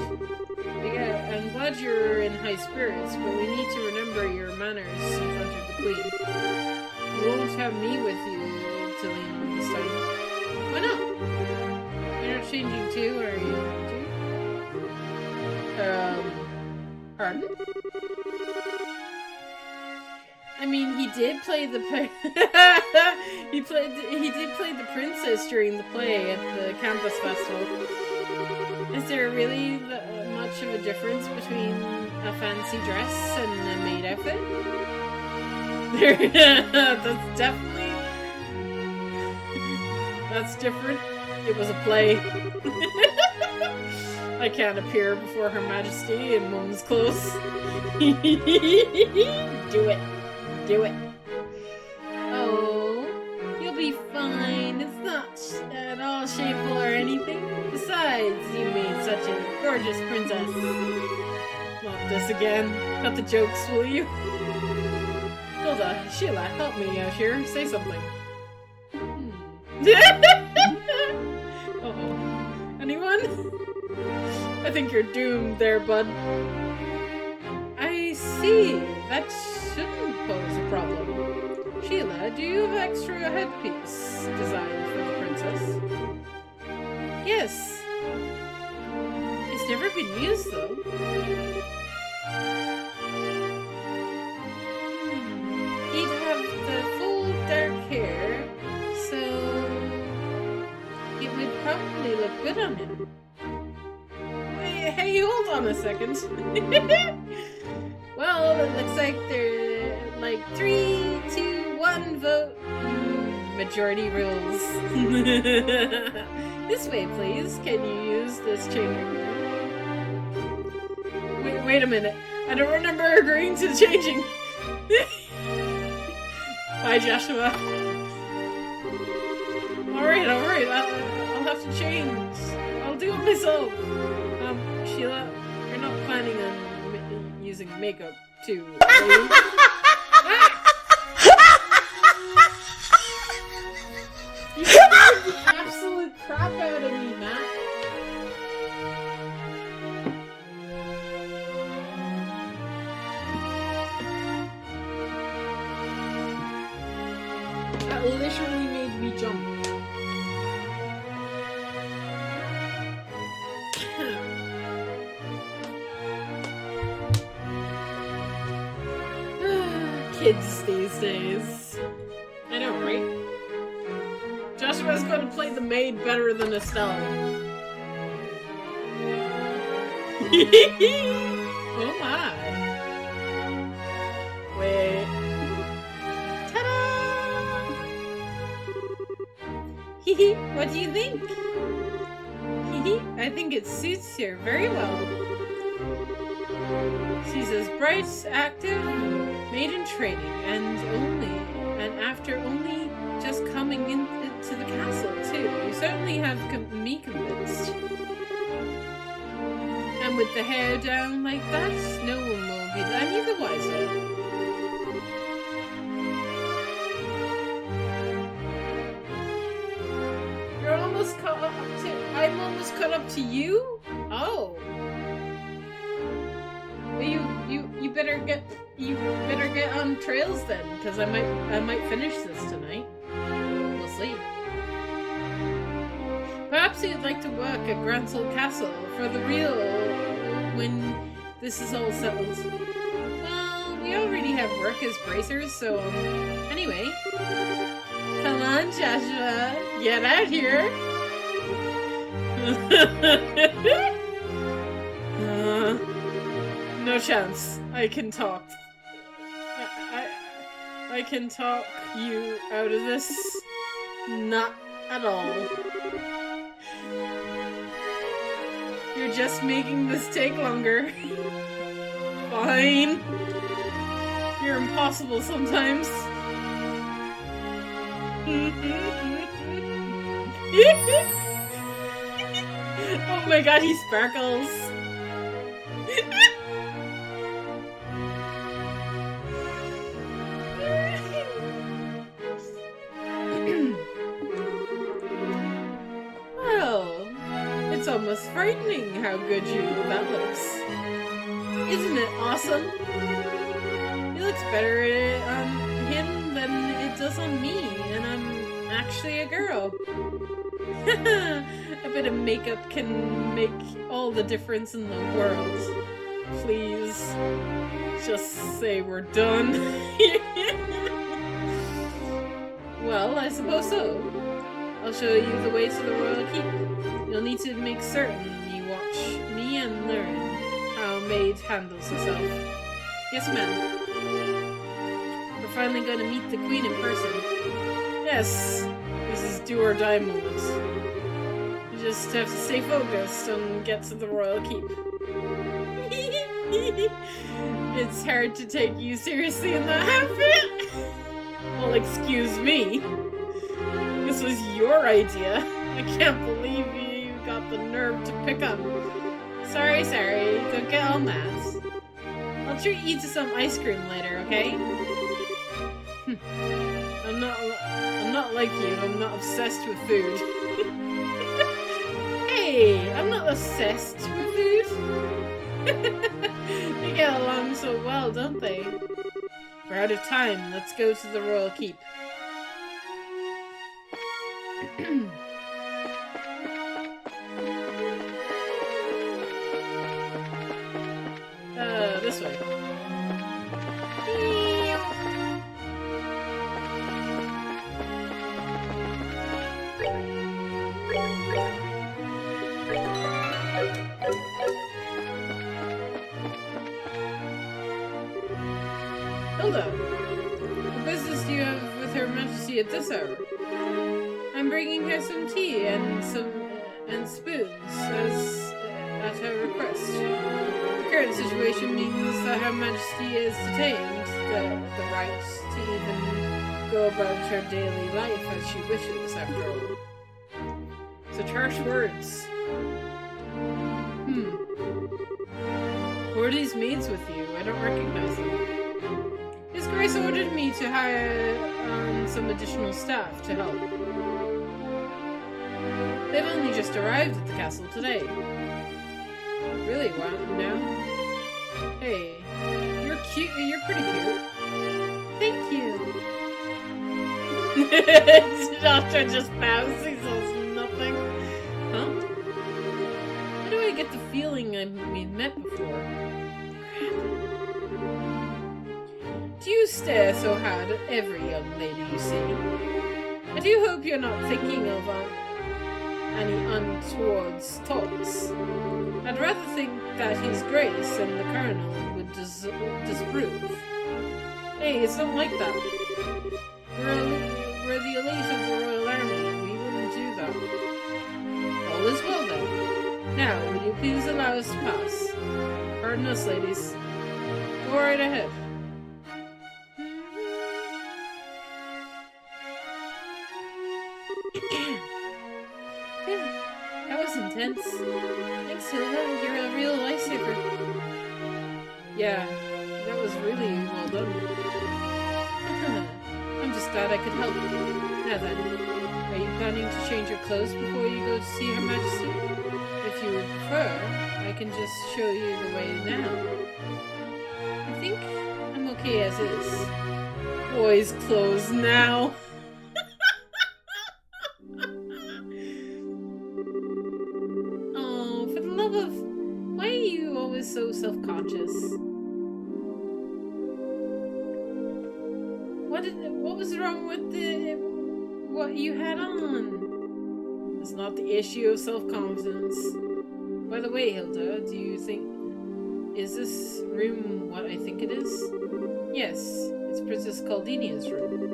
Yeah, I'm glad you're in high spirits, but we need to remember your manners in front of the Queen. You won't have me with you to lean on this time. Why not? You're not changing too, are you? Pardon? I mean, he did play the he did play the princess during the play at the campus festival. Is there really much of a difference between a fancy dress and a maid outfit? That's different. It was a play. I can't appear before Her Majesty in Mum's clothes. Do it. Do it. Oh, you'll be fine. It's not at all shameful or anything. Besides, you made such a gorgeous princess. Not this again. Cut the jokes, will you? Hilda, Sheila, help me out here. Say something. Uh-oh. Anyone? I think you're doomed there, bud. I see. That shouldn't pose a problem. Sheila, do you have extra headpiece designed for the princess? Yes. It's never been used, though. He'd have the full dark hair, so it would probably look good on him. Hey, hold on a second. Well, it looks like they're like 3, 2, 1 vote. Majority rules. This way, please. Can you use this changing room? Wait a minute. I don't remember agreeing to changing. Bye, Joshua. Alright, I'll have to change. I'll do it myself. Sheila, you're not planning on using makeup too, are you? You scared the absolute crap out of me, Matt. That literally made me jump. Kids these days. I know, right? Joshua's going to play the maid better than Estelle. Oh my. Wait. Ta-da! Hee what do you think? Hee I think it suits her very well. She's as bright, active, made in training, and after only just coming into the castle, too. You certainly have me convinced. And with the hair down like that, no one will be any the wiser. You're almost caught up to... I'm almost caught up to you? Oh. You better get on trails then, because I might finish this tonight. We'll see. Perhaps you'd like to work at Gransel Castle for the real when this is all settled. Well, we already have work as bracers, so anyway. Come on, Joshua, get out here. No chance. I can talk. I can talk you out of this. Not at all. You're just making this take longer. Fine. You're impossible sometimes. Oh my god, he sparkles. It's almost frightening how good that looks. Isn't it awesome? It looks better on him than it does on me, and I'm actually a girl. A bit of makeup can make all the difference in the world. Please, just say we're done. Well, I suppose so. I'll show you the way to the royal keep. You'll need to make certain you watch me and learn how a maid handles herself. Yes, ma'am. We're finally going to meet the queen in person. Yes, this is do or die moment. You just have to stay focused and get to the royal keep. It's hard to take you seriously in that outfit. Well, excuse me. This was your idea. I can't believe you got the nerve to pick up. Sorry. Don't get all mad. I'll treat you to some ice cream later, okay? I'm not like you. I'm not obsessed with food. Hey, I'm not obsessed with food. They get along so well, don't they? We're out of time. Let's go to the royal keep. This way. Hilda, what business do you have with Her Majesty at this hour? I'm bringing her some tea and spoons as at her request. The current situation means that Her Majesty is detained the right to even go about her daily life as she wishes, after all. Such harsh words. Who are these maids with you? I don't recognize them. His Grace ordered me to hire some additional staff to help. They've only just arrived at the castle today. Really? Wow, no? Hey, you're cute. You're pretty cute. Thank you. Doctor just bows. He says nothing. Huh? Why do I get the feeling we've met before? Do you stare so hard at every young lady you see? I do hope you're not thinking of any untoward thoughts. I'd rather think that His Grace and the Colonel would disapprove. Hey, it's not like that. We're the elite of the Royal Army. We wouldn't do that. All is well then. Now, will you please allow us to pass? Pardon us, ladies. Go right ahead. That was intense. Thanks, Hilda. You're a real lifesaver. Yeah, that was really well done. I'm just glad I could help. Now then, are you planning to change your clothes before you go to see Her Majesty? If you would prefer, I can just show you the way now. I think I'm okay as is. Boys' clothes now. Oh, for the love of... Why are you always so self-conscious? What was wrong with what you had on? It's not the issue of self-confidence. By the way, Hilda, do you think... Is this room what I think it is? Yes, it's Princess Caldinia's room.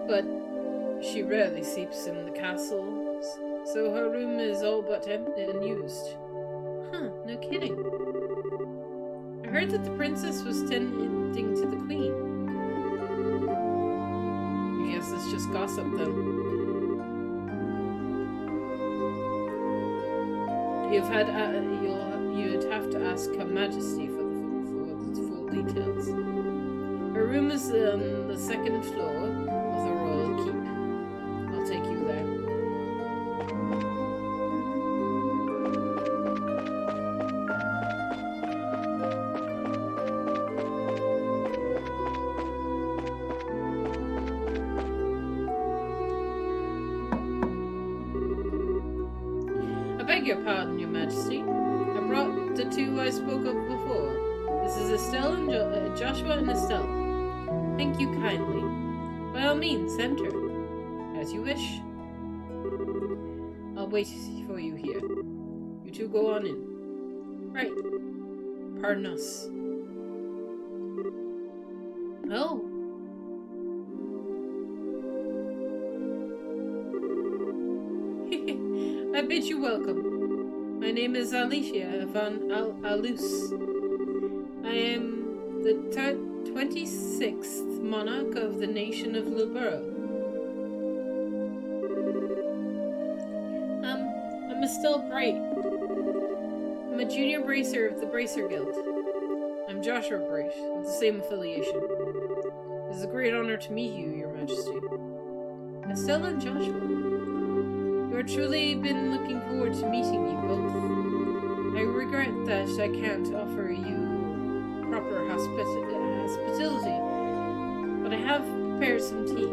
But she rarely sleeps in the castle, so her room is all but empty and used. Huh, no kidding. I heard that the princess was tending to the queen. I guess it's just gossip then. You'd have to ask Her Majesty for the full details. Her room is on the second floor of the royal keep. I'll take you there. I beg your pardon, Your Majesty. I brought the two I spoke of before. This is Estelle and Joshua and Estelle. Thank you kindly. By all means, enter. As you wish. I'll wait for you here. You two go on in. Right. Pardon us. Oh. I bid you welcome. My name is Alicia van Alus. I am the 26th monarch of the nation of Lilboro. I'm Estelle Bright. I'm a junior bracer of the Bracer Guild. I'm Joshua Bright, of the same affiliation. It is a great honor to meet you, Your Majesty. Estelle and Joshua. You have truly been looking forward to meeting you both. I regret that I can't offer you proper hospitality, but I have prepared some tea.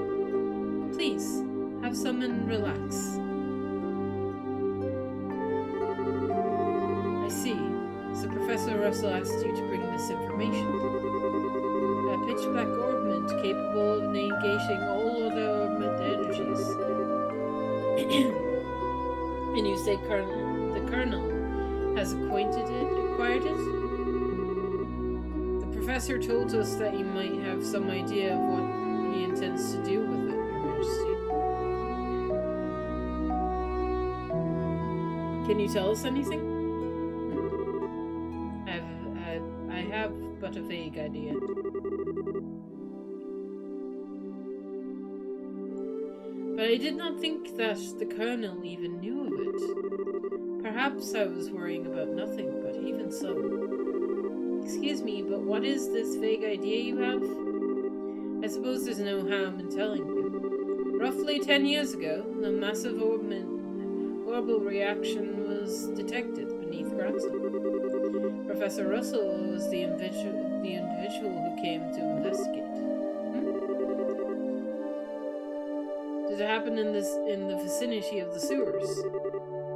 Please, have some and relax. I see. So Professor Russell asked you to bring this information. A pitch-black ornament capable of negating all other ornament energies. And you say the Colonel has acquired it? The professor told us that you might have some idea of what he intends to do with it, Your Majesty. Can you tell us anything? I have but a vague idea. But I did not think that the Colonel even knew of it. Perhaps I was worrying about nothing, but even so. Excuse me, but what is this vague idea you have? I suppose there's no harm in telling you. Roughly 10 years ago, a massive orbital reaction was detected beneath Granson. Professor Russell was the individual who came to investigate. Did it happen in the vicinity of the sewers?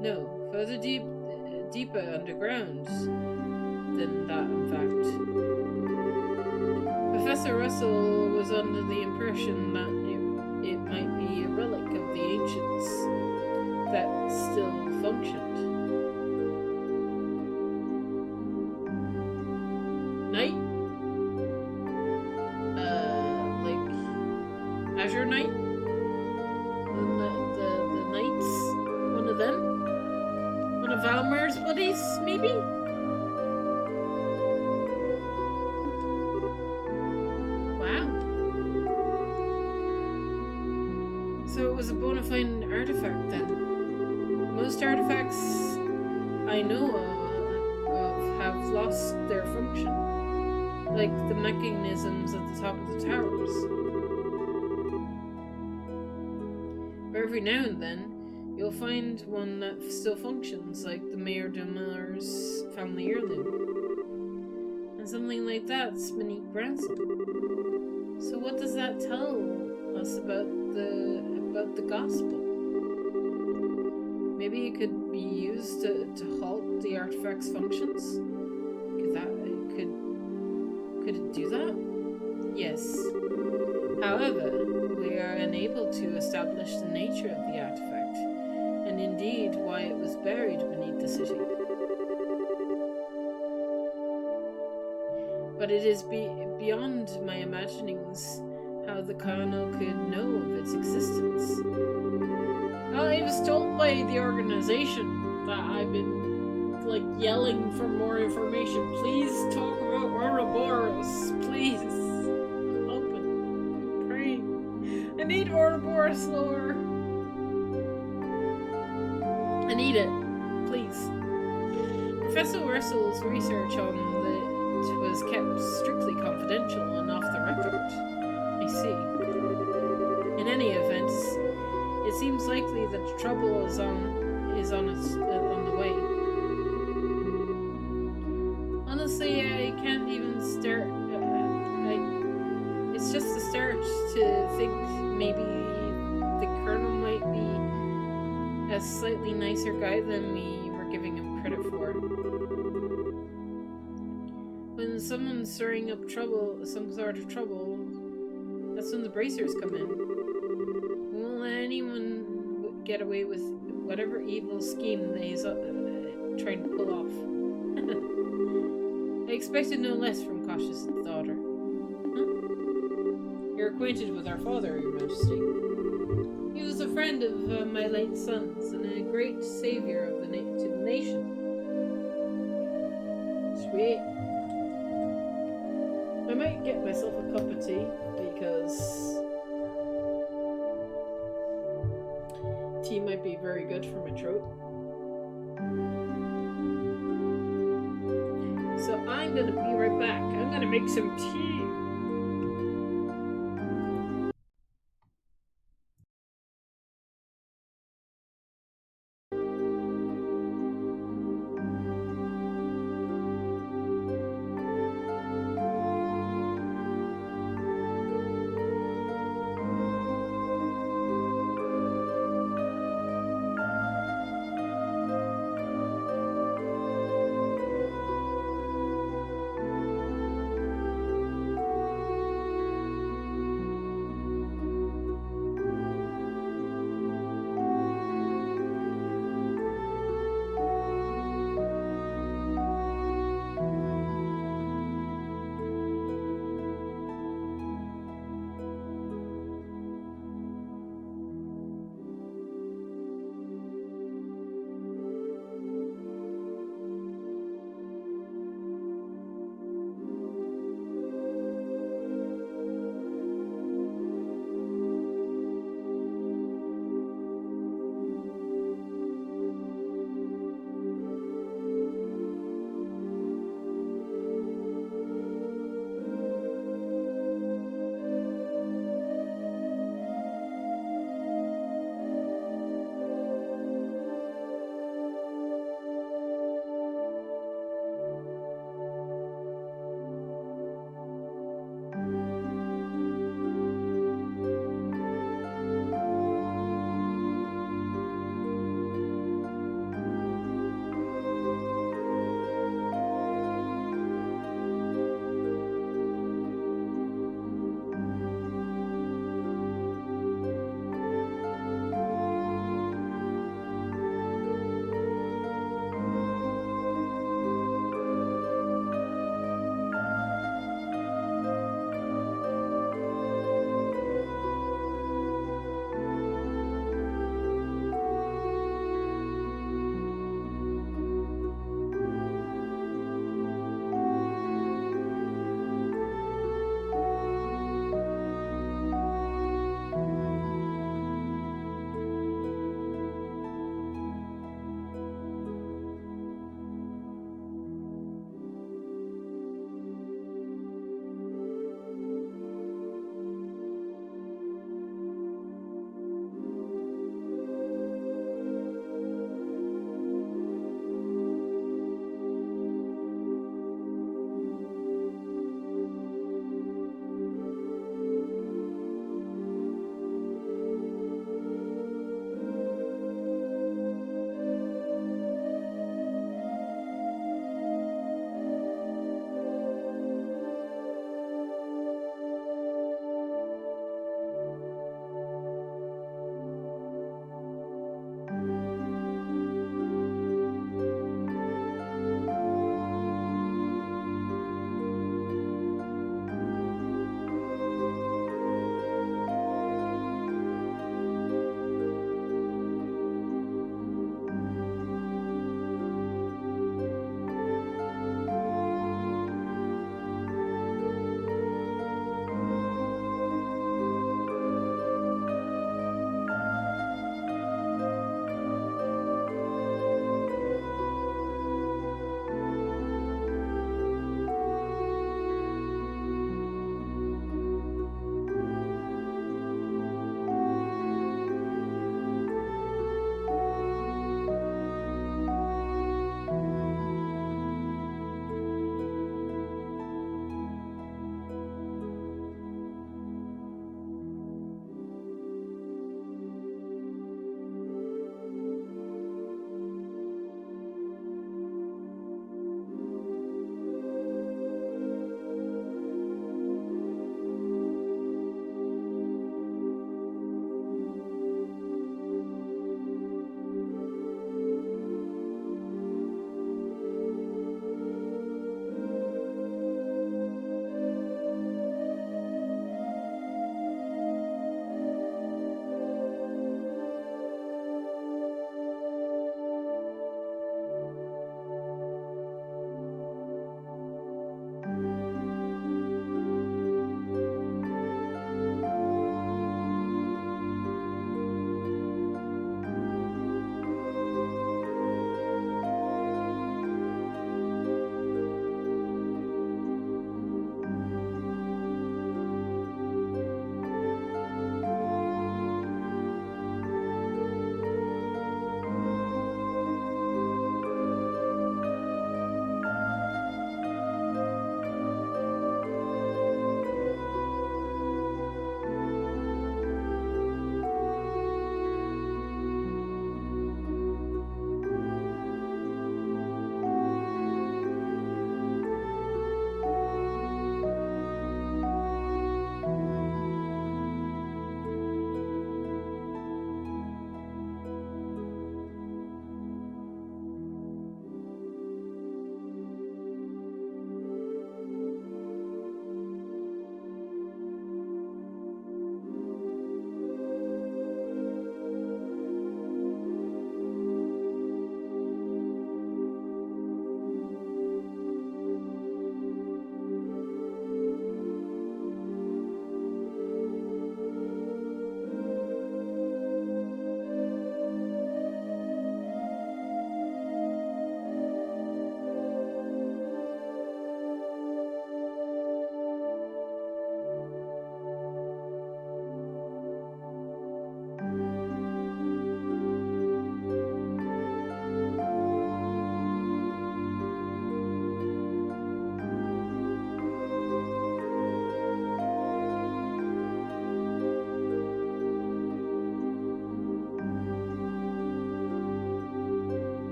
No, further deeper underground than that, in fact. Professor Russell was under the impression that it might be a relic of the ancients that still functioned. Knight? Like Azure Knight? The Knights? One of them? One of Valmer's buddies, maybe? Wow. So it was a bona fide artifact then. Most artifacts I know of have lost their function, like the mechanisms at the top of the towers. But every now and then, you'll find one that still functions, like the Mayor Demar's family heirloom. And something like that's beneath Granson. So what does that tell us about the gospel? Maybe it could be used to halt the artifact's functions? Could it do that? Yes. However, we are unable to establish the nature of the artifact, and indeed why it was buried beneath the city. But it is beyond my imaginings how the Colonel could know of its existence. Well, he was told by the organization that I've been yelling for more information. Please talk about Ouroboros, please. Open. I'm praying. I need Ouroboros lore. I need it. Please. Professor Russell's research on it was kept strictly confidential and off the record. I see. In any event, it seems likely that trouble is on the way. Honestly, I can't even start. It's just a start to think maybe the Colonel might be a slightly nicer guy than we were giving him credit for. When someone's stirring up trouble, some sort of trouble, that's when the bracers come in. We won't let anyone get away with whatever evil scheme they's trying to pull off. I expected no less from Cautious daughter. Huh? You're acquainted with our father, Your Majesty. He was a friend of my late son's and a great savior of to the nation. Sweet. I might get myself a cup of tea because tea might be very good for my throat. So I'm gonna be right back. I'm gonna make some tea.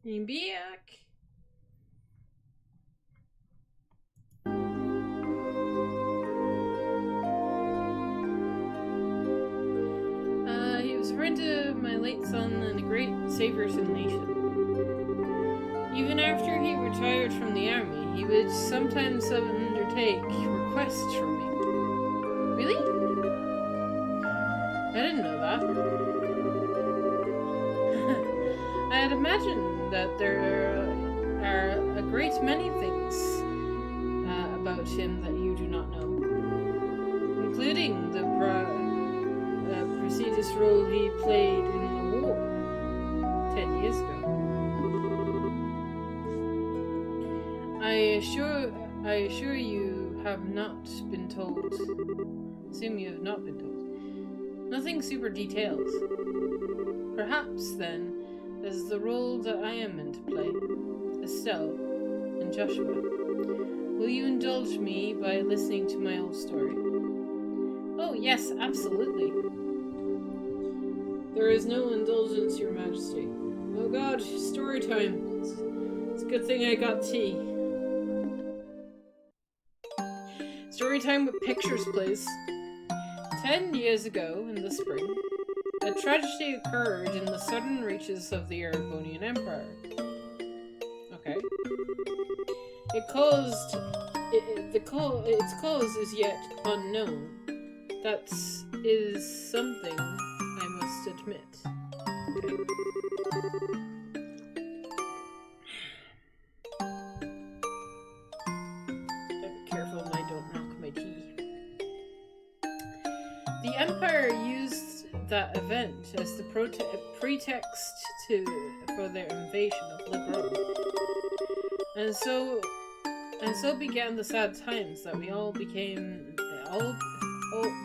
I'm back. He was a friend to my late son and a great savior to the nation. Even after he retired from the army, he would sometimes undertake requests from me. Really? I didn't know that. I had imagined that there are a great many things about him that you do not know, including the prestigious role he played in the war 10 years ago. I assure you have not been told. Assume you have not been told. Nothing super detailed. Perhaps, then, this is the role that I am meant to play. Estelle and Joshua. Will you indulge me by listening to my old story? Oh, yes, absolutely. There is no indulgence, Your Majesty. Oh god, story time. It's a good thing I got tea. Story time with pictures, please. 10 years ago, in the spring, a tragedy occurred in the southern reaches of the Erebonian Empire. Okay. Its cause is yet unknown. That is something I must admit. Okay. Be careful I don't knock my tea. The Empire used that event as the pretext for their invasion of Liberon. And so began the sad times that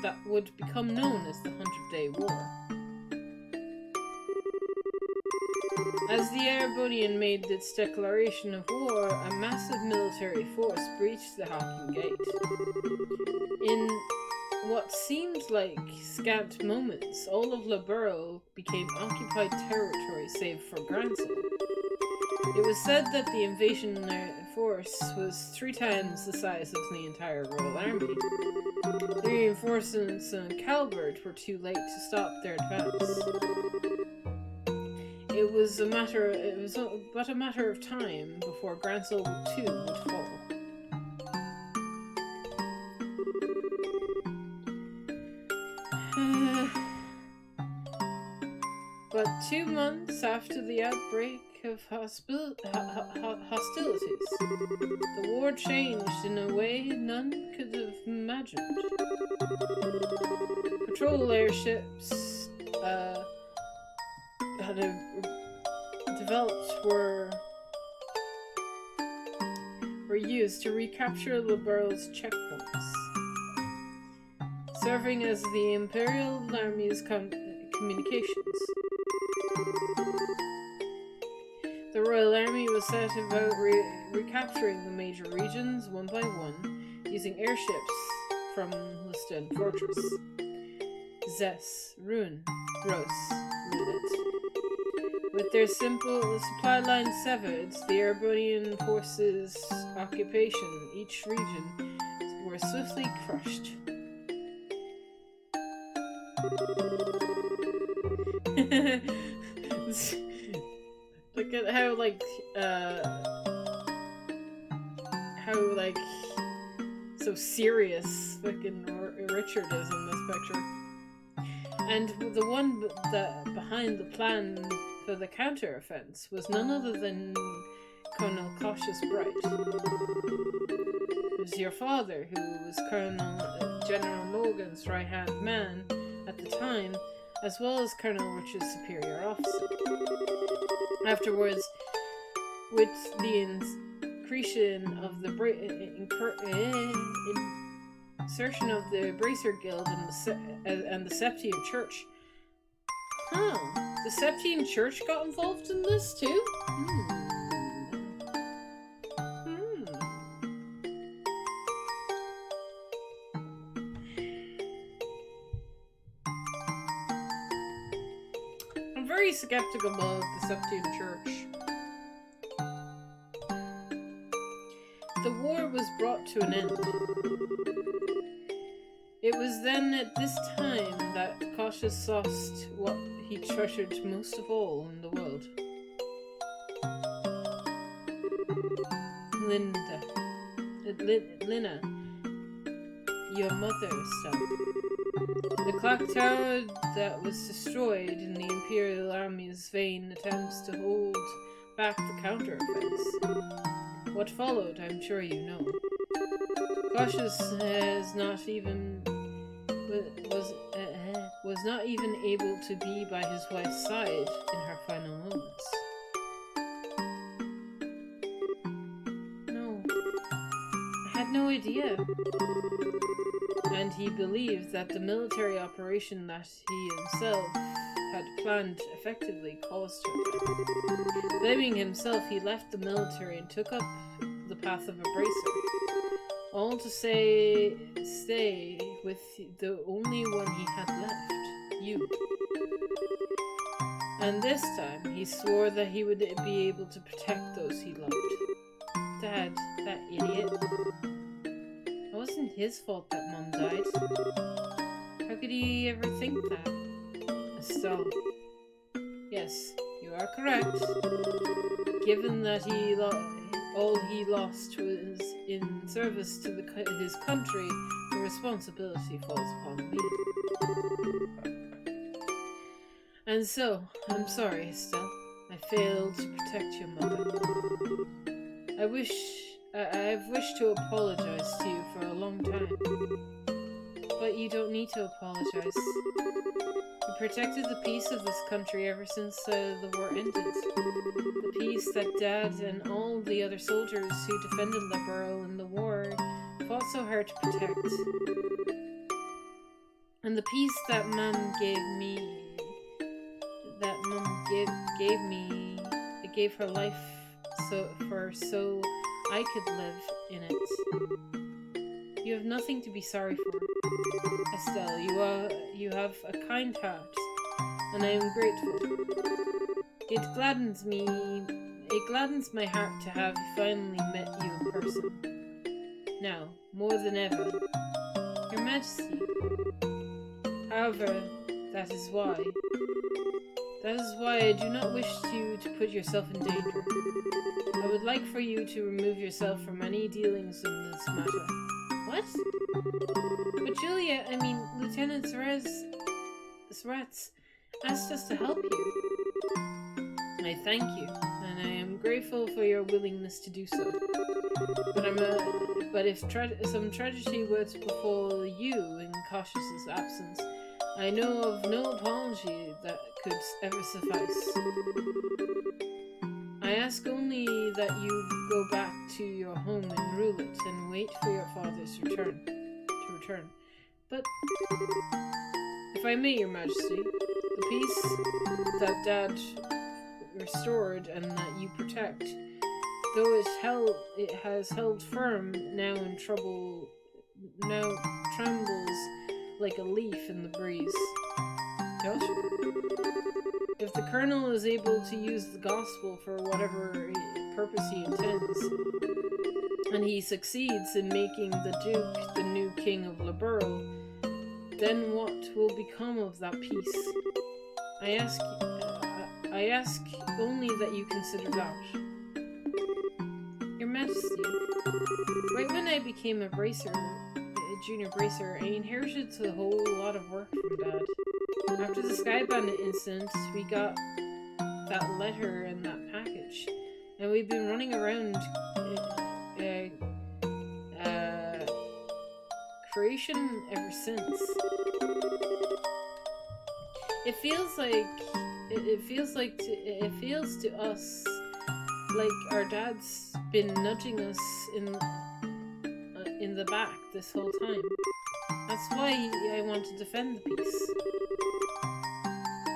that would become known as the 100-Day War. As the Erebonian made its declaration of war, a massive military force breached the Hawking Gate. In what seemed like scant moments, all of Liberon became occupied territory save for Grancel. It was said that the invasion force was 3 times the size of the entire Royal Army. The reinforcements in Calvert were too late to stop their advance. It was but a matter of time before Grancel too would fall. But 2 months after the outbreak of hostilities, the war changed in a way none could have imagined. Patrol airships that had developed were used to recapture Liberon's checkpoints, serving as the Imperial Army's communications. The Royal Army was set about recapturing the major regions one by one, using airships from Listen Fortress, Zess, Ruin, Ros, Lunet. With their simple supply line severed, the Erebonian forces' occupation each region were swiftly crushed. Look at how so serious fucking Richard is in this picture. And the one behind the plan for the counter-offense was none other than Colonel Cautious Bright. It was your father who was General Morgan's right-hand man at the time, as well as Colonel Richard's superior officer. Afterwards, with the insertion of the insertion of the Bracer Guild and the Septian Church. Huh, the Septian Church got involved in this too? I'm very skeptical about the Septian Church. the war was brought to an end. It was then at this time that Cautious lost what he treasured most of all in the world. Lina, your mother, son. The clock tower that was destroyed in the Imperial Army's vain attempts to hold back the counter-offense. What followed, I'm sure you know. Cautious was not even able to be by his wife's side in her final moments. No, I had no idea. And he believed that the military operation that he himself had planned effectively caused her death. Blaming himself, he left the military and took up the path of a bracer. All to stay with the only one he had left, you. And this time, he swore that he would be able to protect those he loved. Dad, that idiot. It wasn't his fault that Mom died. How could he ever think that? Estelle. Yes, you are correct. Given that all he lost was in service to his country, the responsibility falls upon me. And so, I'm sorry, Estelle. I failed to protect your mother. I've wished to apologize to you for a long time. But you don't need to apologize. You protected the peace of this country ever since the war ended. The peace that Dad and all the other soldiers who defended Liberl in the war fought so hard to protect. And the peace that Mom gave me, it gave her life so I could live in it. You have nothing to be sorry for. Estelle, you have a kind heart, and I am grateful. It gladdens my heart to have finally met you in person. Now, more than ever, Your Majesty. However, that is why I do not wish you to put yourself in danger. I would like for you to remove yourself from any dealings in this matter. What? But Julia, Lieutenant Sratz asked us to help you. I thank you, and I am grateful for your willingness to do so. But if some tragedy were to befall you in Cautious's absence, I know of no apology that could ever suffice. I ask only that you go back to your home in Roulet and wait for your father's return. But, if I may, Your Majesty, the peace that Dad restored and that you protect, though it has held firm, now trembles like a leaf in the breeze. Joshua? If the Colonel is able to use the gospel for whatever purpose he intends, and he succeeds in making the Duke the new King of Liberl, then what will become of that peace? I ask only that you consider that. Your Majesty, right when I became a junior bracer, I inherited a whole lot of work from Dad. After the Sky Bandit incident, we got that letter and that package, and we've been running around creation ever since. It feels to us like our dad's been nudging us in the back this whole time. That's why I want to defend the peace.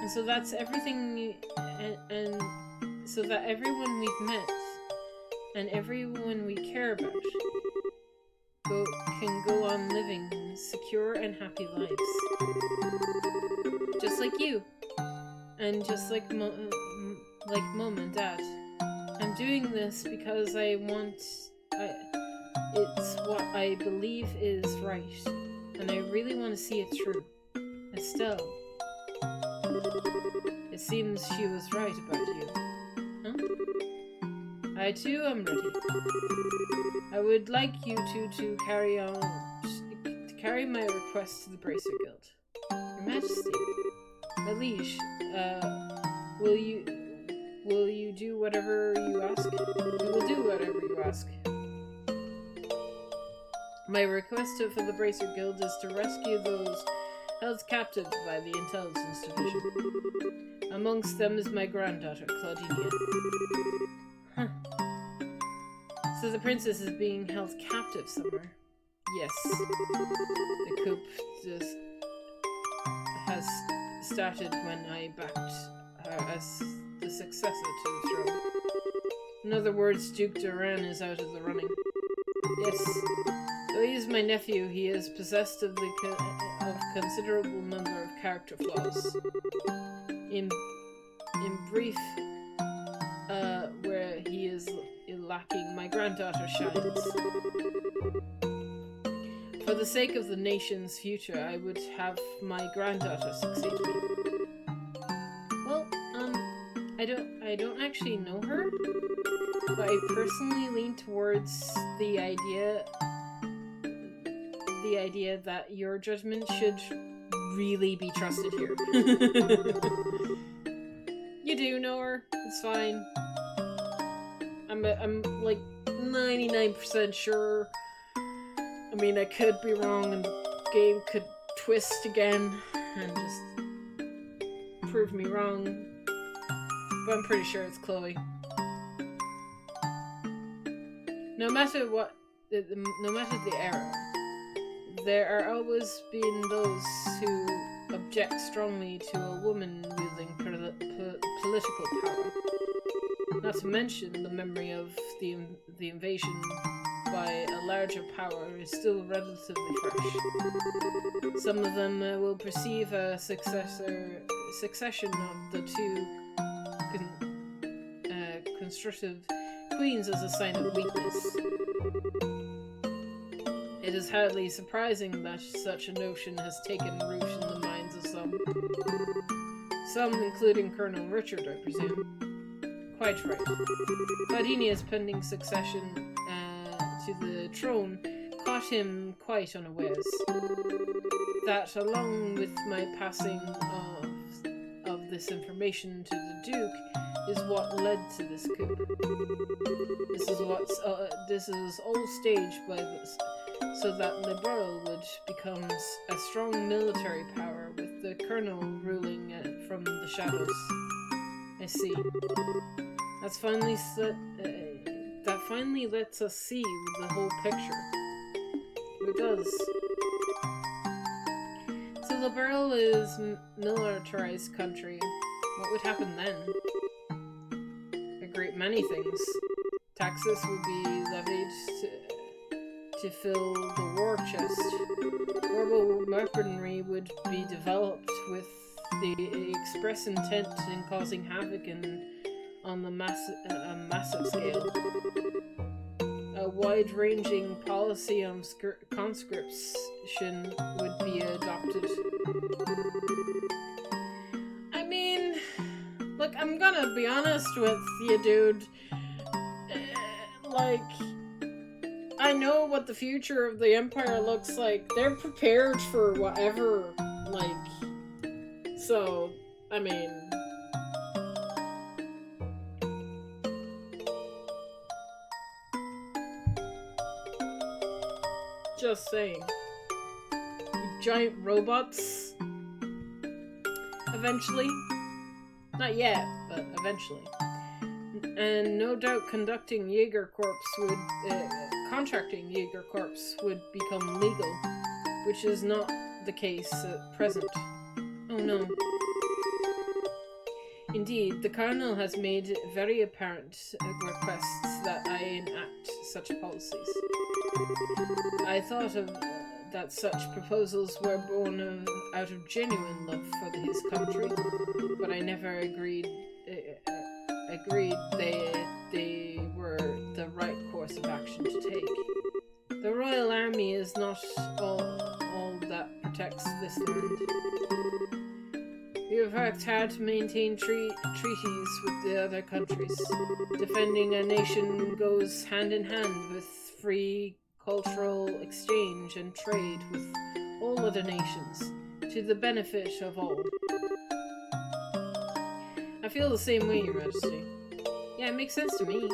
And so that's everything, and so that everyone we've met and everyone we care about can go on living secure and happy lives. Just like you. And just like Mom and Dad. I'm doing this because I It's what I believe is right, and I really want to see it through. Estelle. It seems she was right about you. Huh? I too am ready. I would like you two to carry my request to the Bracer Guild. Your Majesty, my liege, will you do whatever you ask? We will do whatever you ask. My request for the Bracer Guild is to rescue those held captive by the Intelligence Division. Amongst them is my granddaughter, Claudinia. Huh. So the princess is being held captive somewhere. Yes. The coup has started when I backed her as the successor to the throne. In other words, Duke Duran is out of the running. Yes. Though he is my nephew, he is possessed of considerable number of character flaws. In brief, where he is lacking, my granddaughter shines. For the sake of the nation's future, I would have my granddaughter succeed me. Well, I don't actually know her, but I personally lean towards the idea that your judgment should really be trusted here. You do know her. It's fine. I'm like 99% sure. I mean, I could be wrong and the game could twist again and just prove me wrong. But I'm pretty sure it's Chloe. No matter the era, there are always been those who object strongly to a woman wielding political power. Not to mention the memory of the invasion by a larger power is still relatively fresh. Some of them will perceive a succession of the two constructive queens as a sign of weakness. It is hardly surprising that such a notion has taken root in the minds of some. Some, including Colonel Richard, I presume. Quite right. Claudinia's pending succession to the throne caught him quite unawares. That, along with my passing of this information to the Duke, is what led to this coup. This is all staged by this, so that Liberl would become a strong military power, with the Colonel ruling from the shadows. I see. That finally lets us see the whole picture. It does. So Liberl is militarized country. What would happen then? A great many things. Taxes would be levied to fill the war chest. Horrible weaponry would be developed with the express intent in causing havoc on the massive scale. A wide-ranging policy on conscription would be adopted. I mean, look, I'm gonna be honest with you, dude. Like, I know what the future of the Empire looks like. They're prepared for whatever, like, so, I mean... Just saying. You giant robots. Eventually. Not yet, but eventually. And no doubt contracting Jaeger Corps would become legal, which is not the case at present. Oh no. Indeed, the Cardinal has made very apparent requests that I enact such policies. I thought that such proposals were born out of genuine love for his country, but I never agreed they were the right course of action to take. army is not all that protects this land. We have worked hard to maintain treaties with the other countries. Defending a nation goes hand in hand with free cultural exchange and trade with all other nations, to the benefit of all. I feel the same way, Your Majesty. Yeah, it makes sense to me.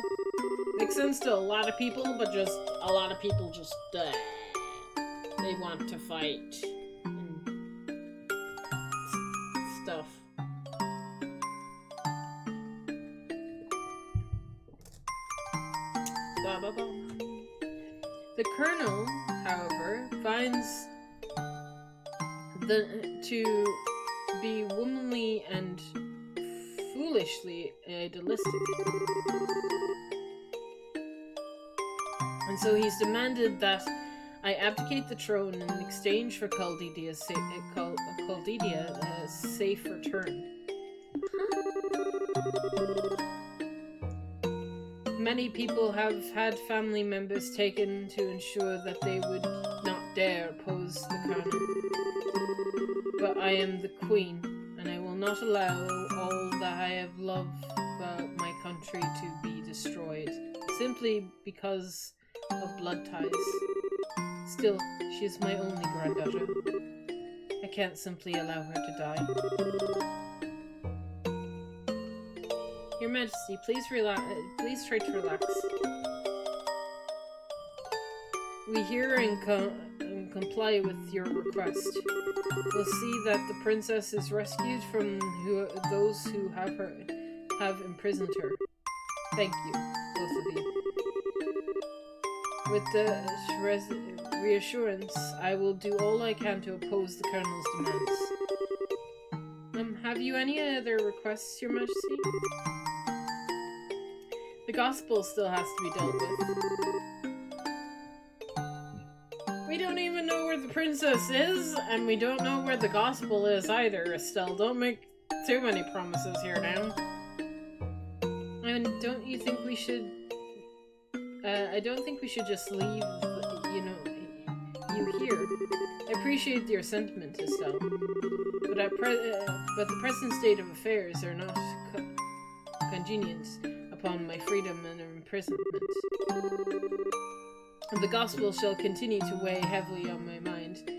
Makes sense to a lot of people, but just a lot of people just they want to fight and stuff. Blah, blah, blah. The Colonel, however, finds to be womanly and foolishly idealistic. And so he's demanded that I abdicate the throne in exchange for Caldidia's safe return. Many people have had family members taken to ensure that they would not dare oppose the Colonel. But I am the Queen, and I will not allow all that I have loved about my country to be destroyed, simply because of blood ties. Still, she is my only granddaughter. I can't simply allow her to die. Your Majesty, please try to relax. We hear and comply with your request. We'll see that the princess is rescued from those who have imprisoned her. Thank you, both of you. With the reassurance, I will do all I can to oppose the Colonel's demands. Have you any other requests, Your Majesty? The gospel still has to be dealt with. We don't even know where the princess is, and we don't know where the gospel is either, Estelle. Don't make too many promises here now. And don't you think we should... I don't think we should just leave, you here. I appreciate your sentiment, Estelle. But the present state of affairs are not convenient upon my freedom and imprisonment. The gospel shall continue to weigh heavily on my mind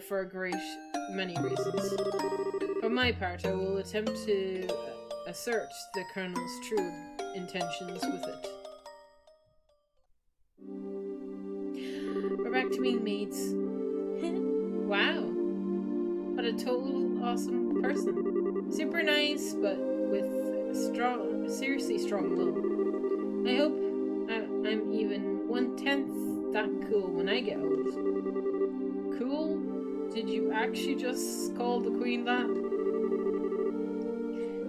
for a great many reasons. For my part, I will attempt to assert the Colonel's true intentions with it. We're back to being maids. Wow. What a total awesome person. Super nice, but with seriously strong will. I hope I'm even 1/10 that cool when I get old. Cool? Did you actually just call the Queen that?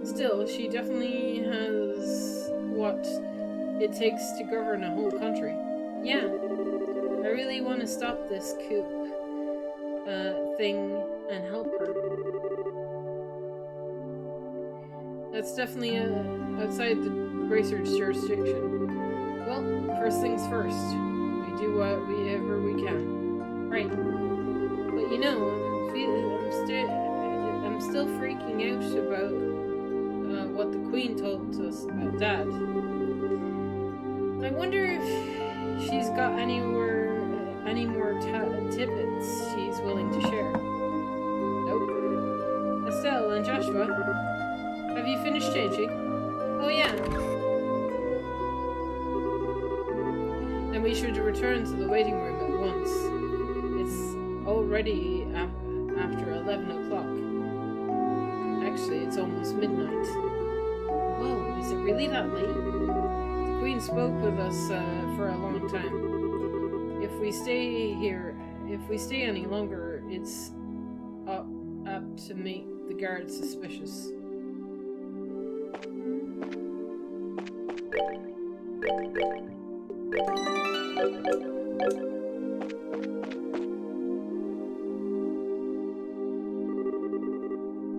Still, she definitely has what it takes to govern a whole country. Yeah, I really want to stop this coup thing and help her. That's definitely outside the Bracer's jurisdiction. Well, first things first. We do whatever we can. Right. But you know, I'm still freaking out about what the Queen told us about Dad. I wonder if she's got any more tidbits she's willing to share. Nope. Estelle and Joshua, have you finished changing? Oh yeah. Then we should return to the waiting room at once. It's already after 11 o'clock. Actually, it's almost midnight. Whoa, is it really that late? The Queen spoke with us for a long time. If we stay any longer, it's apt to make the guards suspicious.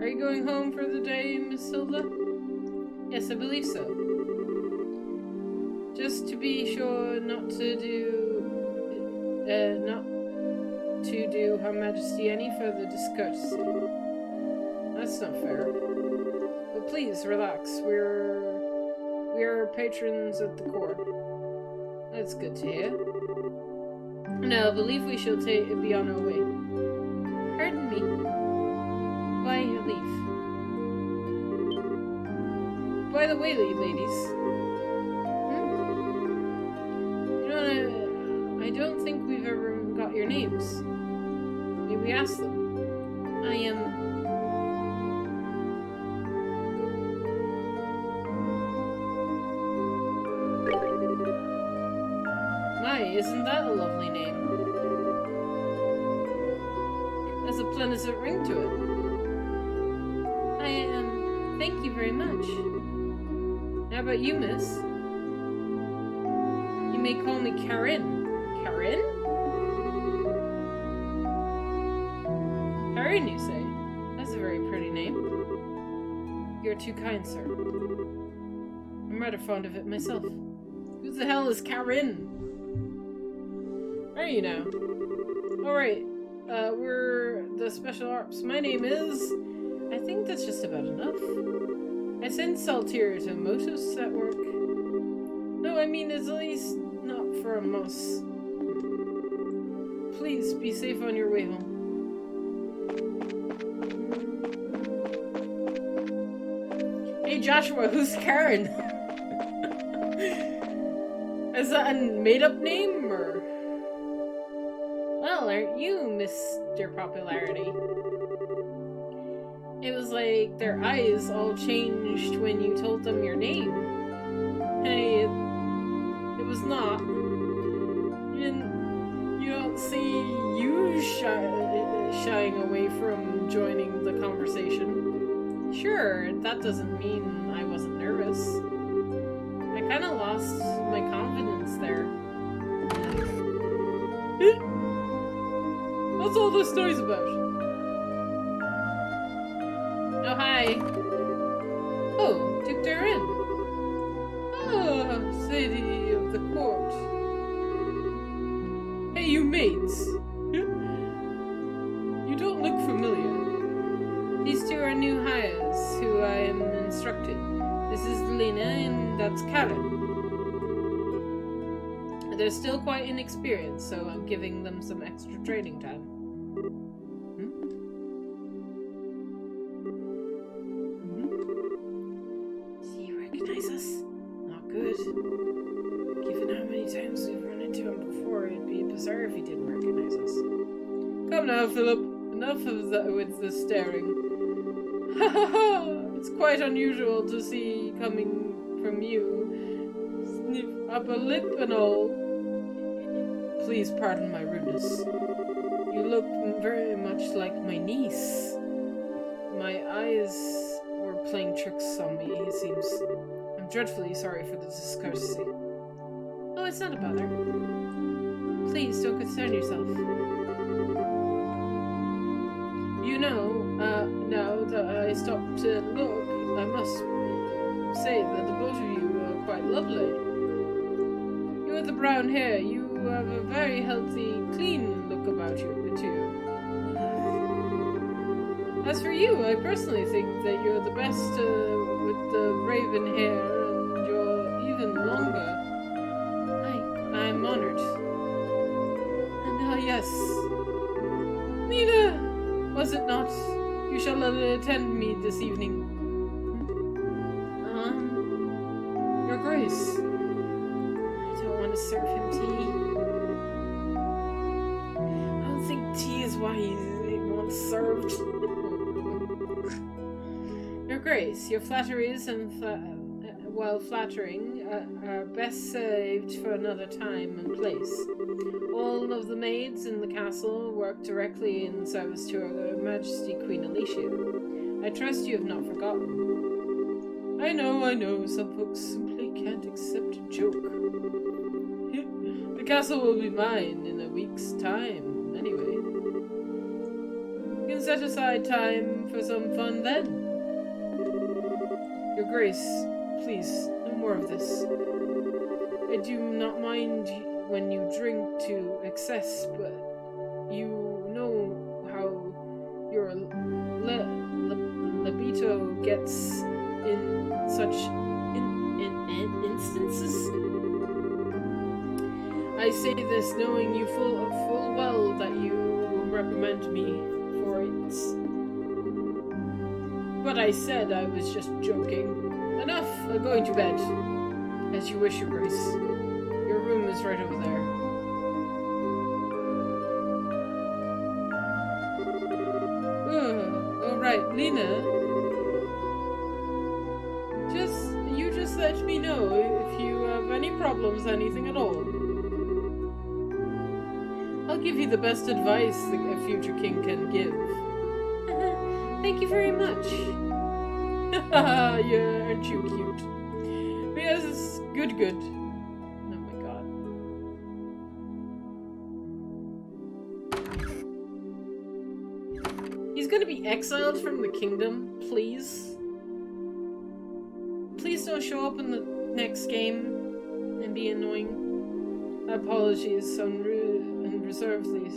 Are you going home for the day, Miss Hilda? Yes, I believe so. Just to be sure not to do not to do Her Majesty any further discourtesy. That's not fair. But please, relax. We are patrons at the court. That's good to hear. Now, I believe we shall be on our way. Pardon me. By your leave. By the way, ladies. You know, I don't think we've ever got your names. May we ask them? I am... My, isn't that a lovely name? Has a pleasant ring to it. I am... Thank you very much. How about you, miss? You may call me Karen. Karen? Karen, you say? That's a very pretty name. You're too kind, sir. I'm rather fond of it myself. Who the hell is Karen? Are you now? Alright, we're the Special Ops. My name is... I think that's just about enough. I send Saltier to motives at work. No, I mean, it's at least not for a muss. Please, be safe on your way home. Hey Joshua, who's Karen? Is that a made-up name, or...? Well, aren't you Mr. Popularity? It was like their eyes all changed when you told them your name. Hey, it was not. You don't see you shying away from joining the conversation. Sure, that doesn't mean I wasn't nervous. I kind of lost my confidence there. What's all this noise about? Oh, hi. Oh, Duke Durin. Oh, Lady of the Court. Hey, you maids. You don't look familiar. These two are new hires who I am instructing. This is Lena and that's Karen. They're still quite inexperienced, so I'm giving them some extra training time. Do you recognize us? Not good. Given how many times we've run into him before, it'd be bizarre if he didn't recognize us. Come now, Philip. Enough of that with the staring. Ha ha ha! It's quite unusual to see coming from you. Sniff up a lip and all. Please pardon my rudeness. You look very much like my niece. My eyes were playing tricks on me, it seems. I'm dreadfully sorry for the discourtesy. Oh, it's not a bother. Please don't concern yourself. You know, now that I stopped to look, I must say that the both of you are quite lovely. You have the brown hair, you have a very healthy, clean look about you, the two. As for you, I personally think that you're the best with the raven hair, and you're even longer. I'm honored. And yes, Nina, was it not? You shall attend me this evening. Your Grace. I don't want to serve him tea. I don't think tea is why he wants served. Your Grace, your flatteries and while flattering are best saved for another time and place. All of the maids in the castle work directly in service to Her Majesty Queen Alicia. I trust you have not forgotten. I know, some folks simply can't accept a joke. The castle will be mine in a week's time, anyway. You can set aside time for some fun then. Your Grace, please, no more of this. I do not mind when you drink to excess, but you know how your libido gets in such instances. I say this knowing you full well that you will reprimand me for it. But I said I was just joking. Enough, I'm going to bed. As you wish, Your Grace. Your room is right over there. Alright, Lena. You just let me know if you have any problems, anything at all. I'll give you the best advice a future king can give. Thank you very much. Yeah, aren't you cute? Yes, good. Oh my god. He's gonna be exiled from the kingdom, please. Please don't show up in the next game and be annoying. Apologies unreservedly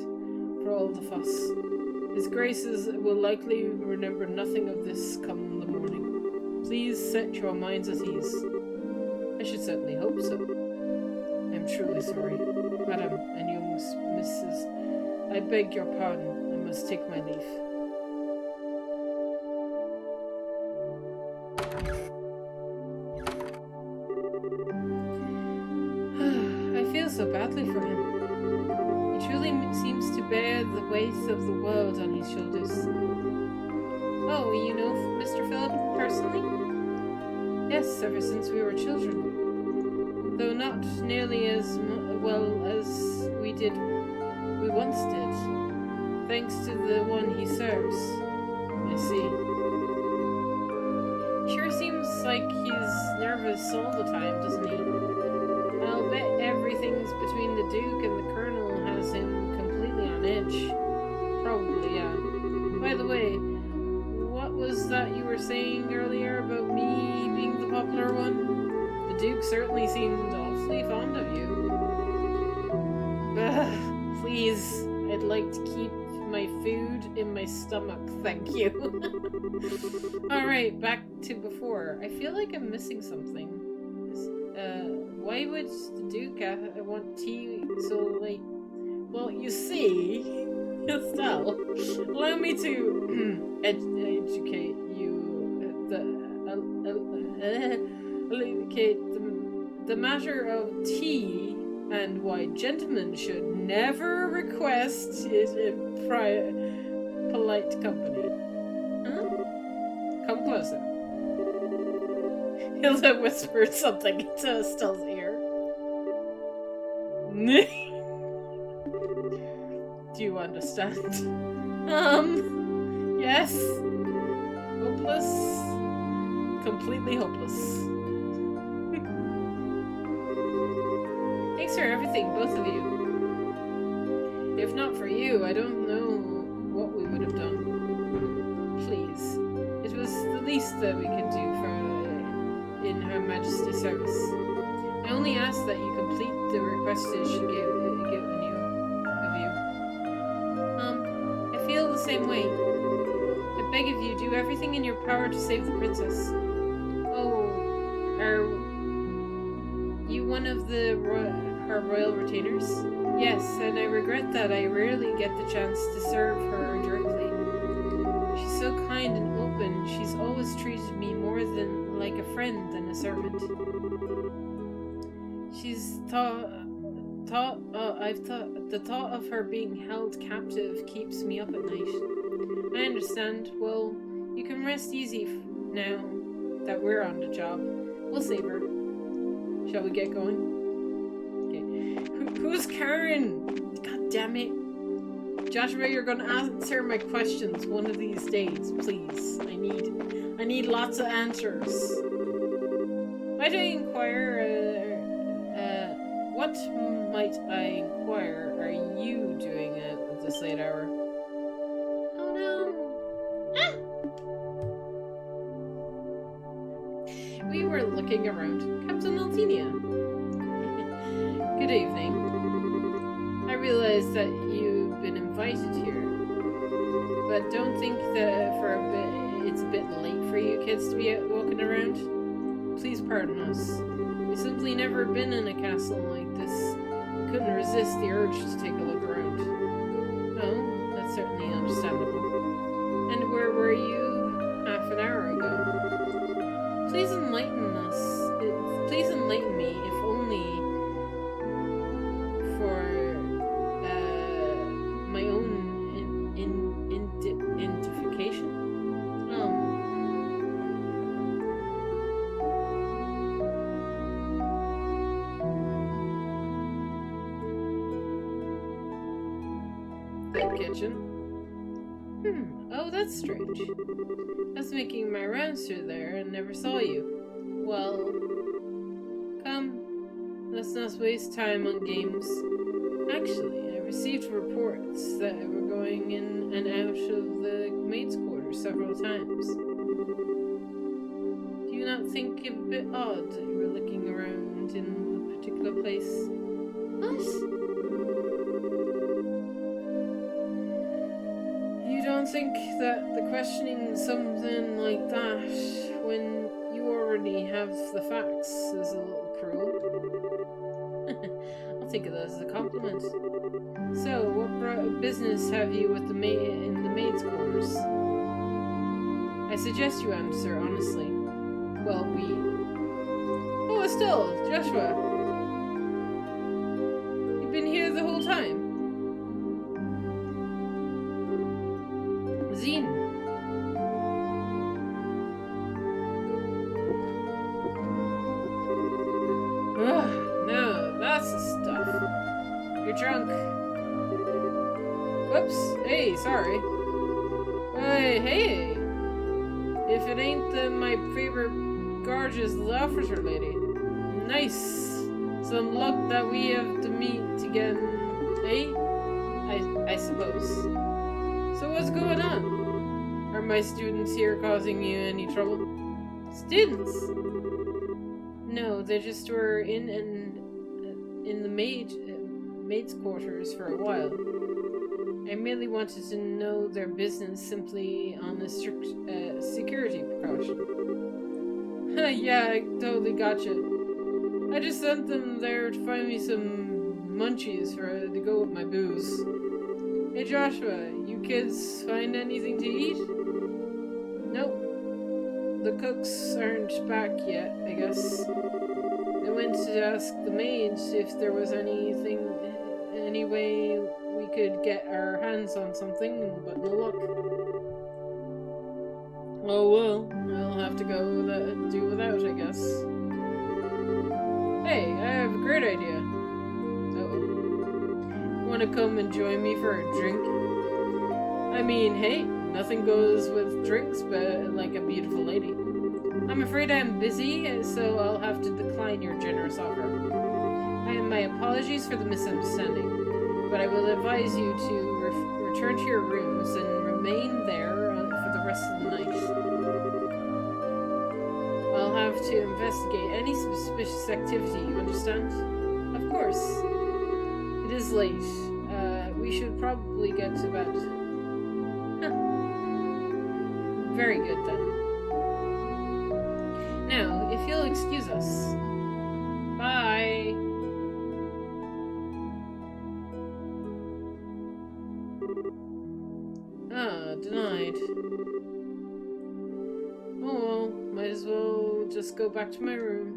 for all the fuss. His graces will likely remember nothing of this come the morning. Please set your minds at ease. I should certainly hope so. I'm truly sorry. Madam and young Mrs. I beg your pardon. I must take my leave. I feel so badly for him. He truly seems to bear the weight of the world on his shoulders. Oh, you know Mr. Philip personally? Yes, ever since we were children. Though not nearly as well as we once did. Thanks to the one he serves. I see. Sure seems like he's nervous all the time, doesn't he? I'll bet everything's between the Duke and the Colonel has him completely on edge. Probably, yeah. By the way, what was that you were saying earlier about me being the popular one? The Duke certainly seemed awfully fond of you. Please, I'd like to keep my food in my stomach, thank you. Alright, back to before. I feel like I'm missing something. Why would the Duke want tea so late? Well, you see, Estelle, allow me to educate you. The matter of tea and why gentlemen should never request it in polite company. Huh? Come closer. Hilda whispered something into Estelle's ear. Do you understand? Yes. Hopeless. Completely hopeless. Thanks for everything, both of you. If not for you, I don't know what we would have done. Please. It was the least that we could do in Her Majesty's service. I only ask that you complete the requested she gave of you. I feel the same way. I beg of you, do everything in your power to save the princess. Oh, are you one of her royal retainers? Yes, and I regret that I rarely get the chance to serve her directly. She's so kind and open. She's always treated me more than like a friend than a servant. She's the thought of her being held captive keeps me up at night. I understand. Well, you can rest easy now that we're on the job. We'll save her. Shall we get going? Okay. Who's Karen? God damn it. Joshua, you're gonna answer my questions one of these days, please. I need lots of answers. Why do I inquire? What might I inquire are you doing at this late hour? Oh no! Ah! We were looking around. Captain Altinia. Good evening. realize that you've been invited here. But don't think that it's a bit late for you kids to be out walking around. Please pardon us. We've simply never been in a castle like this. We couldn't resist the urge to take a look around. Oh, that's certainly understandable. And where were you half an hour ago? Please enlighten us. Please enlighten me, if only for my own identification. The kitchen. Oh, that's strange. I was making my rounds through there and never saw you. Well, come. Let's not waste time on games. Actually, I received reports that we're going in and out of the maid's quarters several times. Do you not think it a bit odd that you were looking around in a particular place? What? You don't think that the questioning something like that when you already have the facts is a little cruel? I'll think of that as a compliment. So, what business have you with the in the maid's quarters? I suggest you answer honestly. Well, Oh, Estelle! Joshua! You've been here the whole time? Zine! Ugh, no, that's the stuff. You're drunk. Whoops. Hey, sorry. Hey. If it ain't my favorite gorgeous officer lady. Nice. Some luck that we have to meet again, eh? I suppose. So what's going on? Are my students here causing you any trouble? Students? No, they just were in the maid's quarters for a while. I merely wanted to know their business simply on a strict security precaution. Yeah, I totally gotcha. I just sent them there to find me some munchies to go with my booze. Hey Joshua, you kids find anything to eat? Nope. The cooks aren't back yet, I guess. I went to ask the maids if there was any way we could get our hands on something, but no luck. Oh well, I'll have to go do without, I guess. Hey, I have a great idea. Want to come and join me for a drink? I mean, hey, nothing goes with drinks but like a beautiful lady. I'm afraid I'm busy, so I'll have to decline your generous offer. My apologies for the misunderstanding, but I will advise you to return to your rooms and remain there for the rest of the night. I'll have to investigate any suspicious activity, you understand? Of course. It is late. We should probably get to bed. Very good then. Now, if you'll excuse us. Bye. Denied. Oh well, might as well just go back to my room.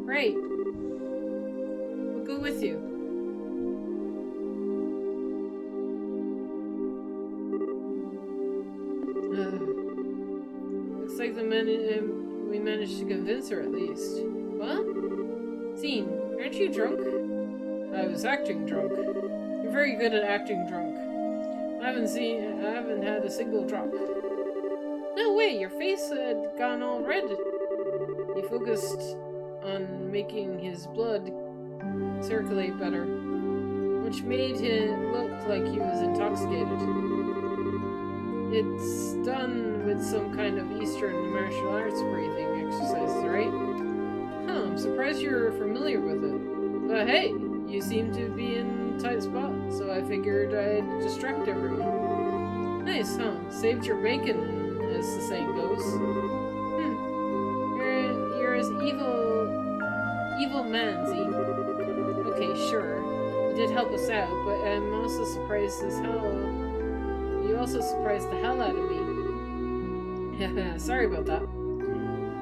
Right. We'll go with you. Looks like we managed to convince her at least. What? Zine, aren't you drunk? I was acting drunk. You're very good at acting drunk. I haven't had a single drop. No way, your face had gone all red. He focused on making his blood circulate better, which made him look like he was intoxicated. It's done with some kind of Eastern martial arts breathing exercises, right? Huh, I'm surprised you're familiar with it. But hey, you seem to be in a tight spot, so I figured I'd distract everyone. Nice, huh? Saved your bacon, as the saying goes. You're as evil man, Zine. Okay, sure. You did help us out, but I'm also surprised as hell. You also surprised the hell out of me. Sorry about that.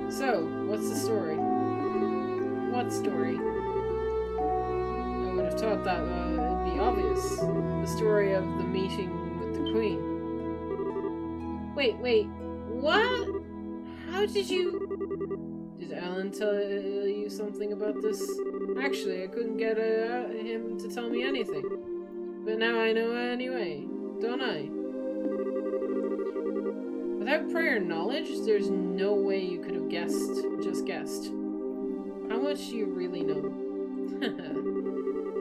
So, what's the story? What story? I would have thought that it'd be obvious. The story of the meeting with the Queen. Wait, what? How did you... Did Alan tell you something about this? Actually, I couldn't get him to tell me anything. But now I know anyway, don't I? Without prior knowledge, there's no way you could have just guessed. How much do you really know?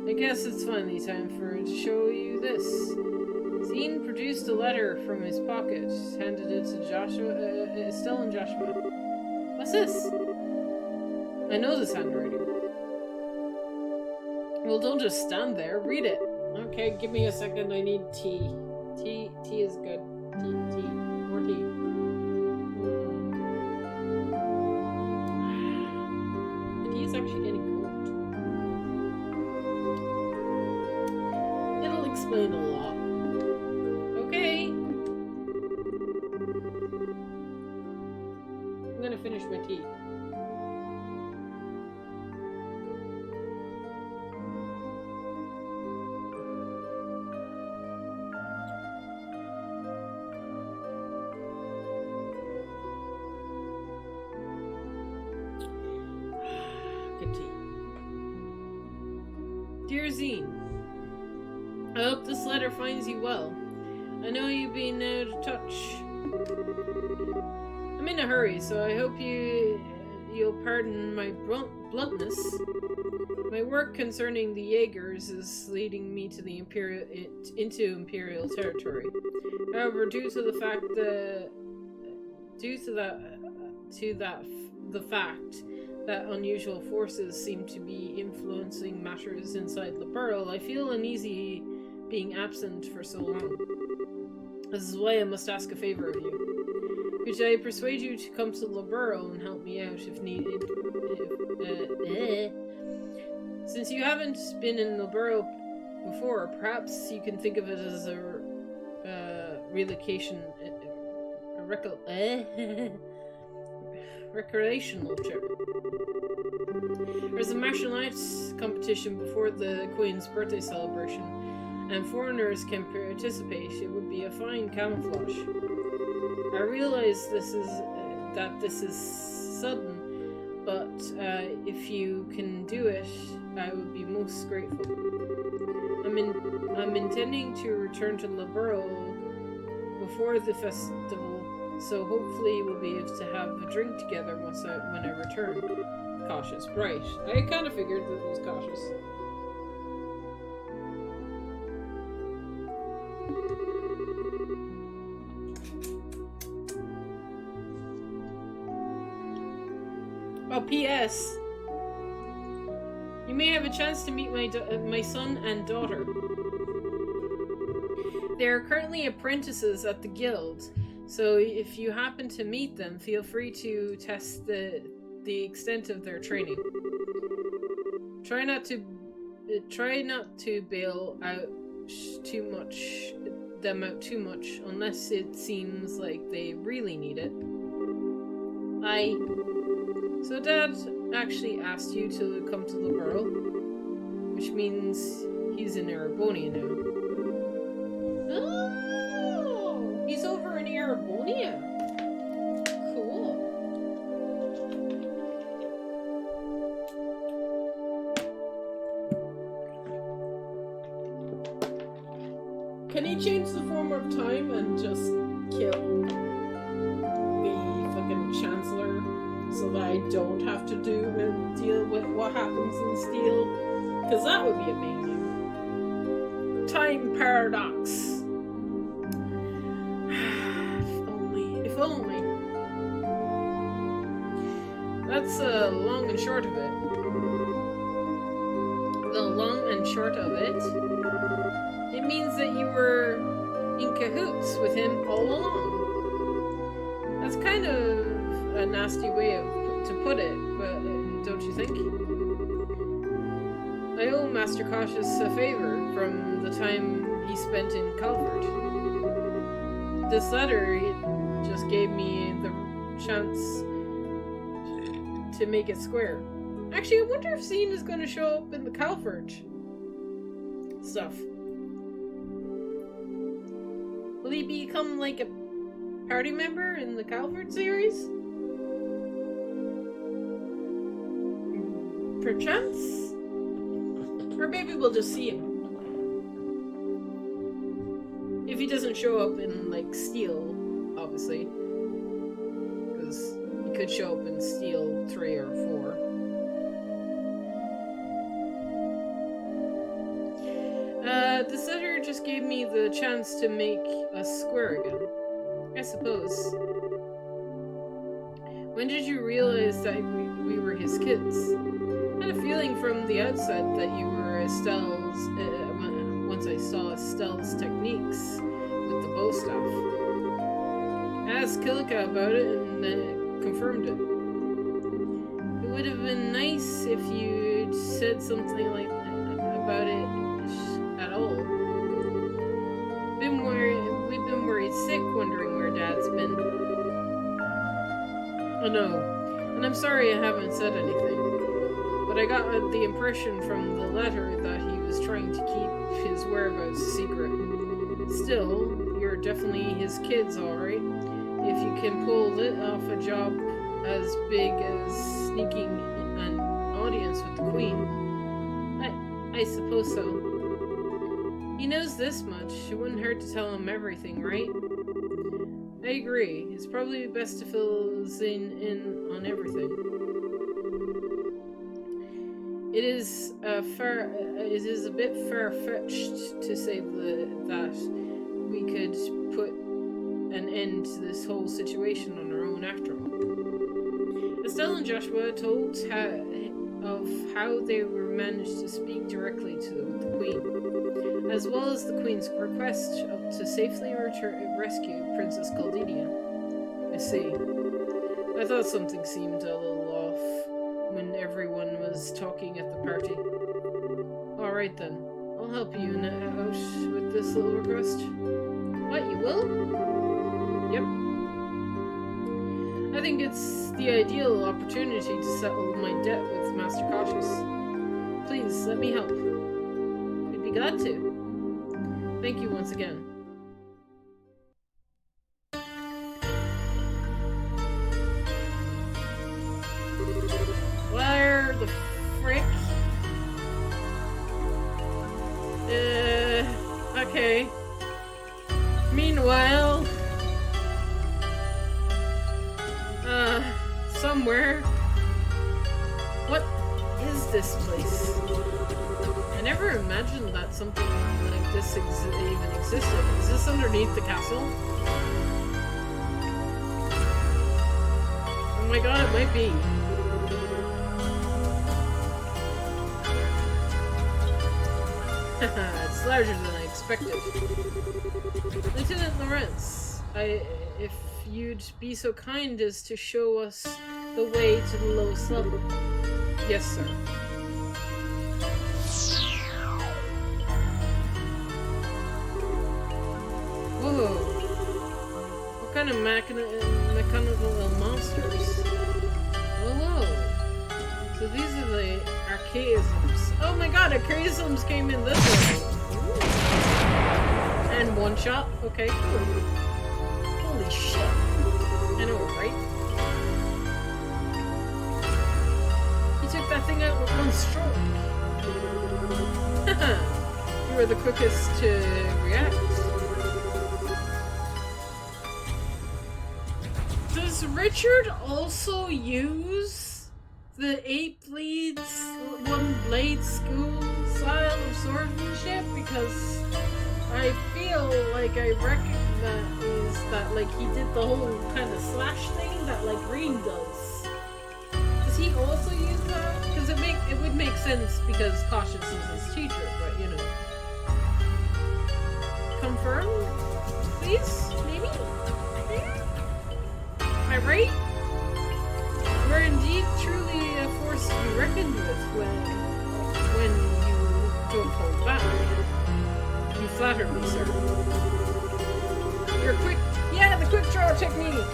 I guess it's finally time to show you this. Zine produced a letter from his pocket, handed it to Joshua, Estelle and Joshua. What's this? I know this handwriting. Well, don't just stand there. Read it. Okay, give me a second. I need tea. Tea is good. Tea. More tea. The tea is actually getting cold. It'll explain a lot. Okay. I'm gonna finish my tea. Dear Zine, I hope this letter finds you well. I know you've been out of touch. I'm in a hurry, so I hope you'll pardon my bluntness. My work concerning the Jaegers is leading me to the into Imperial territory. However, due to the fact that unusual forces seem to be influencing matters inside Liberl, I feel uneasy being absent for so long. This is why I must ask a favor of you. Could I persuade you to come to Liberl and help me out if needed? Since you haven't been in Liberl before, perhaps you can think of it as a relocation, recreational trip. There's a martial arts competition before the Queen's birthday celebration, and foreigners can participate. It would be a fine camouflage. I realize this is sudden, but if you can do it, I would be most grateful. I'm intending to return to Liberl before the festival, so hopefully we'll be able to have a drink together when I return. Cautious, right. I kind of figured that it was cautious. Oh, P.S. You may have a chance to meet my son and daughter. They are currently apprentices at the guild, so if you happen to meet them, feel free to test the extent of their training. Try not to bail out too much unless it seems like they really need it. So Dad actually asked you to come to Liberl, which means he's in Erebonia now. Oh, he's over in Erebonia. Cool. Can he change the form of time and just kill the fucking Chancellor so that I don't have to deal with what happens in Steel? Because that would be amazing. Time paradox. If only. That's long and short of it. The long and short of it, it means that you were in cahoots with him all along. That's kind of a nasty way to put it, but don't you think? I owe Master Cautious a favor from the time he spent in Calvert. This letter just gave me the chance to make it square. Actually, I wonder if Zane is going to show up in the Calvert stuff. Will he become like a party member in the Calvert series? Perchance? Or maybe we'll just see him. If he doesn't show up in, like, Steel, obviously. Because he could show up in Steel 3 or 4. This letter just gave me the chance to make us square again. I suppose. When did you realize that we were his kids? I had a feeling from the outset that you were Estelle's, once I saw Estelle's techniques with the bow staff. I asked Kilika about it and confirmed it. It would have been nice if you'd said something like about it at all. We've been worried sick wondering where Dad's been. I know, and I'm sorry I haven't said anything. But I got the impression from the letter that he was trying to keep his whereabouts a secret. Still, you're definitely his kids, alright. If you can pull off a job as big as sneaking an audience with the Queen. I suppose so. He knows this much. It wouldn't hurt to tell him everything, right? I agree. It's probably best to fill Zane in on everything. It is a bit far-fetched to say that we could put an end to this whole situation on our own after all. Estelle and Joshua told of how they were managed to speak directly to the Queen, as well as the Queen's request to safely rescue Princess Caldinia. I see. I thought something seemed a little off when everyone was talking at the party. Alright then, I'll help you out with this little request. What, you will? Yep. I think it's the ideal opportunity to settle my debt with Master Cautious. Please, let me help. We'd be glad to. Thank you once again. Where the frick? Okay. Meanwhile, somewhere. What is this place? I never imagined that something like this even existed. Is this underneath the castle? Oh my god, it might be. It's larger than I expected. Lieutenant Lawrence, if you'd be so kind as to show us the way to the lowest level. Yes, sir. Whoa. What kind of mechanical monsters? Hello. So these are the archaisms. Oh my god, archaisms came in this way. And one shot? Okay, cool. Holy shit. I know, right? He took that thing out with one stroke. You were the quickest to react. Does Richard also use the 8 blades, 1 blade school style of swordsmanship? Because I feel like I recognize that, like, he did the whole kind of slash thing that, like, Green does. Does he also use that? Because it would make sense offense because Cautious is his teacher, but you know. Confirm, please? Maybe? Am I right? We're indeed truly a force to be reckoned with when you don't hold back. You flatter me, sir. You're quick. Yeah, the quick draw technique.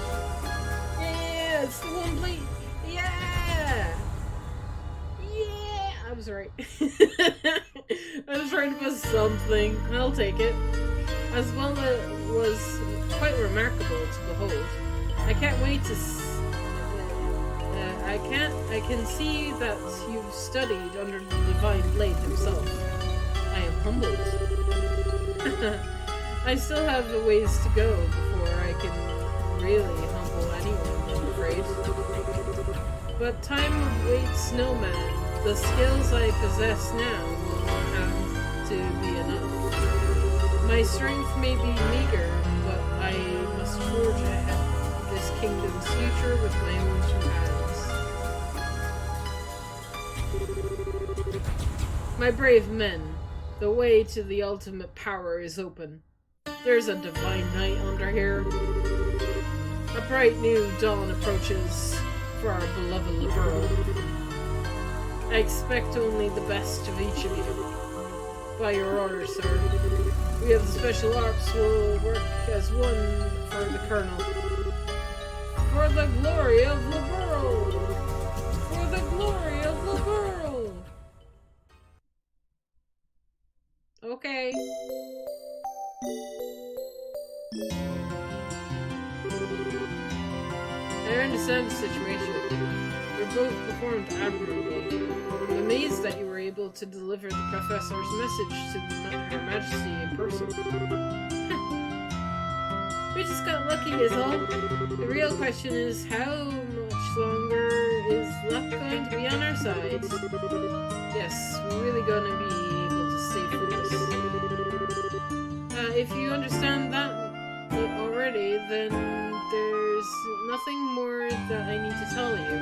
Yeah, it's the one blade. Yeah. Yeah. I was right. I was right about something. I'll take it. As well, it was quite remarkable to behold. I can't wait to. I can see that you've studied under the Divine Blade himself. I am humbled. I still have a ways to go before I can really humble anyone, I'm afraid. But time awaits no man. The skills I possess now will have to be enough. My strength may be meager, but I must forge ahead this kingdom's future with my own two hands. My brave men, the way to the ultimate power is open. There's a divine night under here. A bright new dawn approaches for our beloved Liberl. I expect only the best of each of you. By your orders, sir. We of the Special Ops will work as one for the Colonel. For the glory of Liberl! For the glory of Liberl! Okay. I understand the situation. You both performed admirably. I'm amazed that you were able to deliver the Professor's message to Her Majesty in person. We just got lucky is all. The real question is how much longer is luck going to be on our side? Yes, we're really going to be able to stay focused. If you understand that already, then there's nothing more that I need to tell you.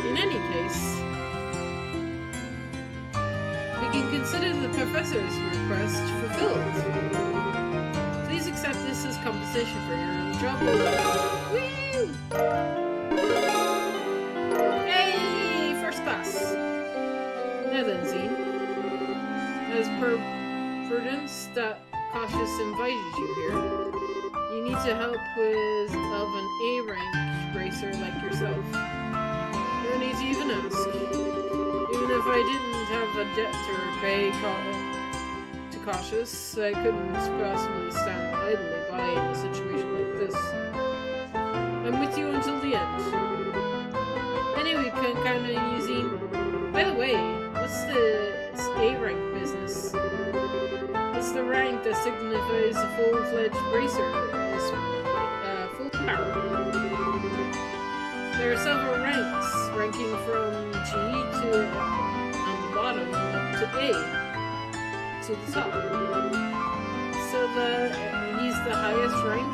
In any case, we can consider the Professor's request fulfilled. Please accept this as compensation for your job. Woo! Hey! First class! Now then, Zine. As per prudence that Cautious invited you here, you need to help with of an A-rank bracer like yourself. No need to even ask. Even if I didn't have a debt to pay to Cautious, I couldn't possibly stand idly by in a situation like this. I'm with you until the end. Anyway, can count on you, Zine. By the way, what's the A-rank business? It's the rank that signifies a full-fledged bracer is full power. There are several ranks, ranking from G to on the bottom up to A to the top. So he's the highest rank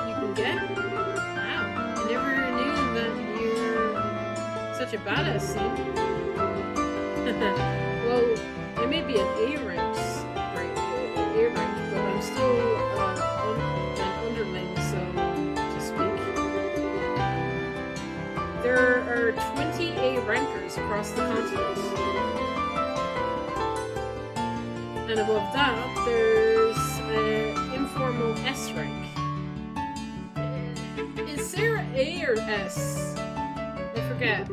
you can get? Wow, I never knew that you're such a badass, Scene. Well, I may be an A-rank, but I'm still an underling, so to speak. There are 20 A-rankers across the continent. And above that, there's an informal S-rank. Is there A or S? I forget.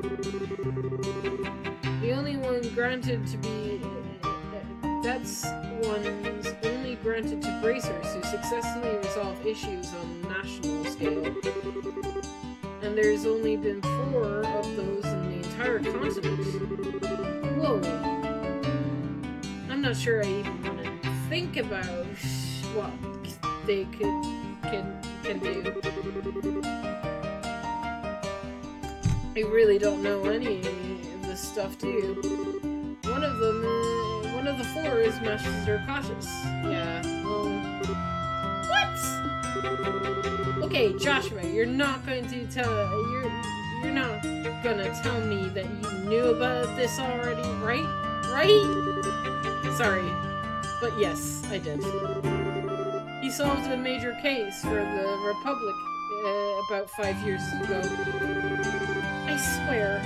The only one granted to be... That's one's only granted to bracers who successfully resolve issues on national scale. And there's only been 4 of those in the entire continent. Whoa. I'm not sure I even want to think about what they can do. I really don't know any of this stuff, do you? One of the 4 is Master Cautious. Yeah, well... What? Okay, Joshua, you're not going to you're not gonna tell me that you knew about this already, right? Right? Sorry, but yes, I did. He solved a major case for the Republic about 5 years ago. I swear,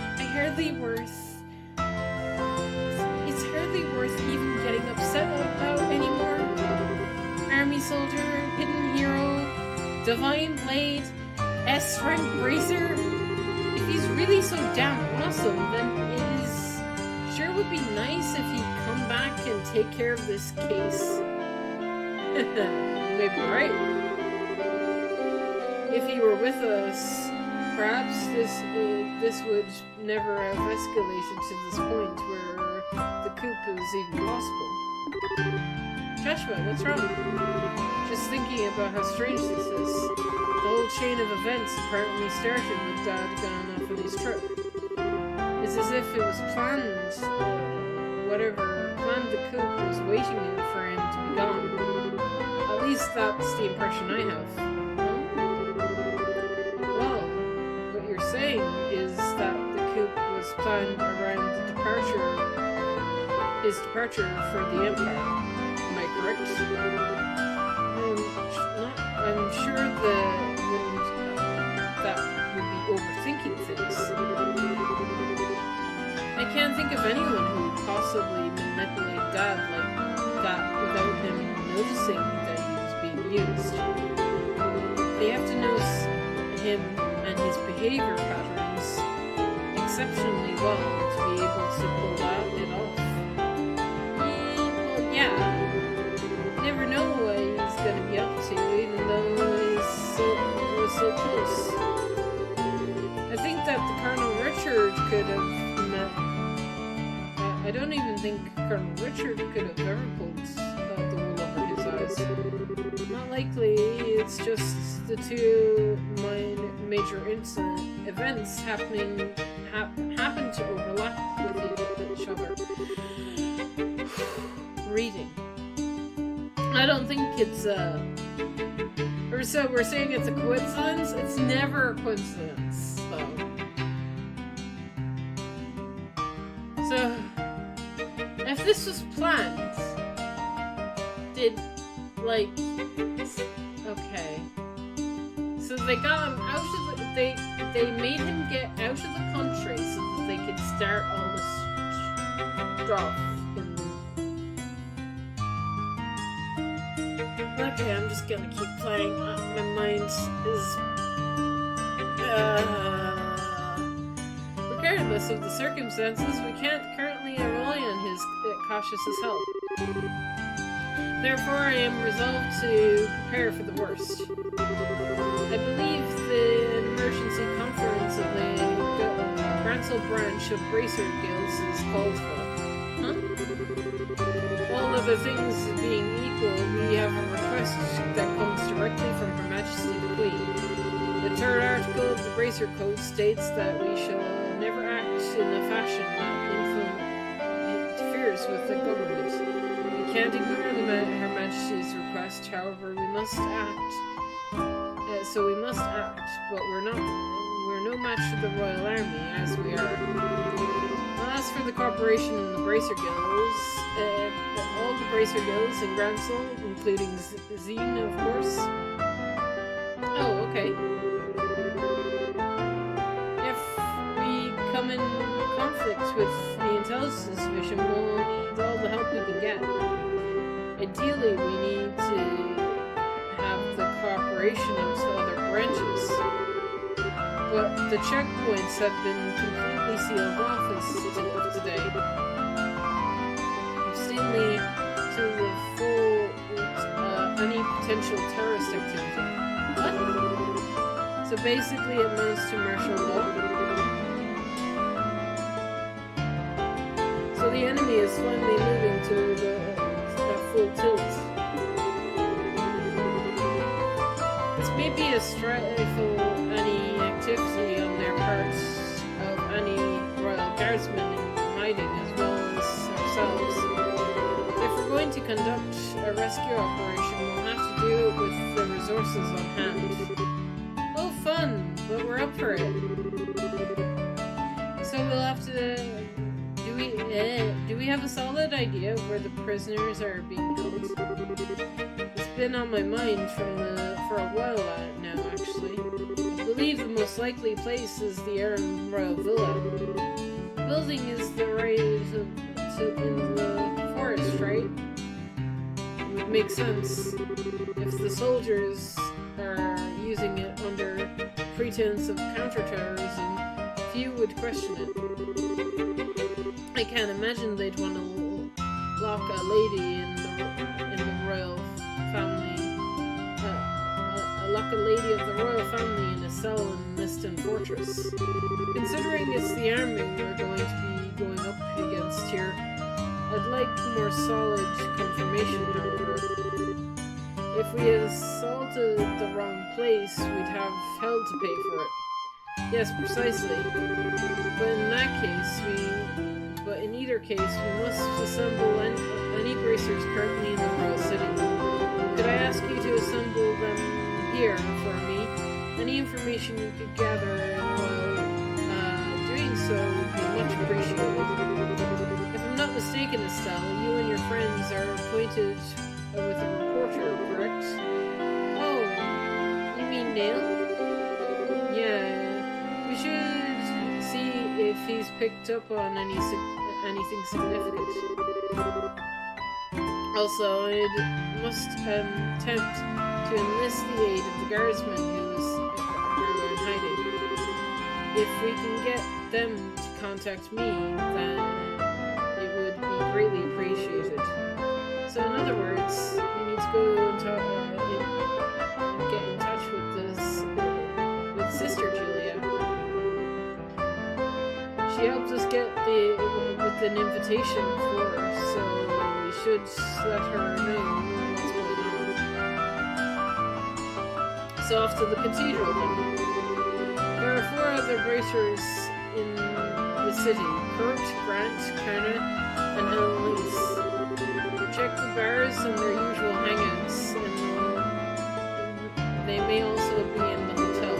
it's hardly worth even getting upset about anymore. Army soldier, hidden hero, divine blade, S-rank bracer. If he's really so damn awesome, then it sure would be nice if he'd come back and take care of this case. Maybe right. If he were with us, perhaps this would never have escalated to this point where the coup is even possible. Joshua, what's wrong? Just thinking about how strange this is. The whole chain of events apparently started with Dad going off on his trip. It's as if it was planned. Whatever planned the coup was waiting for him to be gone. At least that's the impression I have. Well, what you're saying is that the coup was planned around his departure for the Empire. Am I correct? I'm sure that would be overthinking things. I can't think of anyone who would possibly manipulate Dad like that without him noticing that he was being used. They have to know him and his behavior patterns exceptionally well to be able to pull it off. Well, yeah. Never know what he's going to be up to, even though we're so close. I think that the Colonel Richard could have met. I don't even think Colonel Richard could have ever pulled the wool over his eyes. Not likely. It's just the two major events happen to overlap with each other. Reading. I don't think it's so we're saying it's a coincidence? It's never a coincidence, though. So, if this was planned, okay. So they got him out of they made him get out of the country so that they could start all this stuff. Okay, I'm just gonna keep playing. My mind is... Regardless of the circumstances, we can't currently rely on his cautious help. Therefore, I am resolved to prepare for the worst. I believe the emergency conference of the Grancel branch of Bracer Guilds is called for. All other things being equal, we have a request that comes directly from Her Majesty the Queen. The third article of the Bracer Code states that we shall never act in a fashion that interferes with the government. We can't ignore Her Majesty's request, however, we must act. So we must act, but we're no match for the Royal Army, as we are. As for the cooperation in the Bracer Guilds, all the Bracer Guilds in Grancel, including Zine, of course. Oh, okay. If we come in conflict with the Intelligence Division, we'll need all the help we can get. Ideally, we need to have the cooperation of other branches. But the checkpoints have been completely sealed off as of today. Absently to the full any potential terrorist activity. What? So basically it amounts to martial law. So the enemy is finally moving to the full tilt. This may be a stifle any activity on their parts of any royal guardsmen in hiding as well as ourselves. If we're going to conduct a rescue operation, we'll have to do it with the resources on hand. Oh, fun, but we're up for it. So we'll have to... Do we have a solid idea of where the prisoners are being held? It's been on my mind for a while now, actually. I believe the most likely place is the Aran Royal Villa. The building is in the forest, right? It would make sense if the soldiers are using it under pretense of counterterrorism. Few would question it. I can't imagine they'd want to lock a lady in the royal family. Lock a lady of the royal family in a cell in Liston Fortress. Considering it's the army we're going to be going up against here, I'd like more solid confirmation, however. If we had assaulted the wrong place, we'd have hell to pay for it. Yes, precisely. But in either case, we must assemble any bracers currently in the royal city. Could I ask you to assemble them here for me? Any information you could gather while doing so would be much appreciated. If I'm not mistaken, Estelle, you and your friends are appointed with a reporter, correct? Oh, you mean Nail? Yeah, we should see if he's picked up on anything significant. Also, I must attempt to enlist the aid of the guardsmen who are in hiding. If we can get them to contact me, then it would be greatly appreciated. So in other words, we need to go and get in touch with Sister Julia. She helped us get with an invitation for her, so we should let her know what's going on. So off to the cathedral then. There are 4 other bracers in the city: Kurt, Grant, Karna, and Annalise. Check the bars and their usual hangouts, and they may also be in the hotel.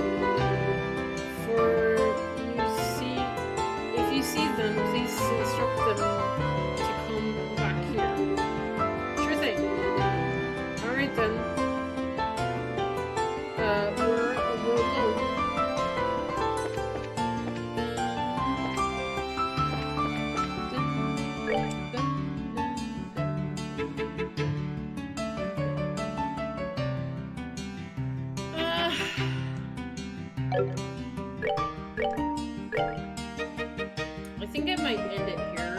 If you see them, please instruct them to come back here. Sure thing. Alright then. We'll go. I think I might end it here.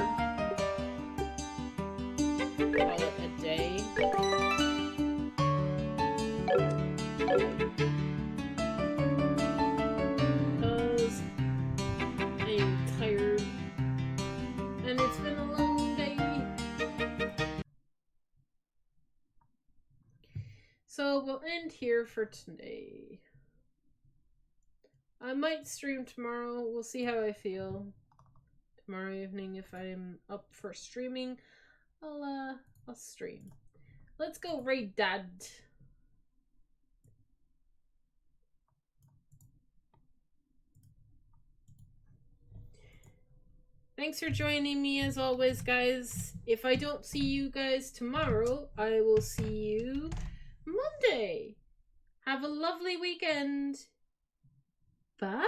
Call it a day. Because I'm tired. And it's been a long day. So we'll end here for today. I might stream tomorrow. We'll see how I feel. Tomorrow evening, if I'm up for streaming, I'll stream. Let's go raid Dad. Thanks for joining me as always, guys. If I don't see you guys tomorrow, I will see you Monday. Have a lovely weekend. Bye.